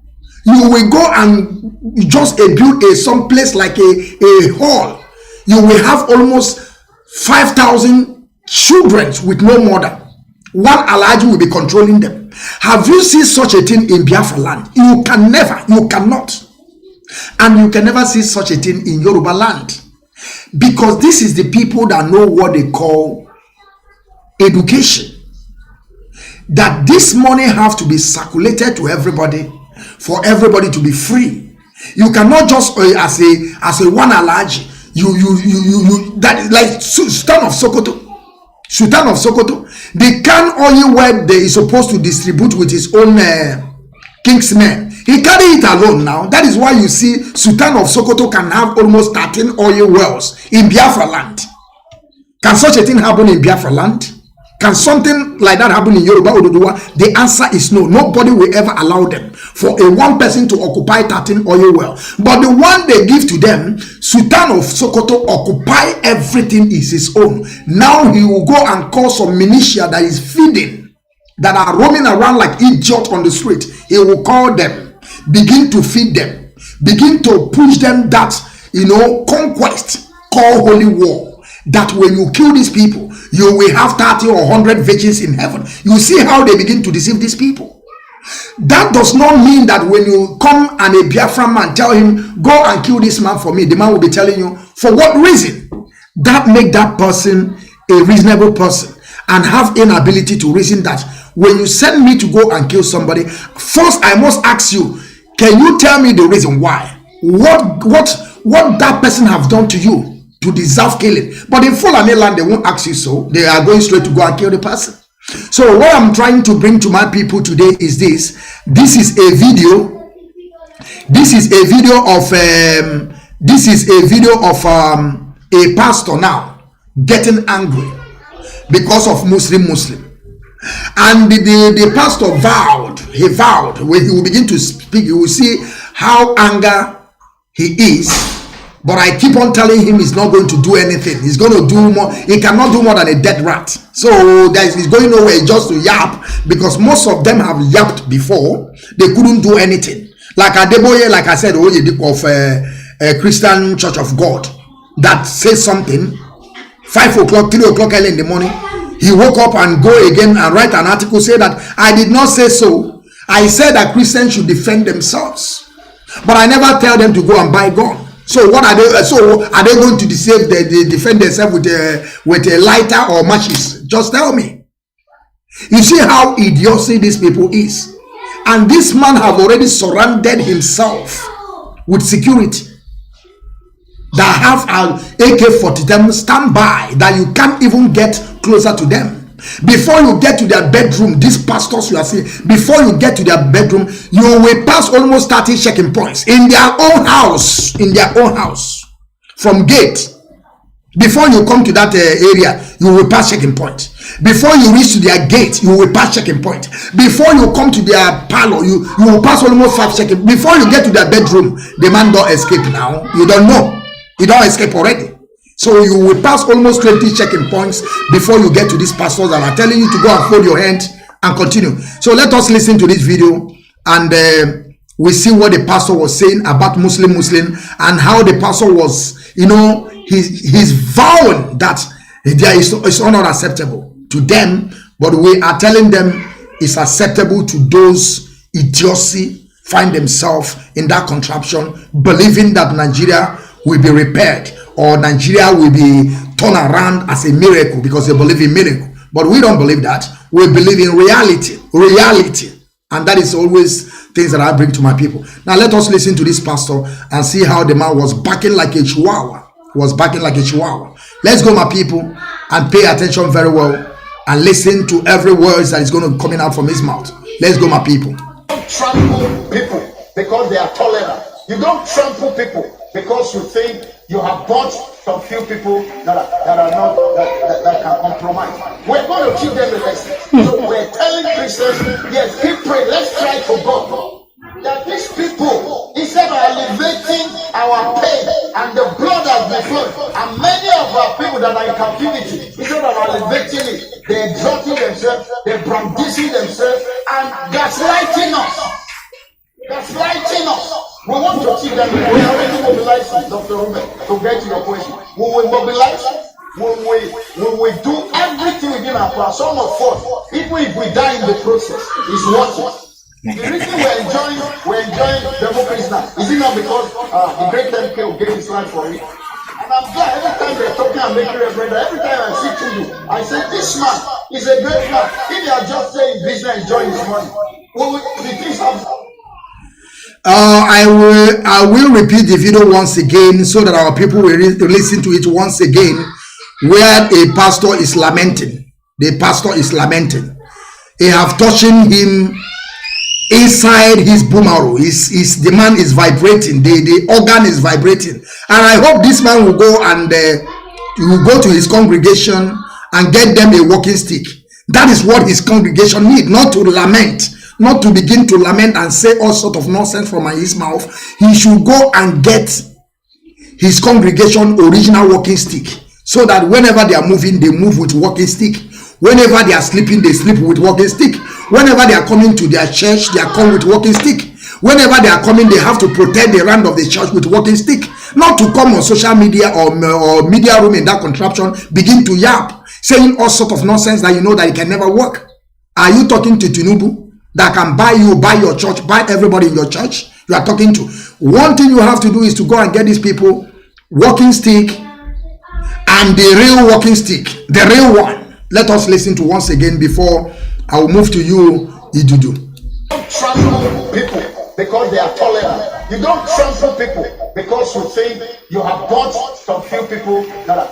You will go and just build some place like a hall. You will have almost 5,000 children with no mother. One Alhaji will be controlling them. Have you seen such a thing in Biafra land? You cannot. And you can never see such a thing in Yoruba land. Because this is the people that know what they call education. That this money have to be circulated to everybody for everybody to be free. You cannot just as a one Alhaji, that is like Sultan of Sokoto. Sultan of Sokoto, the can oil where they is supposed to distribute with his own kingsmen. He carry it alone now. That is why you see Sultan of Sokoto can have almost 13 oil wells in Biafra land. Can such a thing happen in Biafra land? Can something like that happen in Yoruba Oduduwa? The answer is no. Nobody will ever allow them for a one person to occupy 13 oil well. But the one they give to them, Sultan of Sokoto occupy everything is his own. Now he will go and call some militia that is feeding, that are roaming around like idiots on the street. He will call them, begin to feed them, begin to push them that, conquest, call holy war. That when you kill these people, you will have 30 or 100 virgins in heaven. You see how they begin to deceive these people. That does not mean that when you come and a Biafra man tell him, go and kill this man for me, the man will be telling you, for what reason? That make that person a reasonable person and have inability to reason that when you send me to go and kill somebody, first I must ask you, can you tell me the reason why? What that person have done to you to deserve killing? But in Fulani land, they won't ask you so. They are going straight to go and kill the person. So what I'm trying to bring to my people today is this. This is a video. This is a video of a pastor now getting angry because of Muslim. And the pastor vowed, when he will begin to speak, you will see how anger he is. But I keep on telling him he's not going to do anything. He's going to do more. He cannot do more than a dead rat. So he's going nowhere just to yap, because most of them have yapped before. They couldn't do anything. Like Adeboye, like I said, of a Christian Church of God, that says something, 5 o'clock, 3 o'clock early in the morning, he woke up and go again and write an article, say that I did not say so. I said that Christians should defend themselves. But I never tell them to go and buy gun. So what are they? So are they going to they defend themselves with a lighter or matches? Just tell me. You see how idiocy these people is, and this man have already surrounded himself with security that have an AK-47 standby that you can't even get closer to them. Before you get to their bedroom, these pastors you are seeing, before you get to their bedroom, you will pass almost 30 checking points in their own house. From gate. Before you come to that area, you will pass checking point. Before you reach to their gate, you will pass checking point. Before you come to their parlor, you will pass almost 5 checking. Before you get to their bedroom, the man don't escape now. You don't know. He don't escape already. So you will pass almost 20 checking points before you get to these pastors that are telling you to go and fold your hand and continue. So let us listen to this video, and we see what the pastor was saying about Muslim and how the pastor was, he's vowing that it's not acceptable to them, but we are telling them it's acceptable to those idiocy find themselves in that contraption, believing that Nigeria will be repaired or Nigeria will be turned around as a miracle because they believe in miracle. But we don't believe that. We believe in reality. And that is always things that I bring to my people. Now let us listen to this pastor and see how the man was barking like a chihuahua. Let's go, my people, and pay attention very well and listen to every word that is going to be coming out from his mouth. Let's go, my people.
Don't trample people because they are tolerant. You don't trample people because you think you have bought some few people that that can compromise. We're going to keep them the lesson. So we're telling Christians, yes, keep praying. Let's try to God that these people, instead of elevating our pain and the blood has been flowing, and many of our people that are in captivity, instead of elevating it, they're exalting themselves, they're brandishing themselves, and gaslighting us. Gaslighting us. We want to see them. We are already mobilizing, Dr. Ruben, to get to your question. We will mobilize. We will do everything within our power. Some of us, even if we die in the process, is worth it. The reason we're enjoying democracy now is it not because the great MK gave his life for it? And I'm glad every time they're talking and making reference, every time I see to you, I say this man is a great man. If you are just saying business, enjoying his money, the things happen.
I will repeat the video once again so that our people will listen to it once again, where a pastor is lamenting. The pastor is lamenting. They have touching him inside his boomerang. The man is vibrating. The organ is vibrating. And I hope this man will go and will go to his congregation and get them a walking stick. That is what his congregation need, not to lament. Not to begin to lament and say all sort of nonsense from his mouth. He should go and get his congregation original walking stick, so that whenever they are moving, they move with walking stick. Whenever they are sleeping, they sleep with walking stick. Whenever they are coming to their church, they are come with walking stick. Whenever they are coming, they have to protect the land of the church with walking stick. Not to come on social media or media room in that contraption, begin to yap, saying all sort of nonsense that you know that it can never work. Are you talking to Tinubu that can buy you, buy your church, buy everybody in your church? You are talking to. One thing you have to do is to go and get these people walking stick, and the real walking stick, the real one. Let us listen to once again before I will move to you, Idudu.
Don't trample people because they are tolerant. You don't trample people because you think you have got some few people that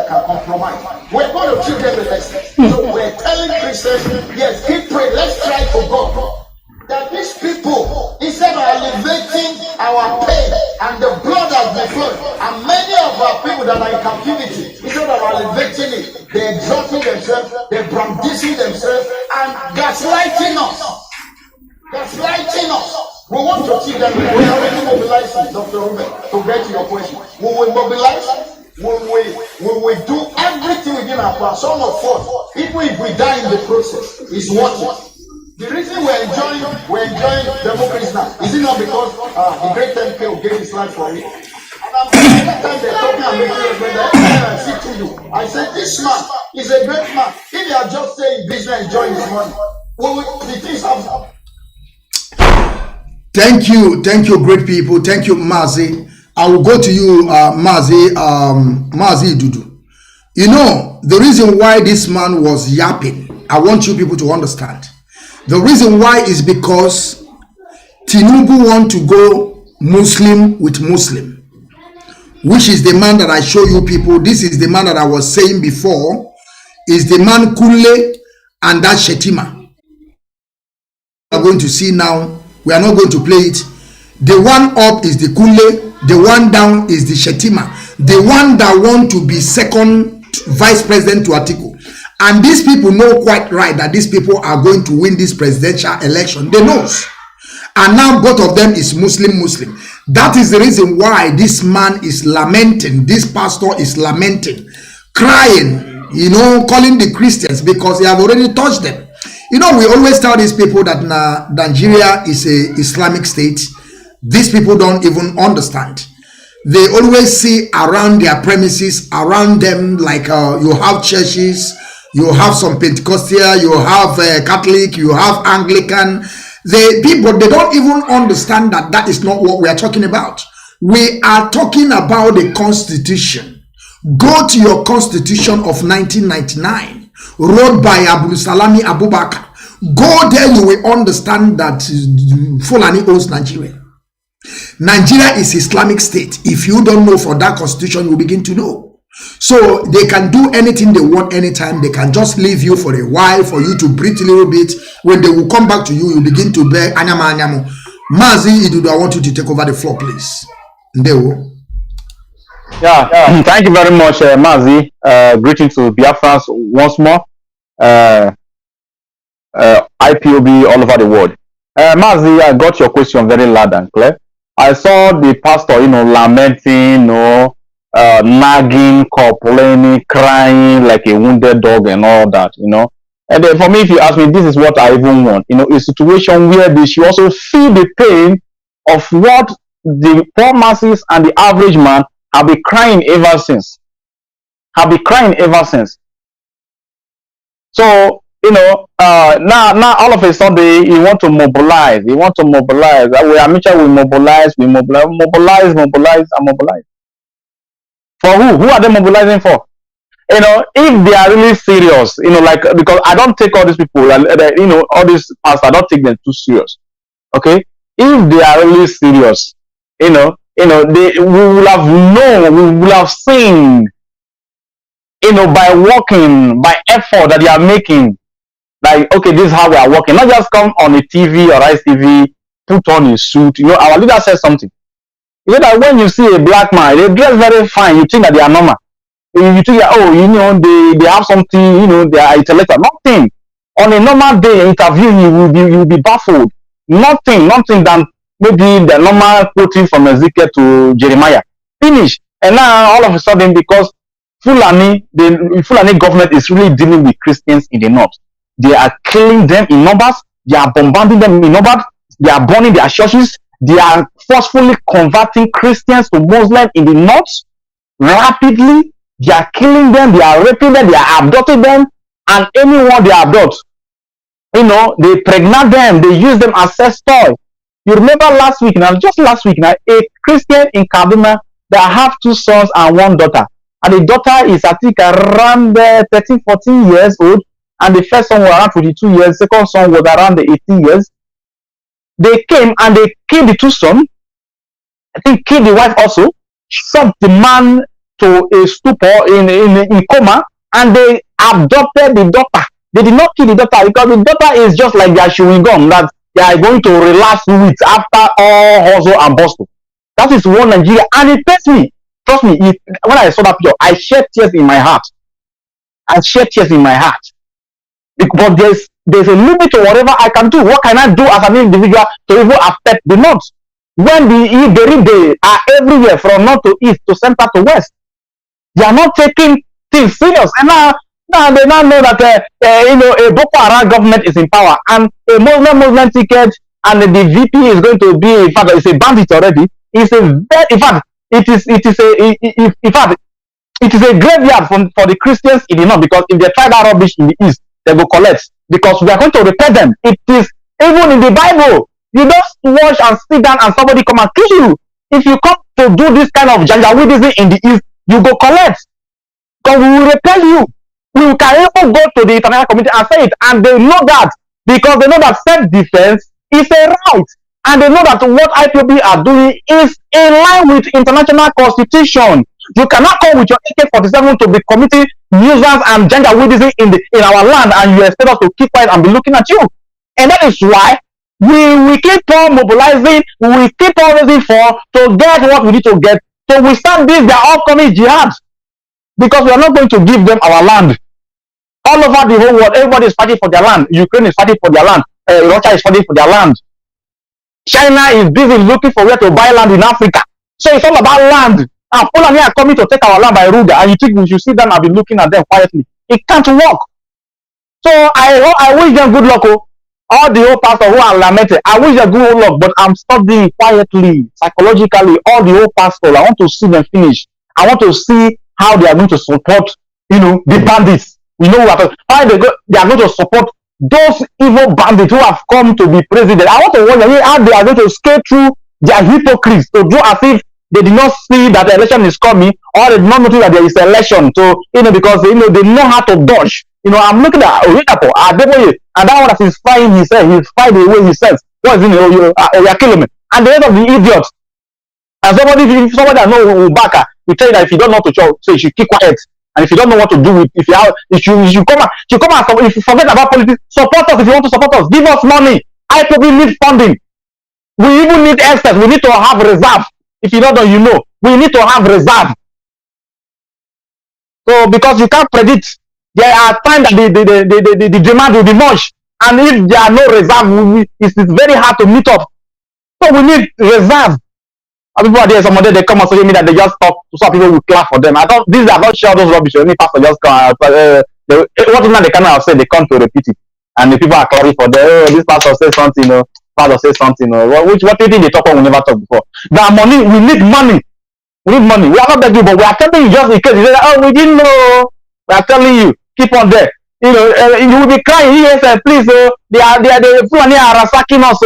can compromise. We're going to keep them the lesson. So we're telling Christians, yes, keep praying. Let's try to God that these people, instead of elevating our pain and the blood has been flowing, and many of our people that are in captivity, instead of elevating it, they're exalting themselves, they're brandishing themselves, and gaslighting us. Gaslighting us. We want to see them. We are already mobilizing, Dr. Ruben, to get to your question. We will mobilize. We will do everything within our power. Some of us, even if we die in the process, is worth it. The reason we're enjoying democracy now is it not because the great MK gave his life for it? And I'm glad every time they're talking and making reference, every time I see to you, I say this man is a great man. If you are just saying business, enjoying his money, the things happen.
Thank you, great people. Thank you, Mazi. I will go to you, Mazi Dudu. You know, the reason why this man was yapping, I want you people to understand. The reason why is because Tinubu want to go Muslim with Muslim, which is the man that I show you people. This is the man that I was saying before, is the man Kule and that Shetima. We are going to see now. We are not going to play it. The one up is the Kule, the one down is the Shetima, the one that want to be second vice president to Atiku. And these people know quite right that these people are going to win this presidential election. They know. And now both of them is Muslim. That is the reason why this man is lamenting. This pastor is lamenting, crying, you know, calling the Christians because they have already touched them. You know, we always tell these people that Nigeria is a Islamic state. These people don't even understand. They always see around their premises, around them, like you have churches, you have some Pentecostal, you have Catholic, you have Anglican. The people, they don't even understand that that is not what we are talking about. We are talking about the Constitution. Go to your Constitution of 1999, wrote by Abu Salami Abubakar. Go there, you will understand that Fulani owns Nigeria. Nigeria is Islamic state. If you don't know for that Constitution, you begin to know. So they can do anything they want anytime. They can just leave you for a while, for you to breathe a little bit. When they will come back to you, you begin to beg. Mazi Idudu, I want you to take over the floor, please. Ndeo.
Yeah, thank you very much, Mazi. Greeting to Biafrans once more. Uh, IPOB all over the world. Mazi, I got your question very loud and clear. I saw the pastor, lamenting, nagging, complaining, crying like a wounded dog and all that. And then for me, if you ask me, this is what I even want. A situation where they should also feel the pain of what the poor masses and the average man have been crying ever since. So, now all of a sudden you want to mobilize. We are mutual, we mobilize, and mobilize. For who? Who are they mobilizing for? If they are really serious, because I don't take all these people, all these pastors, I don't take them too serious. Okay? If they are really serious, we will have known, we will have seen, by working, by effort that they are making. Like, okay, this is how we are working. Not just come on a TV or ICTV, put on a suit. Our leader said something. He said that when you see a black man, they dress very fine, you think that they are normal. You think that, they have something, they are intellectual. Nothing. On a normal day interview, you will be baffled. Nothing than maybe the normal quoting from Ezekiel to Jeremiah. Finish. And now all of a sudden, because the Fulani government is really dealing with Christians in the north. They are killing them in numbers. They are bombarding them in numbers. They are burning their churches. They are forcefully converting Christians to Muslims in the north rapidly. They are killing them. They are raping them. They are abducting them. And anyone they abduct, they pregnant them. They use them as sex toy. You remember last week, a Christian in Kaduna that have 2 sons and 1 daughter. And the daughter is, I think, around 13, 14 years old. And the first son was around 22 years. The second son was around 18 years. They came and they killed the 2 sons. I think killed the wife also. Shot the man to a stupor in coma. And they abducted the daughter. They did not kill the daughter because the daughter is just like their chewing gum that they are going to relax with after all hustle and bustle. That is one Nigeria. And it pains me. Trust me, when I saw that picture, I shed tears in my heart. But there's a limit to whatever I can do. What can I do as an individual to even affect the north? When they are everywhere from north to east to center to west. They are not taking things serious. And now they now know that a Boko Haram government is in power and a Muslim ticket and the VP is going to be, in fact, it's a bandit already. It is a graveyard for the Christians in the north, because if they try that rubbish in the east, they will collect, because we are going to repel them. It is even in the Bible. You just watch and sit down and somebody come and kill you. If you come to do this kind of janjaweedism in the east, you go collect, because we will repel you. We can even go to the international community and say it, and they know that, because they know that self-defense is a right, and they know that what IPOB are doing is in line with international constitution. You cannot come with your AK-47 to be committing nuisance and janjaweedism in our land, and you expect us to keep quiet and be looking at you. And that is why we keep on mobilizing, we keep on raising for to get what we need to get to withstand this their upcoming jihad, because we are not going to give them our land. All over the whole world, everybody is fighting for their land. Ukraine is fighting for their land. Russia is fighting for their land. China is busy looking for where to buy land in Africa. So it's all about land. And Fulani are coming to take our land by Ruga, and you think we should sit down and be looking at them quietly. It can't work. So I wish them good luck. All the old pastors who are lamented, I wish them good luck, but I'm studying quietly, psychologically, all the old pastors. I want to see them finish. I want to see how they are going to support, the bandits. We know how they are going to support those evil bandits who have come to be president. I want to wonder how they are going to scale through their hypocrites to do as if they did not see that the election is coming, or they did not notice that there is an election. So, because they know how to dodge. I'm looking at Oyedapo, Adeboye, and that one that is flying, he's flying the way he says, what is in you're killing me. And the rest of the idiots. And somebody that knows Ubaka will tell you that if you don't know to talk, so you should keep quiet. And if you don't know what to do with, if you come out, if you forget about politics, support us if you want to support us. Give us money. I probably need funding. We even need excess. We need to have reserve. If you don't know, we need to have reserve. So because you can't predict, there are times that the demand will be much, and if there are no reserve, it's very hard to meet up. So we need reserve. And people are there, some of them, they come on social media, they just talk to some people will clap for them. I thought these are not sure those rubbish. Any pastor just come, what is not the kind of say they come to repeat it, and the people are clapping for them. Oh, this pastor says something, pastor says something. What do you think they talk about? We never talk before. Now money, we need money. We need money. We are not begging, but we are telling you just in case. You say, oh, we didn't know. We are telling you, keep on there. You will be crying. Yes, please. They are sacking us.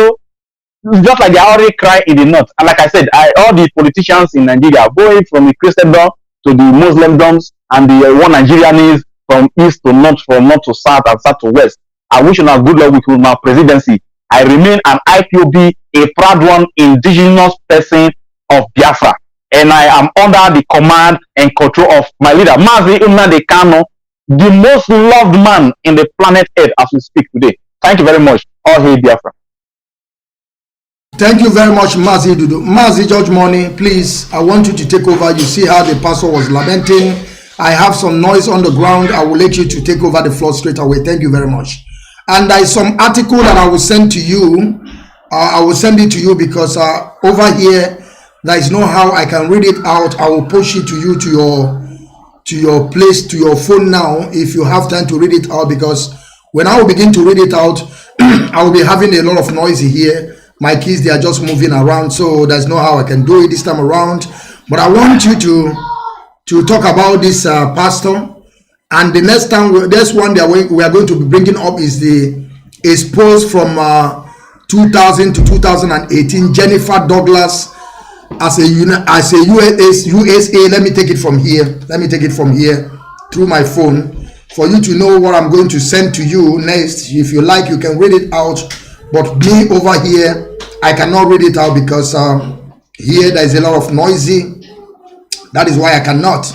Just like they are already crying in the north. And like I said, all the politicians in Nigeria, going from the Christendom to the Muslimdoms, and the one Nigerian is from east to north, from north to south, and south to west. I wish you a good luck with my presidency. I remain an IPOB, a proud one, indigenous person of Biafra. And I am under the command and control of my leader, Mazi Nnamdi Kanu, the most loved man in the planet Earth as we speak today. Thank you very much. All hail Biafra.
Thank you very much, Mazi Dudu. Mazi George Money, please, I want you to take over. You see how the pastor was lamenting. I have some noise on the ground. I will let you to take over the floor straight away. Thank you very much. And there is some article that I will send to you. I will send it to you because over here, there is no how I can read it out. I will push it to you to your place, to your phone now, if you have time to read it out, because when I will begin to read it out, I will be having a lot of noise here. My kids, they are just moving around, so there's no how I can do it this time around. But I want you to talk about this pastor. And the next time, this one that we are going to be bringing up is the post from 2000 to 2018, Jennifer Douglas as a USA. Let me take it from here. Let me take it from here through my phone for you to know what I'm going to send to you next. If you like, you can read it out. But me over here, I cannot read it out because here there is a lot of noisy. That is why I cannot.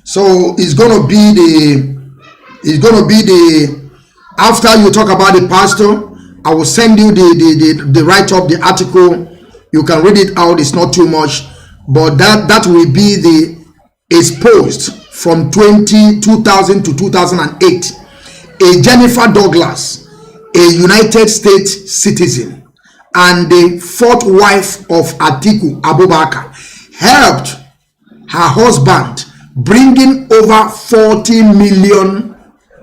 So it's gonna be the after you talk about the pastor, I will send you the write-up, the article. You can read it out. It's not too much, but that will be the exposed from 2000 to 2008. A Jennifer Douglas, a United States citizen and the fourth wife of Atiku Abubakar, helped her husband bringing over 40 million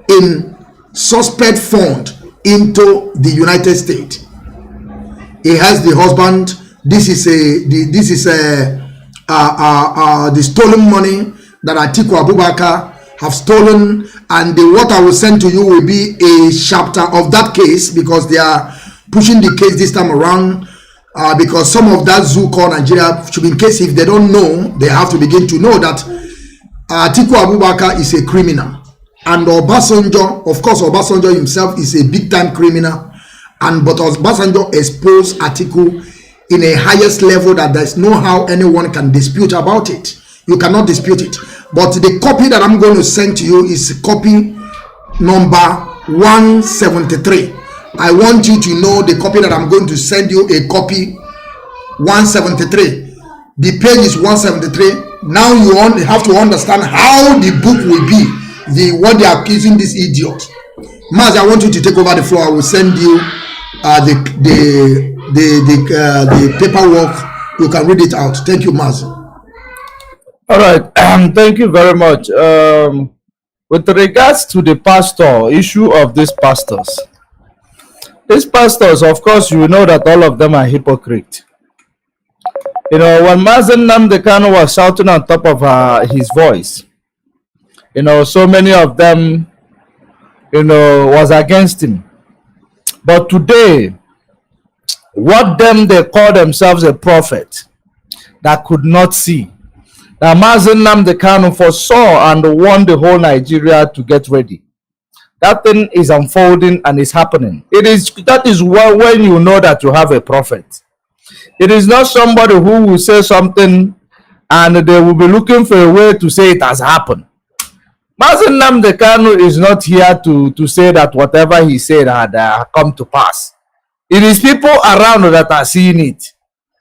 in suspect fund into the United States. He has the husband. This is the stolen money that Atiku Abubakar have stolen, and what I will send to you will be a chapter of that case, because they are pushing the case this time around, because some of that zoo called Nigeria, in case if they don't know, they have to begin to know that Atiku Abubakar is a criminal, and Obasanjo, of course, Obasanjo himself is a big-time criminal, but Obasanjo exposed Atiku in a highest level that there's no how anyone can dispute about it. You cannot dispute it. But the copy that I'm going to send to you is copy number 173. I want you to know the copy that I'm going to send you, a copy 173. The page is 173. Now you have to understand how the book will be, what they are accusing this idiot. Mazi, I want you to take over the floor. I will send you the paperwork. You can read it out. Thank you, Mazi.
All right, thank you very much. With regards to the issue of these pastors, of course, you know that all of them are hypocrites. You know, when Mazi Nnamdi Kanu was shouting on top of his voice, you know, so many of them, you know, was against him. But today, they call themselves a prophet that could not see, that Mazi Nnamdi Kanu foresaw and warned the whole Nigeria to get ready. That thing is unfolding and is happening. That is when you know that you have a prophet. It is not somebody who will say something and they will be looking for a way to say it has happened. Mazi Nnamdi Kanu is not here to say that whatever he said had come to pass. It is people around that are seeing it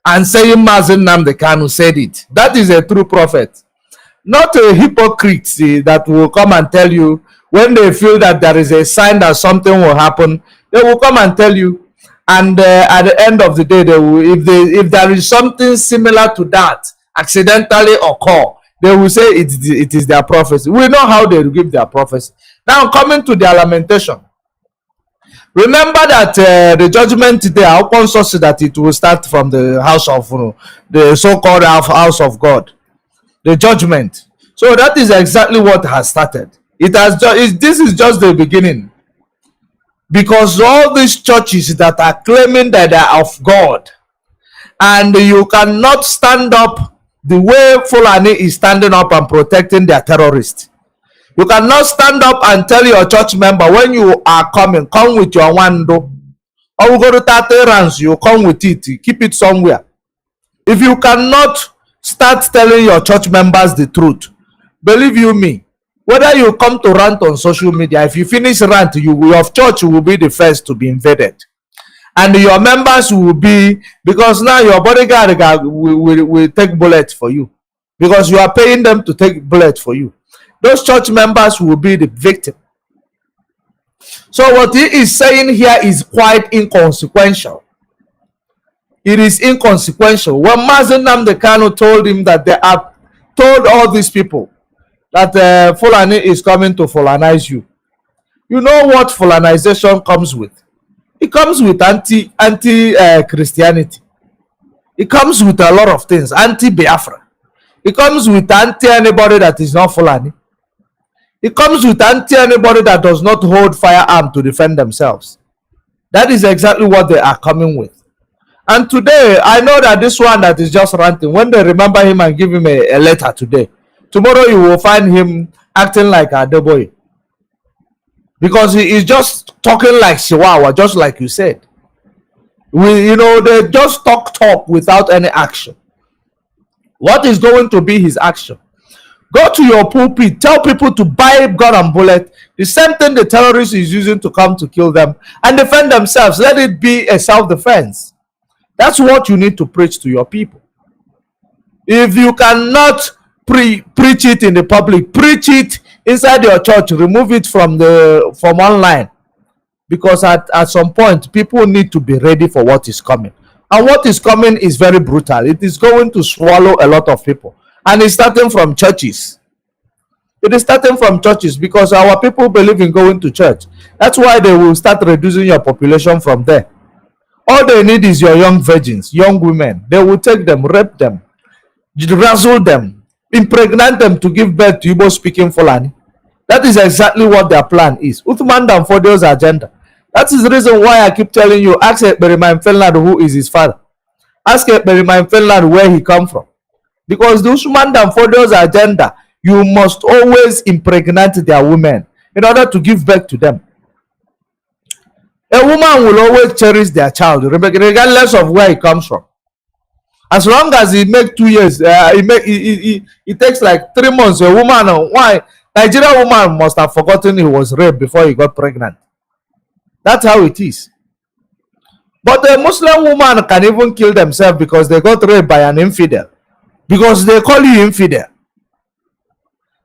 and saying Mazi Nnamdi Kanu said it. That is a true prophet. not a hypocrite that will come and tell you when they feel that there is a sign that something will happen. They will come and tell you, and at the end of the day, they will, if there is something similar to that accidentally occur, they will say it is their prophecy. We know how they give their prophecy. Now, coming to their lamentation, remember that the judgment today, our consensus that it will start from the house of the so-called house of God, the judgment. So that is exactly what has started. It has this is just the beginning, because all these churches that are claiming that they are of God, and you cannot stand up the way Fulani is standing up and protecting their terrorists. You cannot stand up and tell your church member, when you are coming, come with your wando. Or we go to 30 rands, you come with it, keep it somewhere. If you cannot start telling your church members the truth, believe you me, whether you come to rant on social media, if you finish rant, your church will be the first to be invaded. And your members will be, because now your bodyguard will take bullets for you, because you are paying them to take bullets for you. Those church members will be the victim. So what he is saying here is quite inconsequential. It is inconsequential. When Mazi Nnamdi Kanu told him that they have told all these people that Fulani is coming to Fulanize you, you know what Fulanization comes with? It comes with anti-Christianity. It comes with a lot of things. Anti-Biafra. It comes with anti-anybody that is not Fulani. It comes with anti-anybody that does not hold firearm to defend themselves. That is exactly what they are coming with. And today, I know that this one that is just ranting, when they remember him and give him a letter today, tomorrow you will find him acting like a boy. Because he is just talking like Chihuahua, just like you said. They just talk without any action. What is going to be his action? Go to your pulpit, tell people to buy gun and bullet, the same thing the terrorist is using to come to kill them, and defend themselves. Let it be a self-defense. That's what you need to preach to your people. If you cannot preach it in the public, preach it inside your church. Remove it from online, because at some point people need to be ready for what is coming, and what is coming is very brutal. It is going to swallow a lot of people, and it's starting from churches. It is starting from churches, because our people believe in going to church. That's why they will start reducing your population from there. All they need is your young virgins, young women. They will take them, rape them, razzle them, impregnate them to give birth to Igbo speaking Fulani. That is exactly what their plan is. Uthman Dan Fodio's agenda. That is the reason why I keep telling you, ask Ekperima in Finland who is his father. Ask Ekperima in Finland where he come from. Because the Uthman Dan Fodio's agenda, you must always impregnate their women in order to give birth to them. A woman will always cherish their child, regardless of where he comes from. As long as he makes 2 years, it takes like 3 months. A woman, why? Nigerian woman must have forgotten he was raped before he got pregnant. That's how it is. But a Muslim woman can even kill themselves because they got raped by an infidel, because they call you infidel.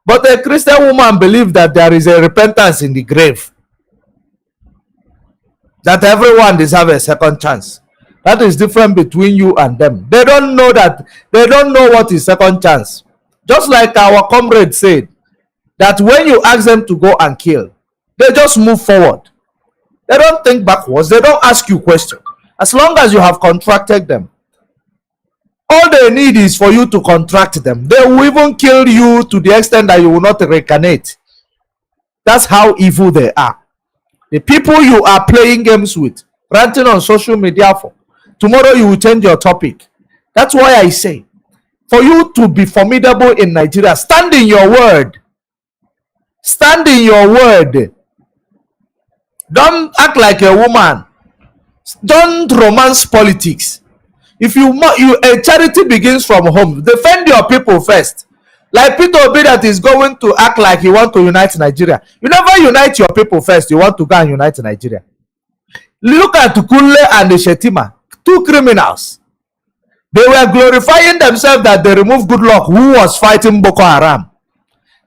But a Christian woman believes that there is a repentance in the grave, that everyone deserves a second chance. That is different between you and them. They don't know that. They don't know what is second chance. Just like our comrade said, that when you ask them to go and kill, they just move forward. They don't think backwards. They don't ask you questions. As long as you have contracted them, all they need is for you to contract them. They will even kill you to the extent that you will not reincarnate. That's how evil they are. The people you are playing games with, ranting on social media for, tomorrow you will change your topic. That's why I say, for you to be formidable in Nigeria, stand in your word. Stand in your word. Don't act like a woman. Don't romance politics. If a charity begins from home, defend your people first. Like Peter Obi that is going to act like he want to unite Nigeria. You never unite your people first. You want to go and unite Nigeria. Look at Kunle and Shetima, two criminals. They were glorifying themselves that they removed Goodluck, who was fighting Boko Haram.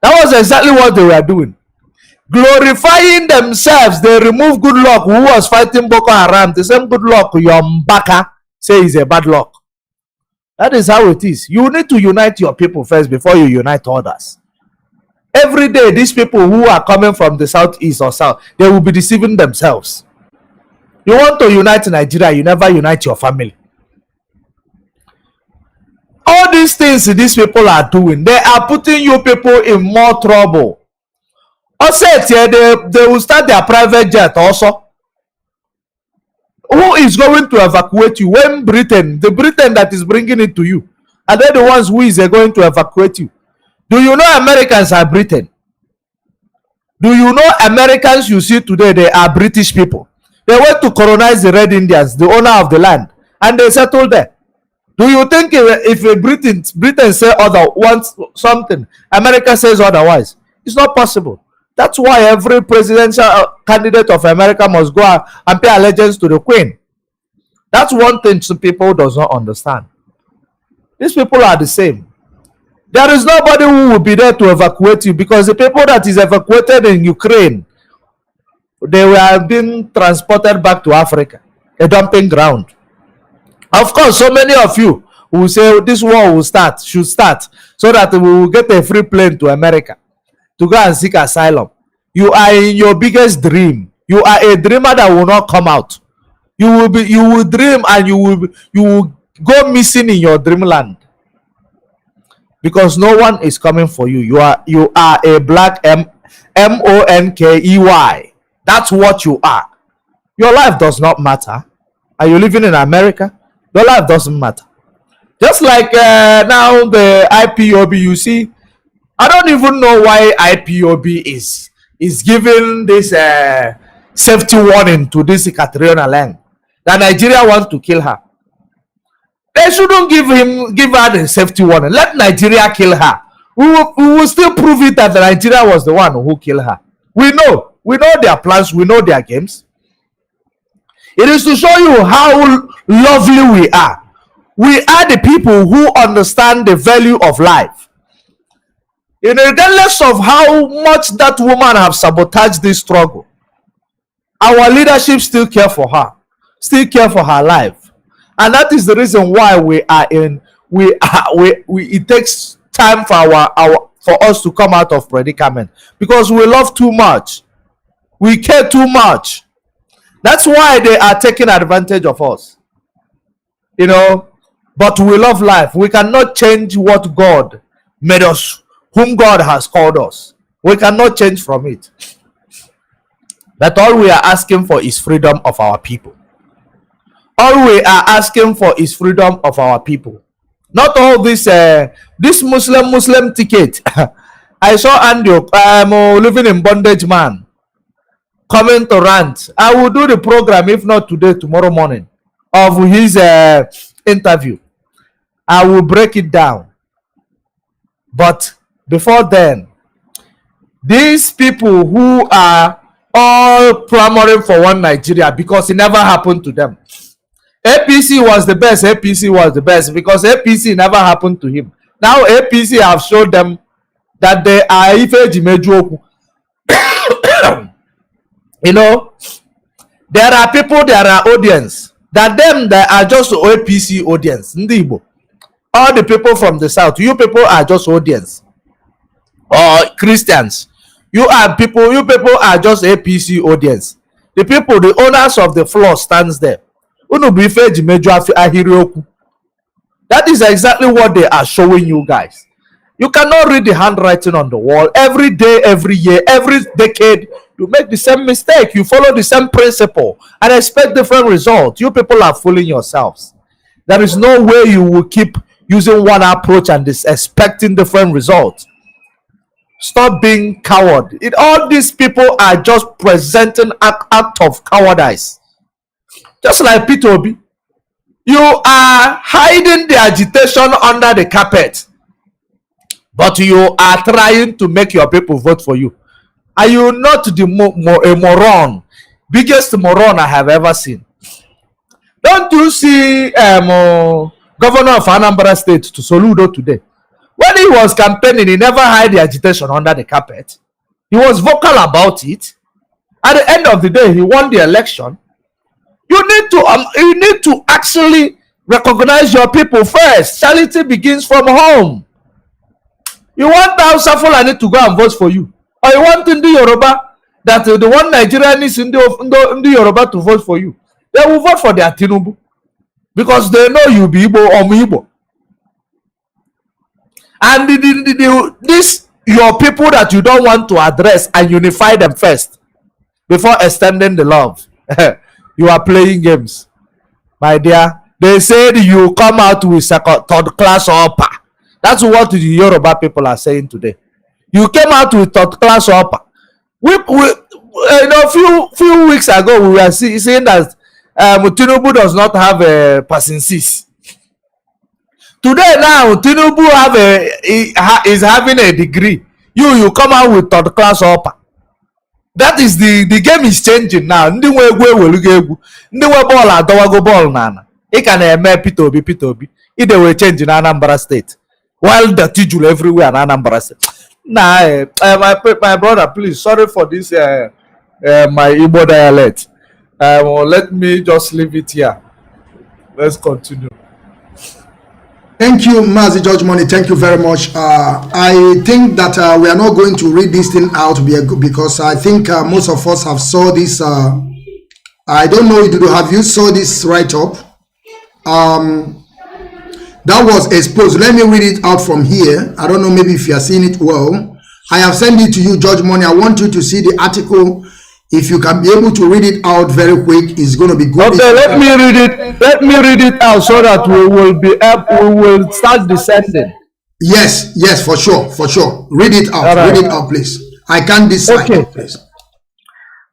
That was exactly what they were doing. Glorifying themselves, they removed Goodluck, who was fighting Boko Haram. The same Goodluck, Yombaka, say is a bad luck. That is how it is. You need to unite your people first before you unite others. Every day, these people who are coming from the southeast or south, they will be deceiving themselves. You want to unite Nigeria, you never unite your family. All these things these people are doing, they are putting you people in more trouble. Also, they will start their private jet also. Who is going to evacuate you when Britain, the Britain that is bringing it to you, are they the ones who is going to evacuate you? Do you know Americans are Britain? Do you know Americans you see today, they are British people? They went to colonize the Red Indians, the owner of the land, and they settled there. Do you think if Britain say wants something, America says otherwise? It's not possible. That's why every presidential candidate of America must go and pay allegiance to the Queen. That's one thing some people does not understand. These people are the same. There is nobody who will be there to evacuate you, because the people that is evacuated in Ukraine, they were being transported back to Africa, a dumping ground. Of course, so many of you will say this war should start, so that we will get a free plane to America to go and seek asylum. You are in your biggest dream. You are a dreamer that will not come out. You will dream and you will go missing in your dreamland, because no one is coming for you. You are a black Monkey. That's what you are. Your life does not matter. Are you living in America? Your life doesn't matter. Just like now the IPOB, you see, I don't even know why IPOB is giving this safety warning to this Catriona Lang that Nigeria wants to kill her. They shouldn't give her the safety warning. Let Nigeria kill her. We will still prove it that Nigeria was the one who killed her. We know their plans. We know their games. It is to show you how lovely we are. We are the people who understand the value of life. Regardless of how much that woman have sabotaged this struggle, our leadership still care for her, still care for her life, and that is the reason why it takes time for us to come out of predicament, because we love too much, we care too much. That's why they are taking advantage of us, but we love life. We cannot change what God made us, whom God has called us. We cannot change from it. But all we are asking for is freedom of our people. All we are asking for is freedom of our people. Not all this Muslim ticket. I saw Andy, living in bondage man, coming to rant. I will do the program, if not today, tomorrow morning, of his interview. I will break it down. But before then, these people who are all clamoring for one Nigeria, because it never happened to them. APC was the best. APC was the best because APC never happened to him. Now APC have showed them that they are Ife Jimejuoku. There are people, there are audience. That them that are just APC audience. Ndibo. All the people from the south, you people are just audience. Or Christians. You people are just APC audience. The people, the owners of the floor stands there. That is exactly what they are showing you guys. You cannot read the handwriting on the wall. Every day, every year, every decade, you make the same mistake. You follow the same principle and expect different results. You people are fooling yourselves. There is no way you will keep using one approach and expecting different results. Stop being coward. All these people are just presenting an act of cowardice. Just like Peter Obi. You are hiding the agitation under the carpet. But you are trying to make your people vote for you. Are you not a moron? Biggest moron I have ever seen. Don't you see governor of Anambra State, to Soludo today. When he was campaigning, he never hid the agitation under the carpet. He was vocal about it. At the end of the day, he won the election. You need to actually recognize your people first. Charity begins from home. You want Hausa Fulani to go and vote for you, or you want Ndi Yoruba, that the one Nigerian is in the Yoruba to vote for you. They will vote for their Tinubu because they know you be Igbo or Igbo. And this your people that you don't want to address and unify them first before extending the love. You are playing games, my dear. They said you come out with third class upper. That's what the Yoruba people are saying today. You came out with third class upper. Few weeks ago we were saying that Tinubu does not have a passing cease. Today now Tinubu is having a degree. You come out with third class upper. That is the game is changing now. Ndị nwe egwu ewelugo egwu, ndị nwe bọọlụ adọwago bọọlụ n'ala. Ị ka na-eme Peter Obi. Ide we change in Anambra State, while the tijul everywhere in Anambra State. Nah, my brother, please, sorry for this my Igbo dialect. Let me just leave it here. Let's continue.
Thank you, Mazi George Money. Thank you very much. I think that we are not going to read this thing out because I think most of us have saw this. I don't know, have you saw this write-up? That was exposed. Let me read it out from here. I don't know, maybe if you are seeing it well. I have sent it to you, George Money. I want you to see the article. If you can be able to read it out very quick, it's going to be good.
Okay, let me read it. Let me read it out so that we will start descending.
Yes, for sure. Read it out. Right. Read it out, please. I can't decide. Okay. Please.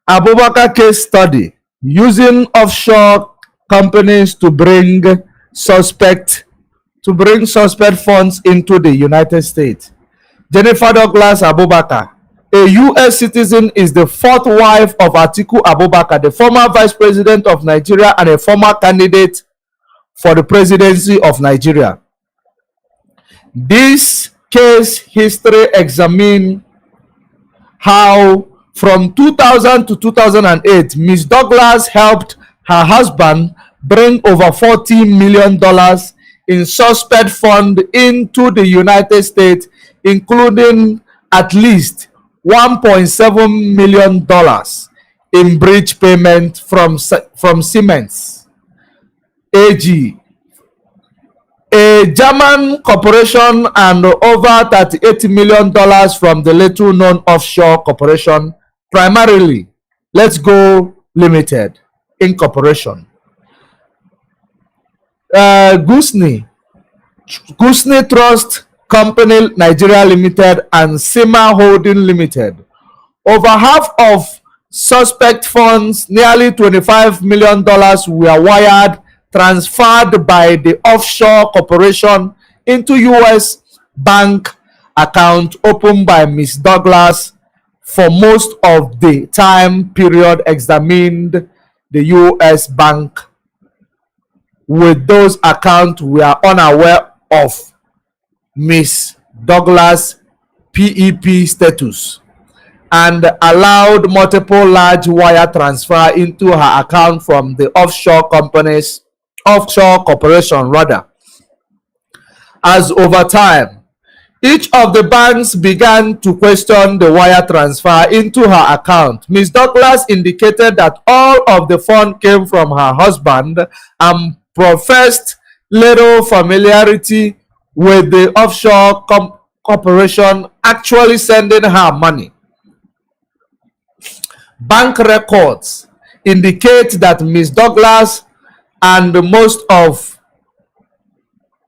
Abubakar case study using offshore companies to bring suspect funds into the United States. Jennifer Douglas Abubakar, a U.S. citizen, is the fourth wife of Atiku Abubakar, the former vice president of Nigeria and a former candidate for the presidency of Nigeria. This case history examines how from 2000 to 2008, Ms. Douglas helped her husband bring over $40 million in suspect funds into the United States, including at least $1.7 million in bridge payment from Siemens AG, a German corporation, and over $38 million from the little-known offshore corporation, primarily Let's Go Limited Incorporation. Gusni Trust Company Nigeria Limited and Sima Holding Limited. Over half of suspect funds, nearly $25 million, were transferred by the offshore corporation into U.S. bank account opened by Ms. Douglas for most of the time period examined. The U.S. bank with those accounts were unaware of Ms. Douglas' PEP status and allowed multiple large wire transfer into her account from the offshore corporation rather. As over time, each of the banks began to question the wire transfer into her account. Ms. Douglas indicated that all of the funds came from her husband and professed little familiarity with the offshore corporation actually sending her money. Bank records indicate that Ms. Douglas and most of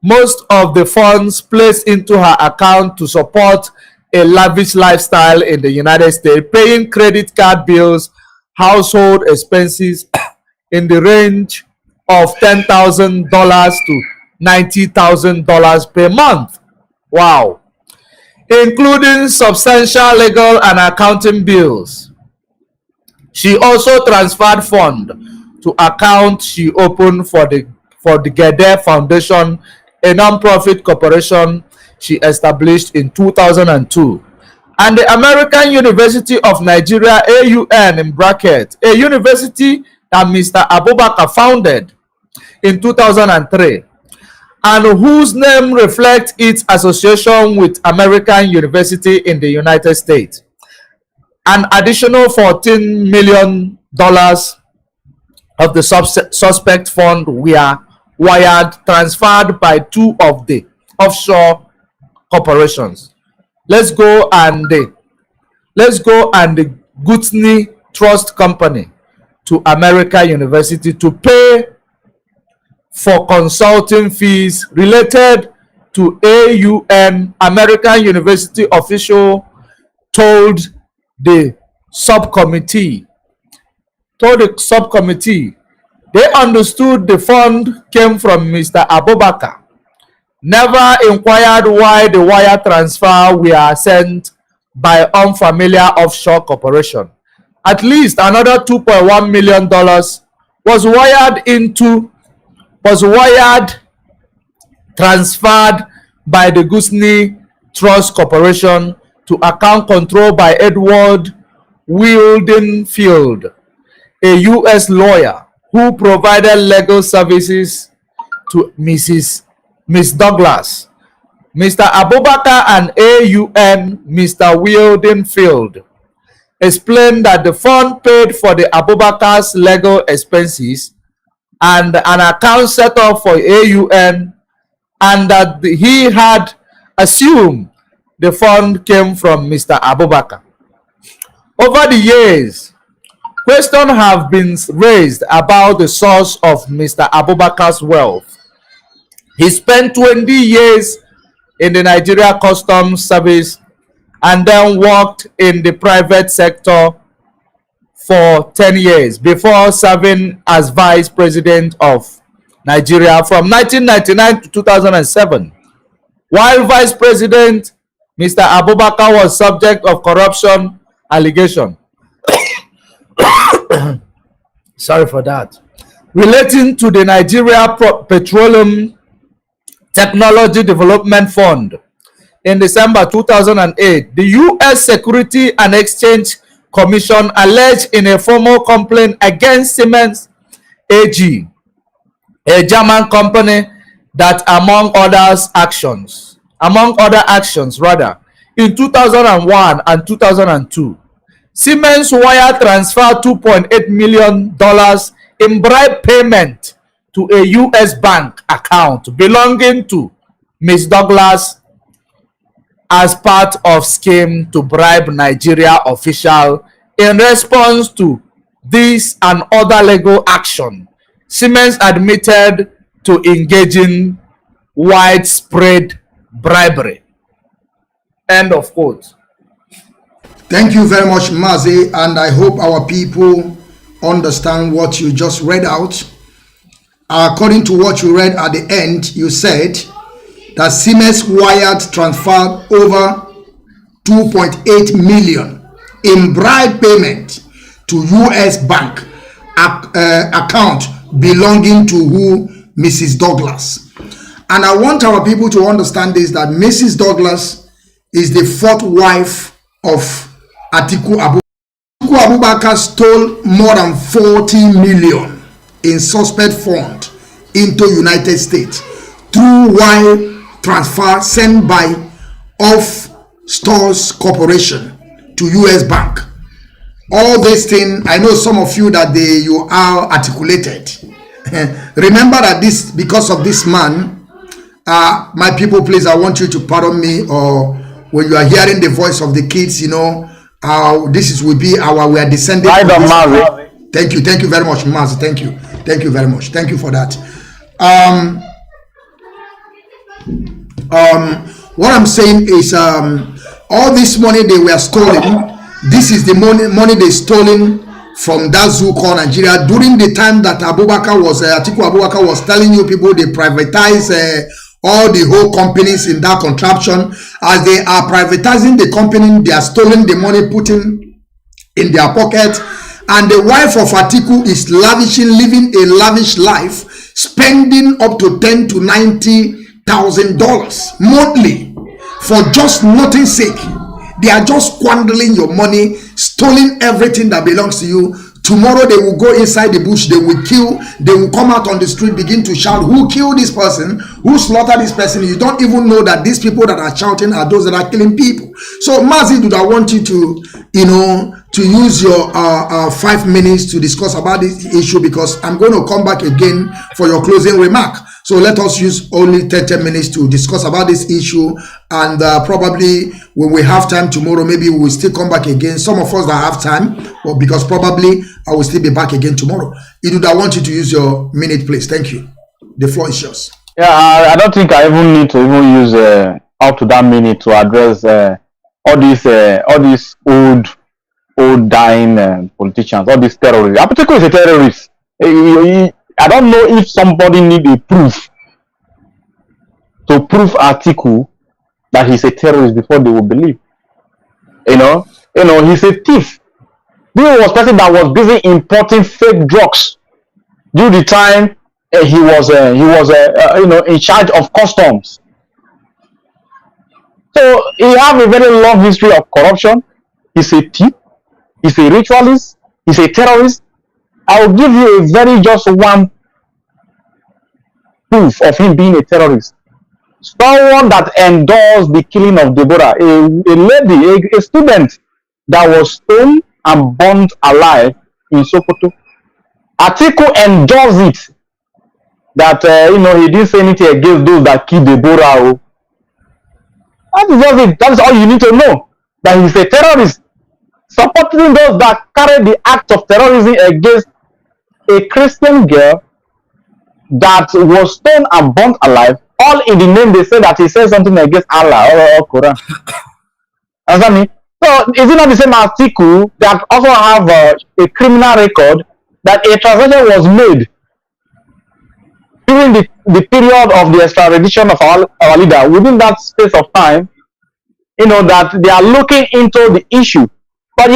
the funds placed into her account to support a lavish lifestyle in the United States, paying credit card bills, household expenses in the range of $10,000 to $90,000 per month. Wow. Including substantial legal and accounting bills. She also transferred funds to account she opened for the for the Gede Foundation, a non-profit corporation she established in 2002. And the American University of Nigeria, AUN in bracket, a university that Mr. Abubakar founded in 2003, and whose name reflects its association with American University in the United States. An additional $14 million of the suspect fund were wired, transferred by two of the offshore corporations. Let's go and the Gutney Trust Company to American University to pay for consulting fees related to AUN. American University official told the subcommittee they understood the fund came from Mr. Abubakar, never inquired why the wire transfer were sent by unfamiliar offshore corporation. At least another $2.1 million transferred by the Gusney Trust Corporation to account controlled by Edward Wildenfield, a U.S. lawyer who provided legal services to Miss Douglas. Mr. Abubakar and AUN Mr. Wildenfield explained that the fund paid for the Abubakar's legal expenses and an account set up for AUN, and that he had assumed the fund came from Mr. Abubakar. Over the years, questions have been raised about the source of Mr. Abubakar's wealth. He spent 20 years in the Nigeria Customs Service and then worked in the private sector for 10 years before serving as Vice President of Nigeria from 1999 to 2007. While Vice President, Mr. Abubakar was subject of corruption allegation. Sorry for that. Relating to the Nigeria Petroleum Technology Development Fund. In December 2008, the U.S. Security and Exchange Commission alleged in a formal complaint against Siemens AG, a German company, that among other actions, in 2001 and 2002, Siemens wire transferred $2.8 million in bribe payment to a U.S. bank account belonging to Ms. Douglas as part of scheme to bribe Nigeria official. In response to this and other legal action, Siemens admitted to engaging widespread bribery. End of quote.
Thank you very much, Mazi, and I hope our people understand what you just read out. According to what you read at the end, you said that Siemens wired transferred over 2.8 million in bribe payment to U.S. bank account belonging to who? Mrs. Douglas. And I want our people to understand this, that Mrs. Douglas is the fourth wife of Atiku Abubakar. Atiku Abubakar stole more than 40 million in suspect fund into United States through wire transfer sent by Off Stores Corporation to U.S. Bank. All this thing, I know some of you that you are articulated. Remember that this, because of this man, my people, please, I want you to pardon me, or when you are hearing the voice of the kids, you know, we are descending. Thank you very much, Mazi. Thank you very much. Thank you for that. What I'm saying is, all this money they were stolen. This is the money they stolen from that zoo called Nigeria during the time that Atiku Abubakar was telling you people they privatize all the whole companies in that contraption. As they are privatizing the company, they are stealing the money, putting in their pocket. And the wife of Atiku is living a lavish life, spending up to $10,000 to $90,000 monthly for just nothing sake. They are just squandering your money, stealing everything that belongs to you. Tomorrow they will go inside the bush, they will kill, they will come out on the street, begin to shout, who killed this person, who slaughtered this person. You don't even know that these people that are shouting are those that are killing people. So Mazi, I want you to, to use your 5 minutes to discuss about this issue, because I'm going to come back again for your closing remark. So let us use only 30 minutes to discuss about this issue, and probably when we have time tomorrow, maybe we will still come back again. Some of us that have time, but because probably I will still be back again tomorrow. I want you to use your minute, please. Thank you. The floor is yours.
Yeah, I don't think I even need to even use up to that minute to address all these old dying politicians, all these terrorists. Apatiko is a terrorist. I don't know if somebody need a proof to prove Atiku that he's a terrorist before they will believe. He's a thief. This was person that was busy importing fake drugs during the time he was in charge of customs. So he have a very long history of corruption. He's a thief. He's a ritualist. He's a terrorist. I will give you a very just one proof of him being a terrorist. Someone that endorsed the killing of Deborah, a lady, a student that was stoned and burnt alive in Sokoto. Atiku endorsed it. That he didn't say anything against those that killed Deborah. That is just it. That is all you need to know. That he's a terrorist, supporting those that carry the act of terrorism against a Christian girl that was stoned and burnt alive, all in the name they say that he said something against Allah or Quran. Understand me? So is it not the same as Atiku that also have a criminal record, that a transaction was made during the period of the extradition of our leader? Within that space of time, that they are looking into the issue. But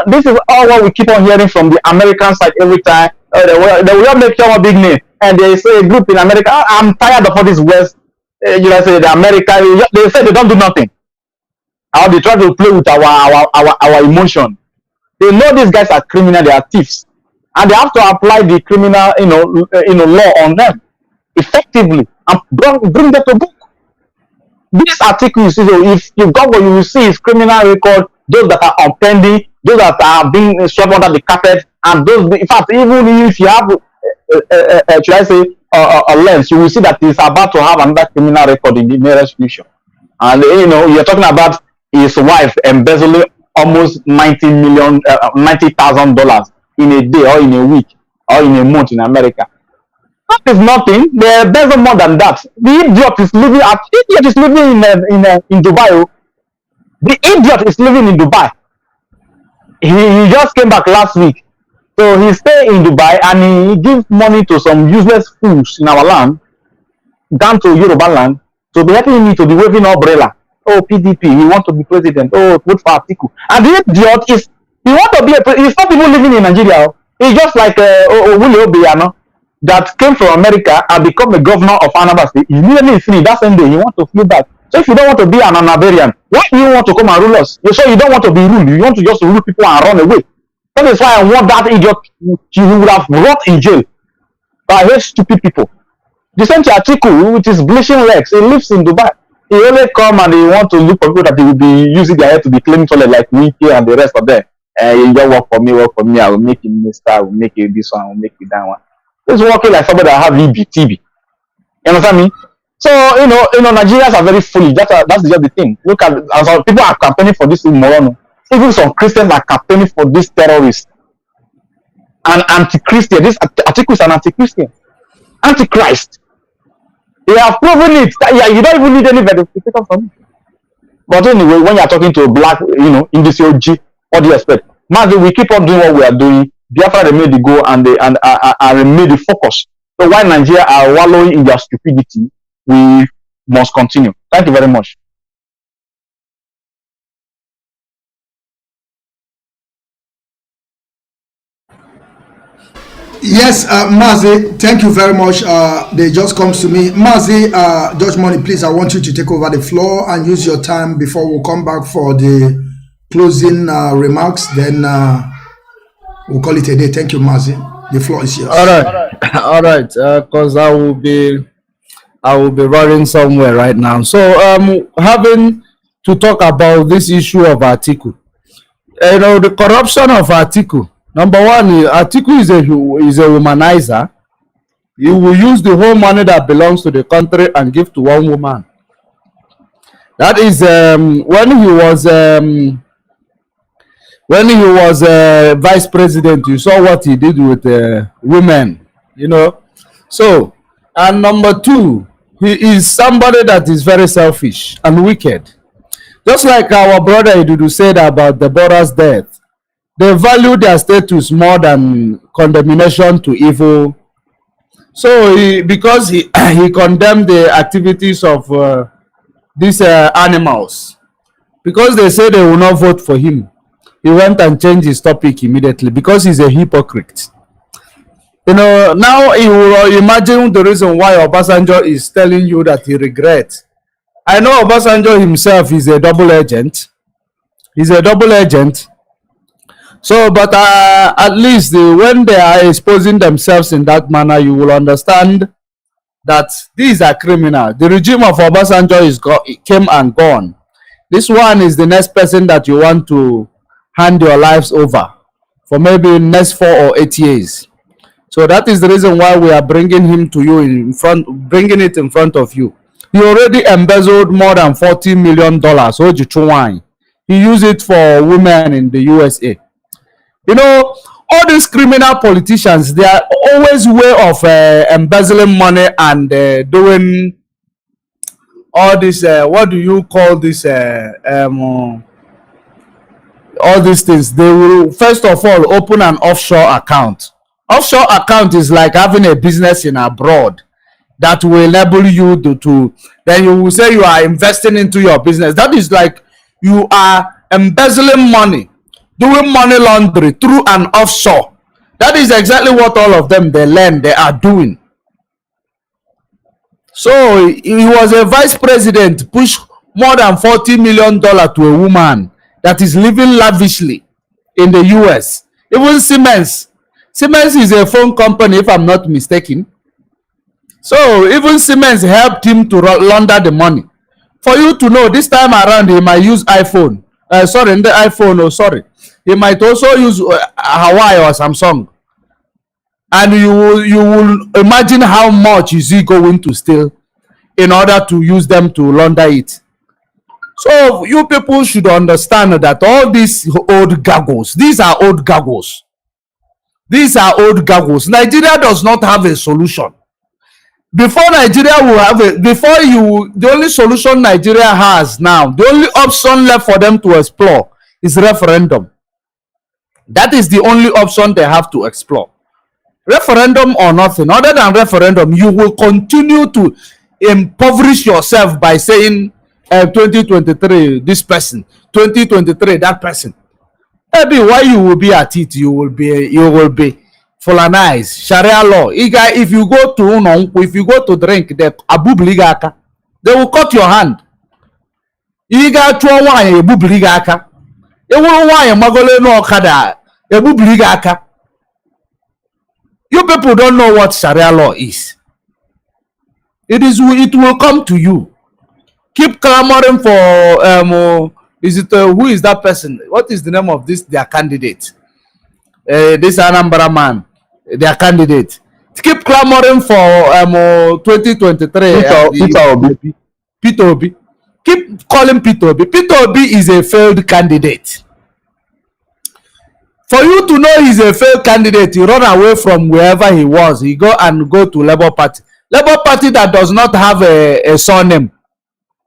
this is all what we keep on hearing from the American side every time. They will make a big name, and they say a group in America. I'm tired of all this West. Say the America. They say they don't do nothing. How they try to play with our emotion. They know these guys are criminal. They are thieves, and they have to apply the criminal law on them effectively and bring them to book. This article, you see, if you got what you will see is criminal record. Those that are unpending, those that are being swept under the carpet, and those, in fact, even if you have, should I say, a lens, you will see that he's about to have another criminal record in the nearest future. And you're talking about his wife embezzling almost $90,000 in a day or in a week or in a month in America. That is nothing. They embezzle more than that. The idiot is living in Dubai. The idiot is living in Dubai. He just came back last week. So he stay in Dubai and he gives money to some useless fools in our land, down to Yoruba land, to be helping me to be waving umbrella. Oh, PDP, he want to be president. Oh, vote for Atiku. And the idiot is, he want to be he's not even living in Nigeria. He's just like Willie Obiano that came from America and become the governor of Anambra State. Immediately finished that same day, he want to flee back. So if you don't want to be an Anabarian, why do you want to come and rule us? So you don't want to be ruled. You want to just rule people and run away. That is why I want that idiot. He would have rot in jail. But I hate stupid people. The same Atiku with his bleaching legs, he lives in Dubai. He only come and he want to look for people that he will be using their head to be cleaning toilet like Wiki and the rest of them. You just work for me, I will make you minister, I will make you this one, I will make you that one. It's working like somebody that have TB. You understand me? So Nigerians are very foolish. That's just the thing. Look at some people are campaigning for this moron. Even some Christians are campaigning for this terrorist. An anti-Christian. This Atiku is an anti-Christian. Antichrist. They have proven it. You don't even need any verification from me. But anyway, when you are talking to a black, in this OG, what do you expect? Mazi, we keep on doing what we are doing. Biafra made the goal and made the focus. So while Nigeria are wallowing in their stupidity, we must continue. Thank you very much.
Yes, Mazi, thank you very much. They just comes to me. Mazi, Judge Money, please, I want you to take over the floor and use your time before we'll come back for the closing remarks. Then we'll call it a day. Thank you, Mazi. The floor is yours.
All right, all right. Because I will be running somewhere right now. So having to talk about this issue of Atiku. The corruption of Atiku. Number one, Atiku is a womanizer. He will use the whole money that belongs to the country and give to one woman. That is when he was vice president. You saw what he did with women. So, and number two, he is somebody that is very selfish and wicked. Just like our brother Idudu said about Deborah's death. They value their status more than condemnation to evil. So because he condemned the activities of these animals, because they say they will not vote for him, he went and changed his topic immediately because he's a hypocrite. Now you will imagine the reason why Obasanjo is telling you that he regrets. I know Obasanjo himself is a double agent. He's a double agent. So, but at least when they are exposing themselves in that manner, you will understand that these are criminals. The regime of Obasanjo came and gone. This one is the next person that you want to hand your lives over for maybe next 4 or 8 years. So that is the reason why we are bringing him to you bringing it in front of you. He already embezzled more than $40 million. He used it for women in the USA. All these criminal politicians, they are always way of embezzling money and doing all this, what do you call this, all these things. They will, first of all, open an offshore account. Offshore account is like having a business in abroad that will enable you to then you will say you are investing into your business. That is like you are embezzling money, doing money laundering through an offshore. That is exactly what all of them they are doing. So he was a vice president, pushed more than $40 million to a woman that is living lavishly in the US. Even Siemens is a phone company, if I'm not mistaken. So even Siemens helped him to launder the money. For you to know, this time around he might use iPhone. He might also use Hawaii or Samsung. And you will imagine how much is he going to steal in order to use them to launder it. So you people should understand that all these old gaggles, these are old gaggles. These are old gaggles. Nigeria does not have a solution. Before Nigeria will have the only solution Nigeria has now, the only option left for them to explore is referendum. That is the only option they have to explore. Referendum or nothing. Other than referendum, you will continue to impoverish yourself by saying 2023 this person, 2023 that person. Maybe while you will be at it, you will be Fulanized, Sharia law. If you go to drink, they will cut your hand. You people don't know what Sharia law is. It will come to you. Keep clamoring for who is that person? What is the name of their candidate? This Anambra man, their candidate. Keep clamoring for 2023. Peter Obi. Keep calling Peter Obi. Peter Obi is a failed candidate. For you to know he's a failed candidate, he run away from wherever he was. He go to Labour Party. Labour Party that does not have a surname.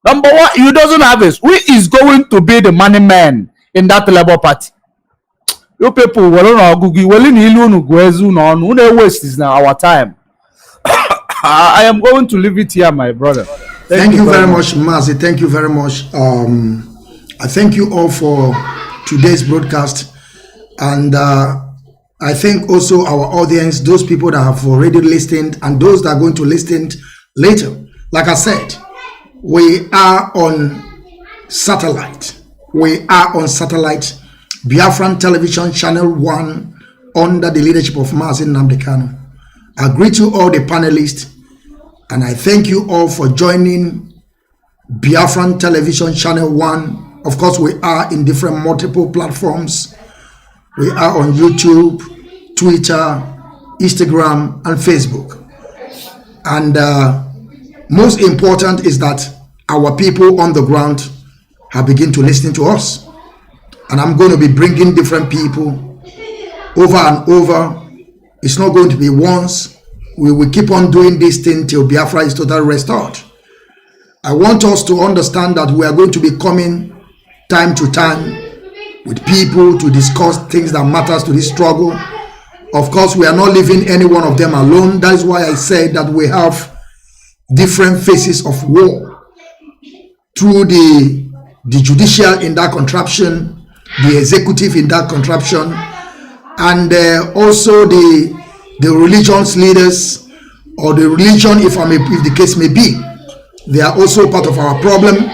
Number one, he doesn't have it. Who is going to be the money man in that Labour Party? You people, waste now our time. I am going to leave it here, my brother.
Thank you very much, Mazi. Thank you very much. I thank you all for today's broadcast. And I think also our audience, those people that have already listened and those that are going to listen later. Like I said, we are on satellite. We are on satellite. Biafran Television Channel 1 under the leadership of Mazi Nnamdi Kanu. I greet you all the panelists and I thank you all for joining Biafran Television Channel 1. Of course, we are in different multiple platforms. We are on YouTube, Twitter, Instagram, and Facebook. And most important is that our people on the ground have begun to listen to us. And I'm going to be bringing different people over and over. It's not going to be once. We will keep on doing this thing till Biafra is totally restored. I want us to understand that we are going to be coming time to time with people to discuss things that matters to this struggle. Of course, we are not leaving any one of them alone. That is why I said that we have different phases of war. Through the judicial in that contraption, the executive in that contraption, and also the religious leaders, or the religion, if the case may be, they are also part of our problem.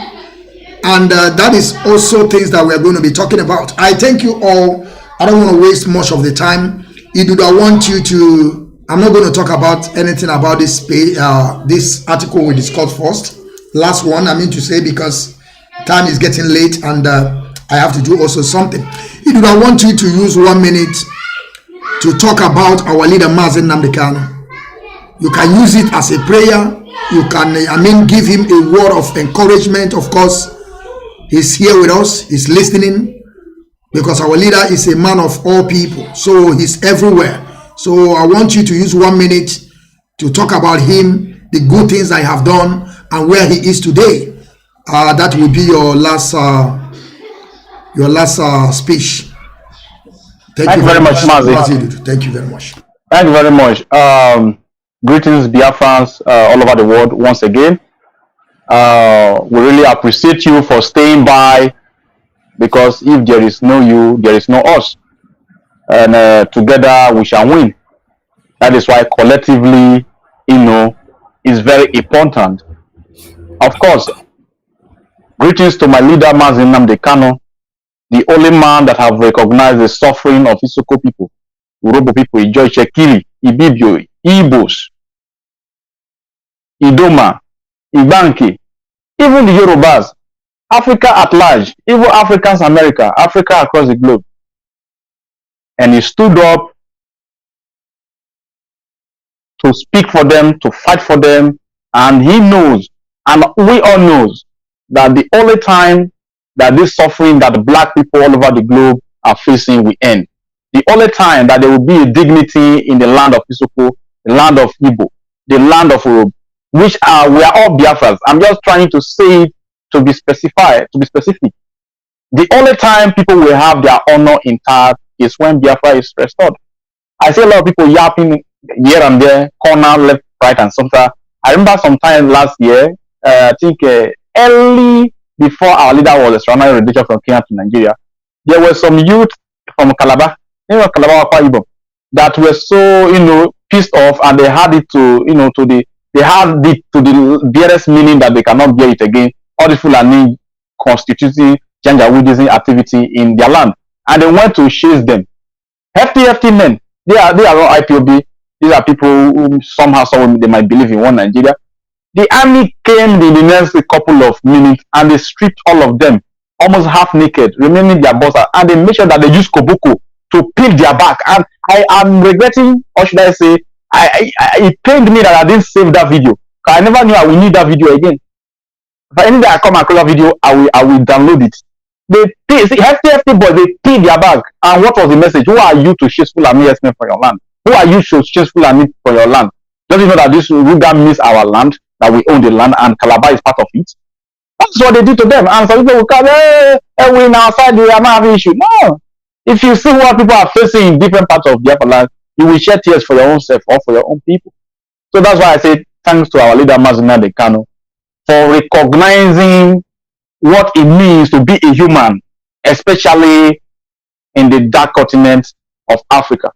And that is also things that we are going to be talking about. I thank you all. I don't want to waste much of the time. I want you to, I'm not going to talk about anything about this article we discussed first. Last one, I mean to say, because time is getting late and I have to do also something. I want you to use 1 minute to talk about our leader Mazi Nnamdi Kanu. You can use it as a prayer. You can, give him a word of encouragement. Of course, he's here with us. He's listening, because our leader is a man of all people. So he's everywhere. So I want you to use 1 minute to talk about him, the good things I have done, and where he is today. That will be your last speech. Thank you very much, Mazi. Thank you very much.
Thank you very much. Greetings, Biafrans all over the world once again. We really appreciate you for staying by, because if there is no you, there is no us. And together we shall win. That is why collectively, is very important. Of course, greetings to my leader, Mazi Nnamdi Kanu, the only man that have recognized the suffering of Isoko people, Urobo people, Ijoy Shekiri, Ibibio, Igbos, Idoma, Ibanki, even the Yorubas, Africa at large, even Africans, America, Africa across the globe. And he stood up to speak for them, to fight for them, and he knows, and we all knows, that the only time that this suffering that the black people all over the globe are facing will end. The only time that there will be a dignity in the land of Isoko, the land of Igbo, the land of Urobo, which we are all Biafrans. I'm just trying to say it to be specific. The only time people will have their honor intact is when Biafra is restored. I see a lot of people yapping here and there, corner, left, right, and center. I remember sometime last year, I think early before our leader was extraordinary from Kenya to Nigeria, there were some youth from Calabar, that were so pissed off, and they had it to the barest meaning that they cannot bear it again. All the Fulani constituting Janjaweedism activity in their land, and they went to chase them. Hefty men. They are not IPOB. These are people who somehow they might believe in one Nigeria. The army came in the next couple of minutes and they stripped all of them, almost half naked, remaining their boss, and they made sure that they used koboko to peel their back. And I am regretting, or should I say, it pained me that I didn't save that video. I never knew I would need that video again. If I need I come across that video, I will download it. They hefty boys, they peel their back. And what was the message? Who are you to chase Fulani herdsmen for your land? Who are you to chase Fulani for your land? Don't you know that this Ruga means our land, that we own the land, and Calabar is part of it? That's what they did to them. And some people will come, we're in our side, we are not having issue. No. If you see what people are facing in different parts of Biafra land, you will shed tears for your own self or for your own people. So that's why I say thanks to our leader, Mazi Nnamdi Kanu, for recognizing what it means to be a human, especially in the dark continent of Africa.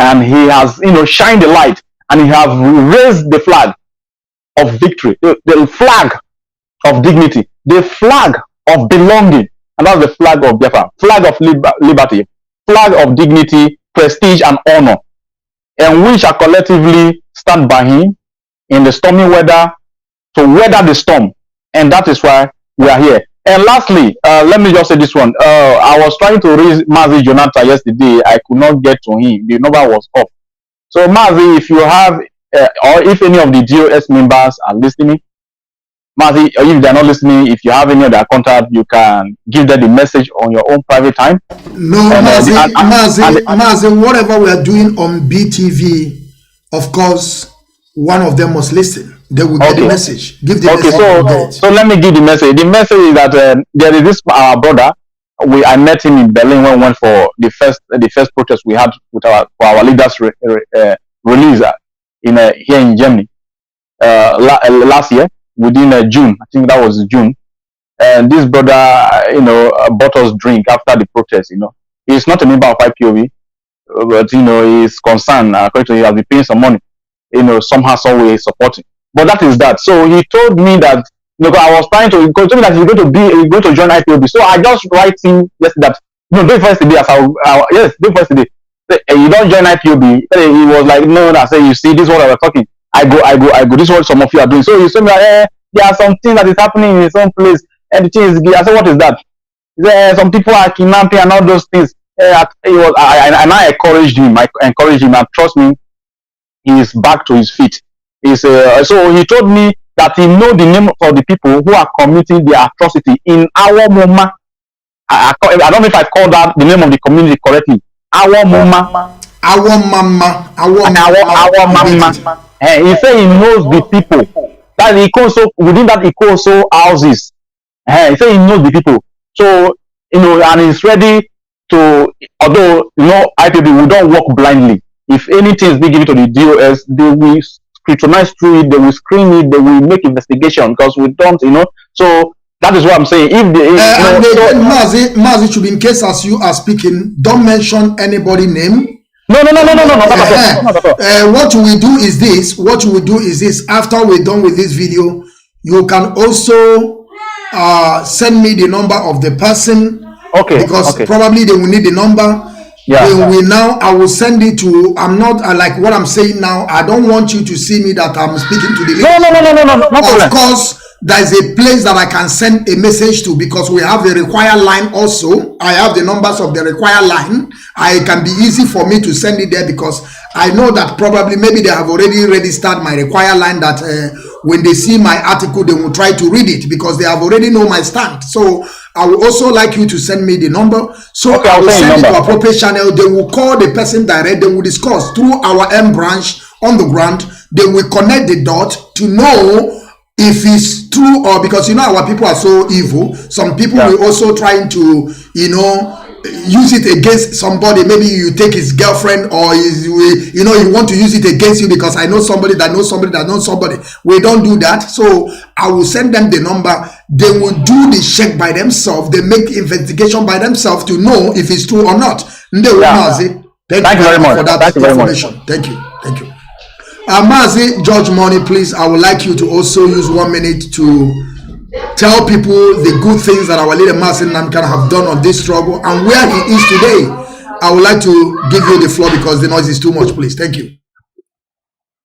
and he has, shined the light, and he has raised the flag of victory, the flag of dignity, the flag of belonging, and that's the flag of Biafra, flag of liberty, flag of dignity, prestige, and honor. And we shall collectively stand by him in the stormy weather to weather the storm. And that is why we are here. And lastly, let me just say this one. I was trying to reach Mazi Jonathan yesterday. I could not get to him. The number was off. So Mazi, if you have, or if any of the DOS members are listening, Mazi, if they're not listening, if you have any other contact, you can give them the message on your own private time.
No, Mazi, whatever we are doing on BTV, of course, one of them must listen. They will get the message. Give the message.
So let me give the message. The message is that there is this brother. I met him in Berlin when we went for the first protest we had with our leaders release here in Germany last year within June. I think that was June. And this brother, bought us drink after the protest. He's not a member of IPOB, but he's concerned. According to him, he has been paying some money. Somehow, some way supporting. But that is that. So he told me that I was trying to. He told me that he's going to join IPOB. So I just write him yesterday that do first today. Do first today. You don't join IPOB. He was like, no. I said, you see, this is what I was talking. I go. This is what some of you are doing. So he told me that there are some things that is happening in some place, and the thing is, I said, what is that? He said, some people are kidnapping and all those things. And I encouraged him. And trust me, he is back to his feet. So he told me that he know the name of the people who are committing the atrocity in our Moma. I don't know if I called that the name of the community correctly. Our Moma.
Our Mama.
He said he knows the people. That he also within that he also houses. He said he knows the people. So and he's ready to. Although IPB, we don't walk blindly. If anything is being given to the DOS, they will scrutinize through it, they will screen it, they will make investigation, because we don't, So that is what I'm saying. If they,
Mazi should be, in case as you are speaking, don't mention anybody name.
No.
What we do is this. After we're done with this video, you can also send me the number of the person. Because probably they will need the number. I will send it to. I'm not like what I'm saying now. I don't want you to see me that I'm speaking to the lady.
No.
Of course, there is a place that I can send a message to, because we have the required line also. I have the numbers of the required line. It can be easy for me to send it there, because I know that probably maybe they have already registered my required line, that when they see my article, they will try to read it, because they have already know my stand. So I would also like you to send me the number. So I will send it to appropriate channel. They will call the person direct. They will discuss through our M branch on the ground. They will connect the dot to know if it's true, or because our people are so evil. Some people will also trying to use it against somebody. Maybe you take his girlfriend, or you want to use it against you, because I know somebody that knows somebody that knows somebody. We don't do that. So I will send them the number. They will do the check by themselves. They make the investigation by themselves to know if it's true or not. Thank you very much for that information. Thank you. Mazi, George Money, please, I would like you to also use 1 minute to tell people the good things that our leader Mazi Nnamdi have done on this struggle and where he is today. I would like to give you the floor, because the noise is too much, please. Thank you.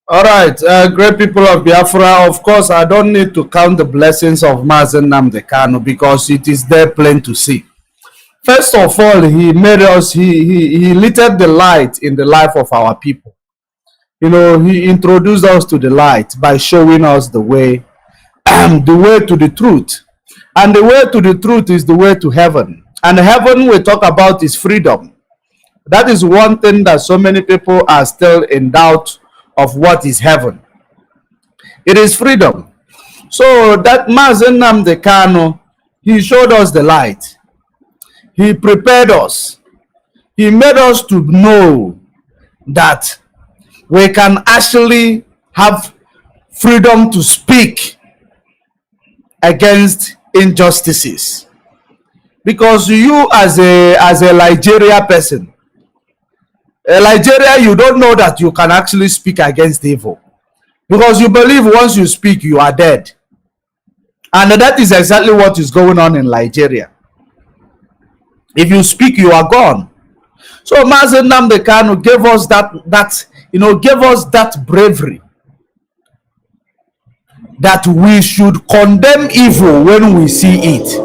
All right, great people of Biafra. Of course, I don't need to count the blessings of Mazi Nnamdi Kanu, because it is there plain to see. First of all, he made us, he lit up the light in the life of our people. He introduced us to the light by showing us the way, the way to the truth. And the way to the truth is the way to heaven. And heaven we talk about is freedom. That is one thing that so many people are still in doubt of what is heaven. It is freedom. So that Mazi Nnamdi Kanu, he showed us the light. He prepared us. He made us to know that we can actually have freedom to speak against injustices. Because you as a Nigeria person, Nigeria, you don't know that you can actually speak against evil. Because you believe once you speak, you are dead. And that is exactly what is going on in Nigeria. If you speak, you are gone. So Mazi Nnamdi Kanu gave us gave us that bravery, that we should condemn evil when we see it.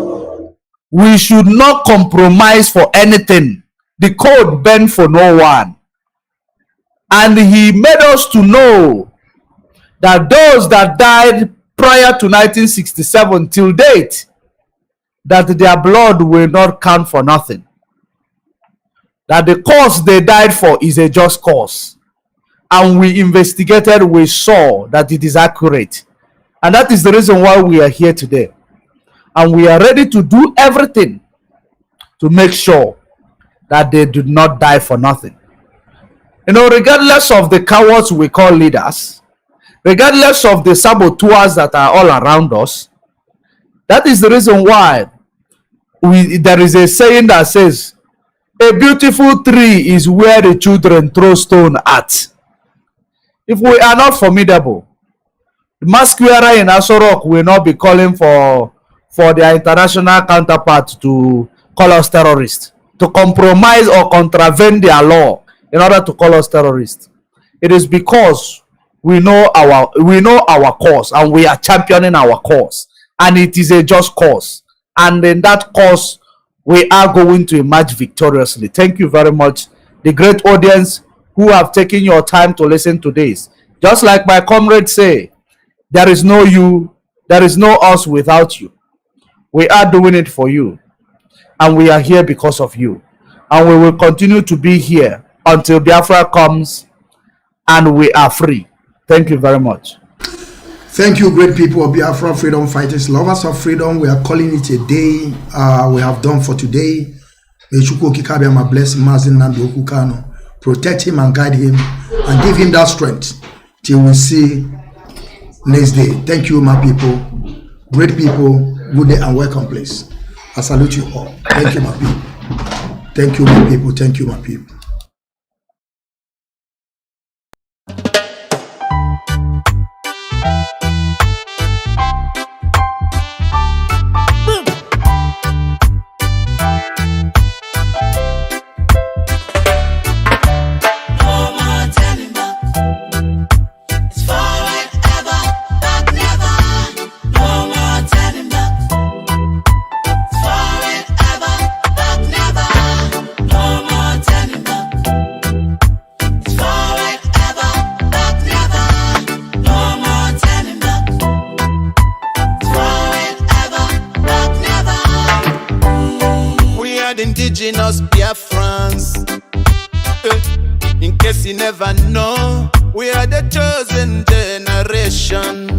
We should not compromise for anything. The code bent for no one. And he made us to know that those that died prior to 1967 till date, that their blood will not count for nothing. That the cause they died for is a just cause. And we investigated, we saw that it is accurate. And that is the reason why we are here today. And we are ready to do everything to make sure that they did not die for nothing. Regardless of the cowards we call leaders, regardless of the saboteurs that are all around us, that is the reason why there is a saying that says, a beautiful tree is where the children throw stone at. If we are not formidable, the masquerader in Asorok will not be calling for their international counterpart to call us terrorists, to compromise or contravene their law in order to call us terrorists. It is because we know our cause, and we are championing our cause, and it is a just cause, and in that cause we are going to emerge victoriously. Thank you very much, the great audience who have taken your time to listen to this. Just like my comrades say, there is no you, there is no us without you. We are doing it for you, and we are here because of you, and we will continue to be here until Biafra comes and we are free. Thank you very much.
Thank you, great people of Biafra, freedom fighters, lovers of freedom. We are calling it a day. We have done for today. May Chukwu Okike ma bless Mazi Nnamdi Kanu, protect him and guide him, and give him that strength till we see next day. Thank you, my people, great people. Good day and welcome, please. I salute you all. Thank you, my people. Thank you, my people. Thank you, my people.
Indigenous Biafrans, in case you never know, we are the chosen generation.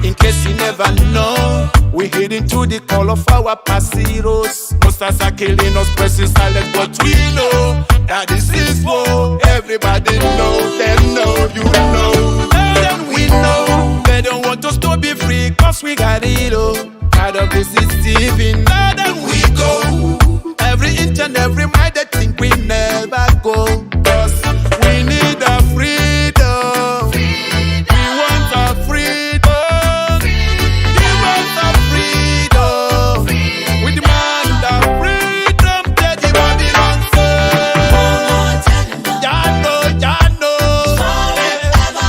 In case you never know, we hid into the call of our past heroes. Most are killing us, pressing silent, but we know that this is war. Everybody know, they know, you know, then we know. They don't want us to be free, cause we got it all. Out of this is deceiving, then we go. Every inch and every mile they think we never go. Cause we need our freedom. We want our freedom. Give us our freedom. We demand our freedom. Tell the Babylon Jano.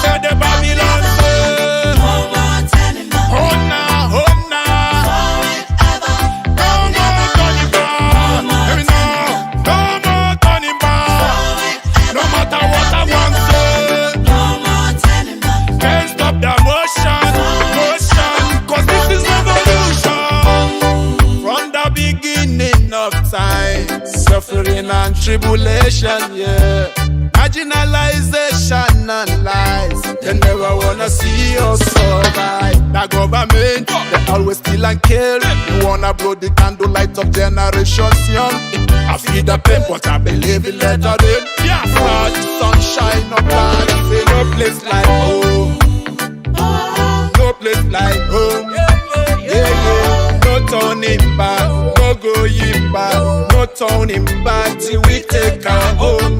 Tell the Babylon suffering and tribulation, yeah. Marginalization and lies. They never wanna see us survive. The government, they always steal and kill. They wanna blow the candlelight of generations young. I feel the pain, but I believe it later then. Biafra, the sunshine of life. Say no place like home. No place like home. Yeah. No turning back, no going back, no turning back till we take our home.